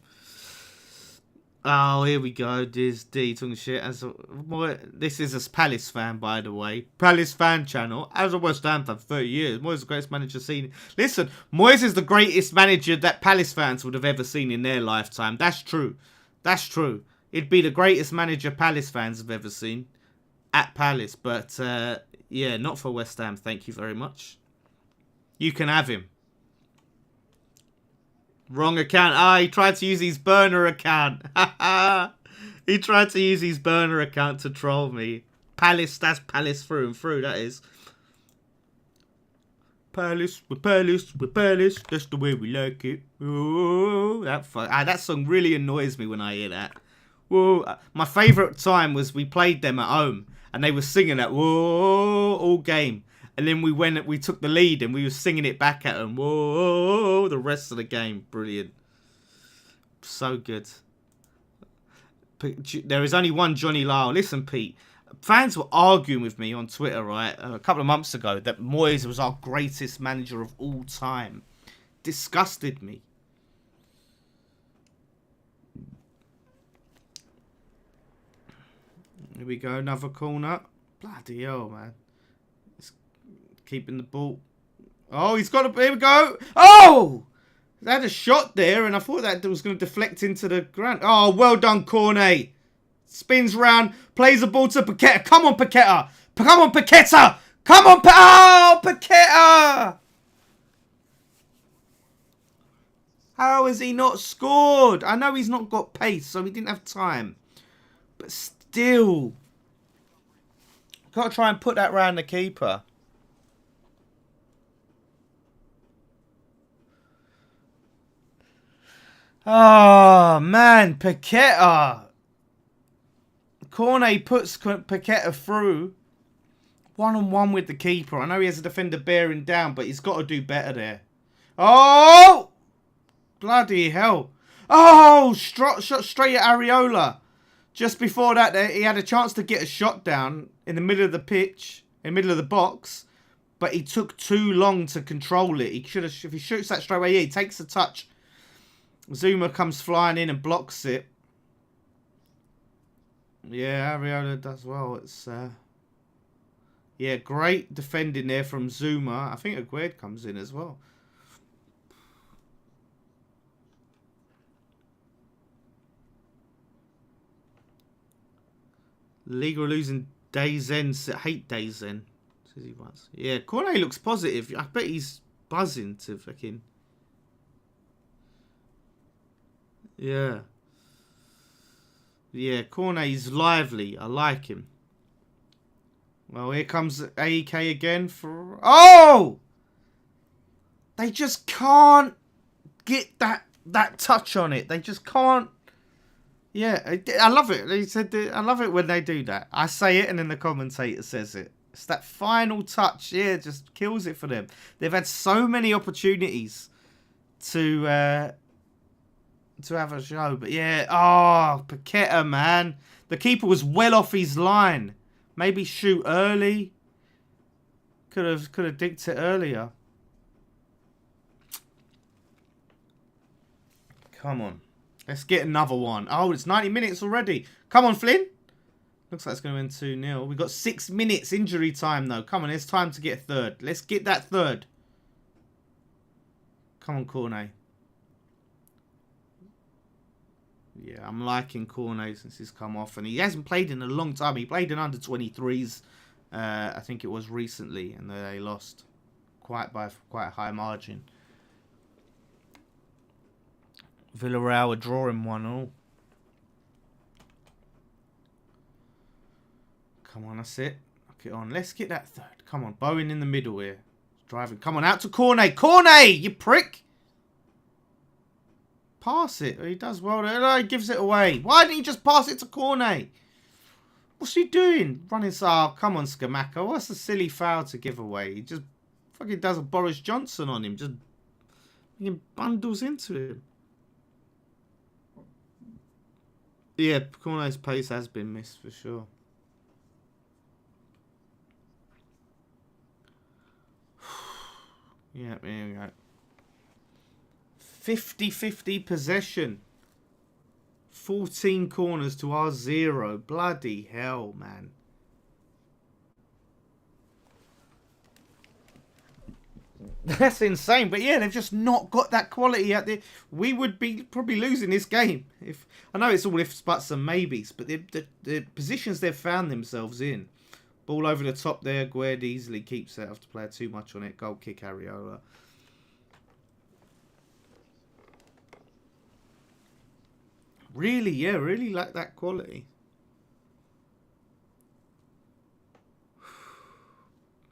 Oh, here we go. This D talking shit. This is a Palace fan, by the way. Palace fan channel. As a West Ham fan for 30 years. Moyes is the greatest manager seen. Listen, Moyes is the greatest manager that Palace fans would have ever seen in their lifetime. That's true. That's true. It'd be the greatest manager Palace fans have ever seen at Palace. But, yeah, not for West Ham. Thank you very much. You can have him. Wrong account. He tried to use his burner account. He tried to use his burner account to troll me. Palace, that's Palace through and through, that is. Palace, we're Palace, we're Palace. That's the way we like it. Ooh, that song really annoys me when I hear that. Whoa. My favourite time was we played them at home and they were singing that whoa all game. And then we took the lead and we were singing it back at them. Whoa, the rest of the game. Brilliant. So good. There is only one Johnny Lyle. Listen, Pete. Fans were arguing with me on Twitter, right, a couple of months ago that Moyes was our greatest manager of all time. Disgusted me. Here we go. Another corner. Bloody hell, man. Keeping the ball. Oh, he's got a... Here we go. Oh! They had a shot there, and I thought that was going to deflect into the ground. Oh, well done, Cornet. Spins round, plays the ball to Paqueta. Come on, Paqueta. Come on, Paqueta. Come on, Paqueta. How has he not scored? I know he's not got pace, so he didn't have time. But still. Got to try and put that round the keeper. Oh, man. Paqueta. Cornet puts Paqueta through. One-on-one with the keeper. I know he has a defender bearing down, but he's got to do better there. Oh! Bloody hell. Oh! Shot straight at Areola. Just before that, he had a chance to get a shot down in the middle of the pitch, in the middle of the box, but he took too long to control it. He should have, if he shoots that straight away, yeah, he takes the touch. Zuma comes flying in and blocks it. Yeah, Areola does well. It's yeah, great defending there from Zuma. I think Aguerd comes in as well. League are losing Dazen. Hate Dazen. Says he was. Yeah, Cornet looks positive. I bet he's buzzing to fucking. Yeah. Yeah, Cornet's lively. I like him. Well, here comes AEK again for... Oh! They just can't get that touch on it. They just can't. Yeah, I love it. They said I love it when they do that. I say it and then the commentator says it. It's that final touch. Yeah, it just kills it for them. They've had so many opportunities to have a show. But yeah, oh, Paqueta, man. The keeper was well off his line. Maybe shoot early. Could have dicked it earlier. Come on. Let's get another one. Oh, it's 90 minutes already. Come on, Flynn. Looks like it's going to end 2-0. We've got 6 minutes injury time, though. Come on, it's time to get third. Let's get that third. Come on, Cornet. Yeah, I'm liking Cornet since he's come off. And he hasn't played in a long time. He played in under-23s, I think it was recently. And they lost by quite a high margin. Villarreal are drawing 1-1. Come on, that's it. Knock it on. Let's get that third. Come on, Bowen in the middle here. Driving. Come on, out to Cornet. Cornet, you prick! pass it. He does well there. No, he gives it away. Why didn't he just pass it to Cornet? What's he doing? Running, oh, come on, Scamacca. What's the silly foul to give away? He just fucking does a Boris Johnson on him. Just fucking bundles into him. Yeah, Cornet's pace has been missed for sure. Yeah, there we go. 50-50 possession. 14 corners to our 0. Bloody hell, man. That's insane. But yeah, they've just not got that quality out there. We would be probably losing this game. If I know it's all ifs, buts and maybes, but the positions they've found themselves in. Ball over the top there. Gued easily keeps it after playing too much on it. Goal kick, Areola. Really, yeah, really like that quality.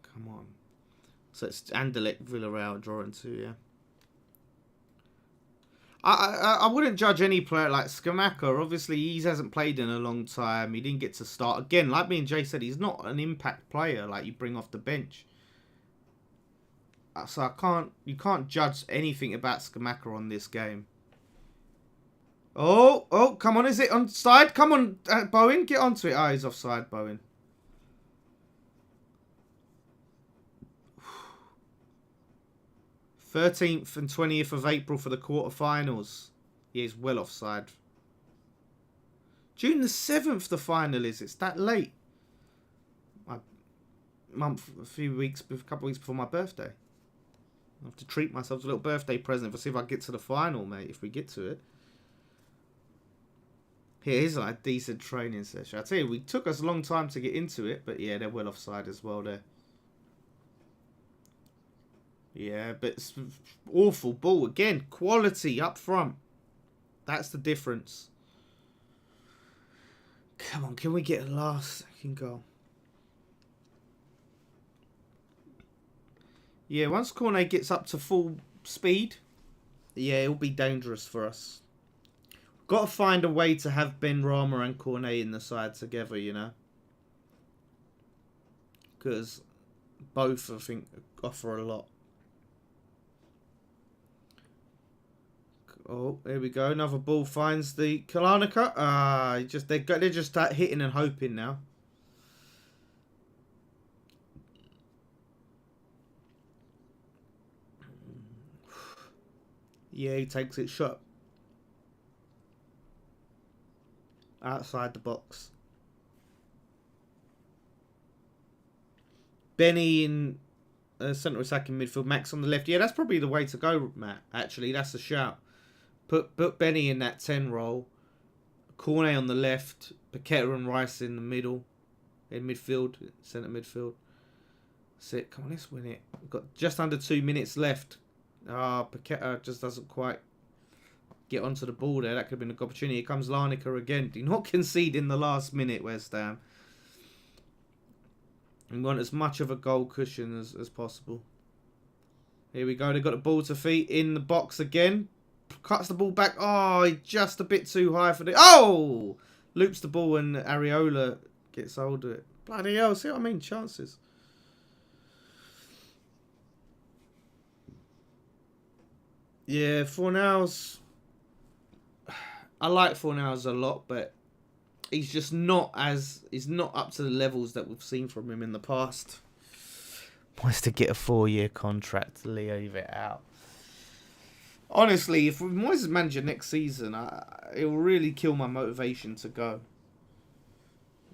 Come on. So it's Anderlecht, Villarreal drawing 2, yeah. I wouldn't judge any player like Scamacca. Obviously, he hasn't played in a long time. He didn't get to start. Again, like me and Jay said, he's not an impact player like you bring off the bench. So you can't judge anything about Scamacca on this game. Oh, come on, is it onside? Come on, Bowen, get onto it. Oh, he's offside, Bowen. "13th and 20th of April for the quarterfinals." Yeah, he's well offside. June the 7th, the final is. It's that late. A couple of weeks before my birthday. I have to treat myself to a little birthday present for see if I get to the final, mate. If we get to it. Here is like a decent training session. I tell you, we took us a long time to get into it, but yeah, they're well offside as well there. Yeah, but it's awful ball. Again, quality up front. That's the difference. Come on, can we get a last second goal? Yeah, once Cornet gets up to full speed, yeah, it'll be dangerous for us. Got to find a way to have Ben Rama and Cornet in the side together, you know. Because both, I think, offer a lot. Oh, here we go. Another ball finds the Larnaca. They're just hitting and hoping now. Yeah, he takes it shot. Outside the box. Benny in centre attacking midfield. Max on the left. Yeah, that's probably the way to go, Matt. Actually, that's a shout. Put Benny in that 10 role. Cornet on the left. Paqueta and Rice in the middle. In midfield. Centre midfield. That's it. Come on, let's win it. We've got just under 2 minutes left. Paqueta just doesn't quite get onto the ball there. That could have been a good opportunity. Here comes Larnaca again. Do not concede in the last minute, West Ham. We want as much of a goal cushion as possible. Here we go. They've got the ball to feet in the box again. Cuts the ball back. Oh, just a bit too high for the... Oh! Loops the ball and Areola gets hold of it. Bloody hell. See what I mean? Chances. Yeah, Fornals... I like Fornals a lot, but he's just not up to the levels that we've seen from him in the past. Wants to get a 4-year contract, leave it out. Honestly, if Moyes is manager next season, it will really kill my motivation to go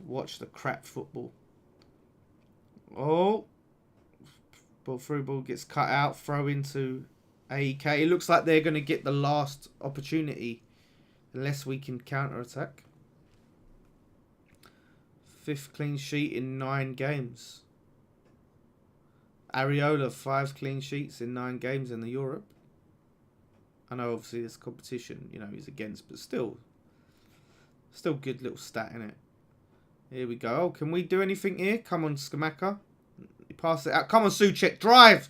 watch the crap football. Oh, through ball gets cut out, throw into AEK. It looks like they're going to get the last opportunity unless we can counter-attack. 5th clean sheet in 9 games. Areola, 5 clean sheets in 9 games in the Europe. I know obviously there's competition, you know, he's against, but still good little stat in it. Here we go. Oh, can we do anything here? Come on, Scamacca. He passes it out. Come on, Souček. Drive.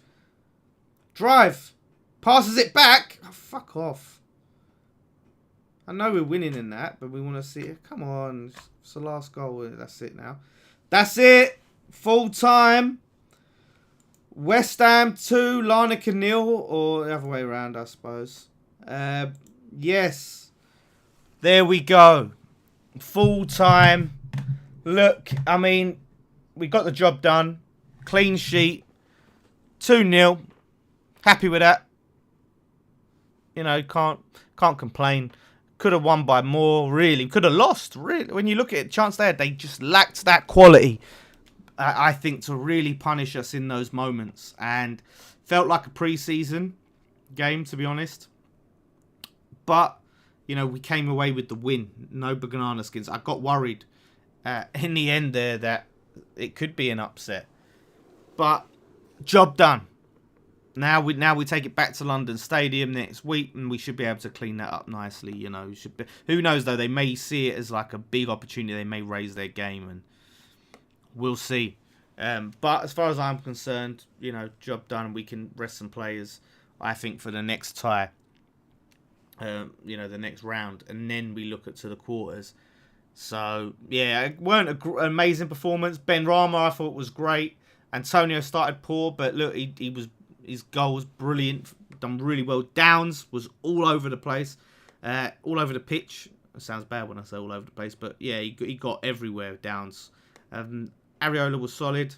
Passes it back. Oh, fuck off. I know we're winning in that, but we want to see it. Come on. It's the last goal. That's it now. That's it. Full time. West Ham 2, Larnaca 0, or the other way around, I suppose. Yes. There we go. Full time. Look, I mean, we got the job done. Clean sheet. 2-0. Happy with that. You know, can't complain. Could have won by more, really. Could have lost, really. When you look at it, chance they had, they just lacked that quality, I think, to really punish us in those moments. And felt like a pre-season game, to be honest. But, you know, we came away with the win. No banana skins. I got worried in the end there that it could be an upset. But, job done. Now we take it back to London Stadium next week, and we should be able to clean that up nicely. You know, who knows though? They may see it as like a big opportunity. They may raise their game, and we'll see. But as far as I'm concerned, you know, job done. We can rest some players, I think, for the next tie. You know, the next round, and then we look to the quarters. So yeah, it weren't an amazing performance. Ben Rama, I thought, was great. Antonio started poor, but look, his goal was brilliant. Done really well. Downs was all over the place. All over the pitch. It sounds bad when I say all over the place, but yeah, he got everywhere, Downs. Areola was solid.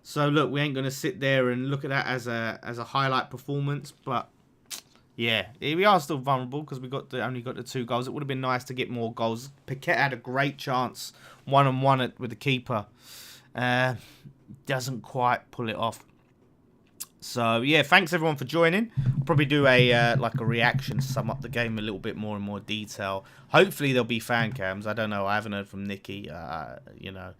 So look, we ain't going to sit there and look at that as a highlight performance, but yeah, we are still vulnerable because we only got the 2 goals. It would have been nice to get more goals. Paqueta had a great chance, 1-on-1 with the keeper. Doesn't quite pull it off. So yeah, thanks everyone for joining. I'll probably do a like a reaction, sum up the game a little bit more in more detail. Hopefully there'll be fan cams. I don't know. I haven't heard from Nicky. You know.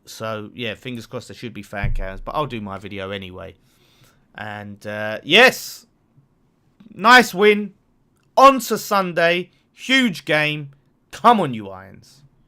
So yeah, fingers crossed there should be fan cams, but I'll do my video anyway. And yes, nice win. On to Sunday, huge game. Come on, you Irons.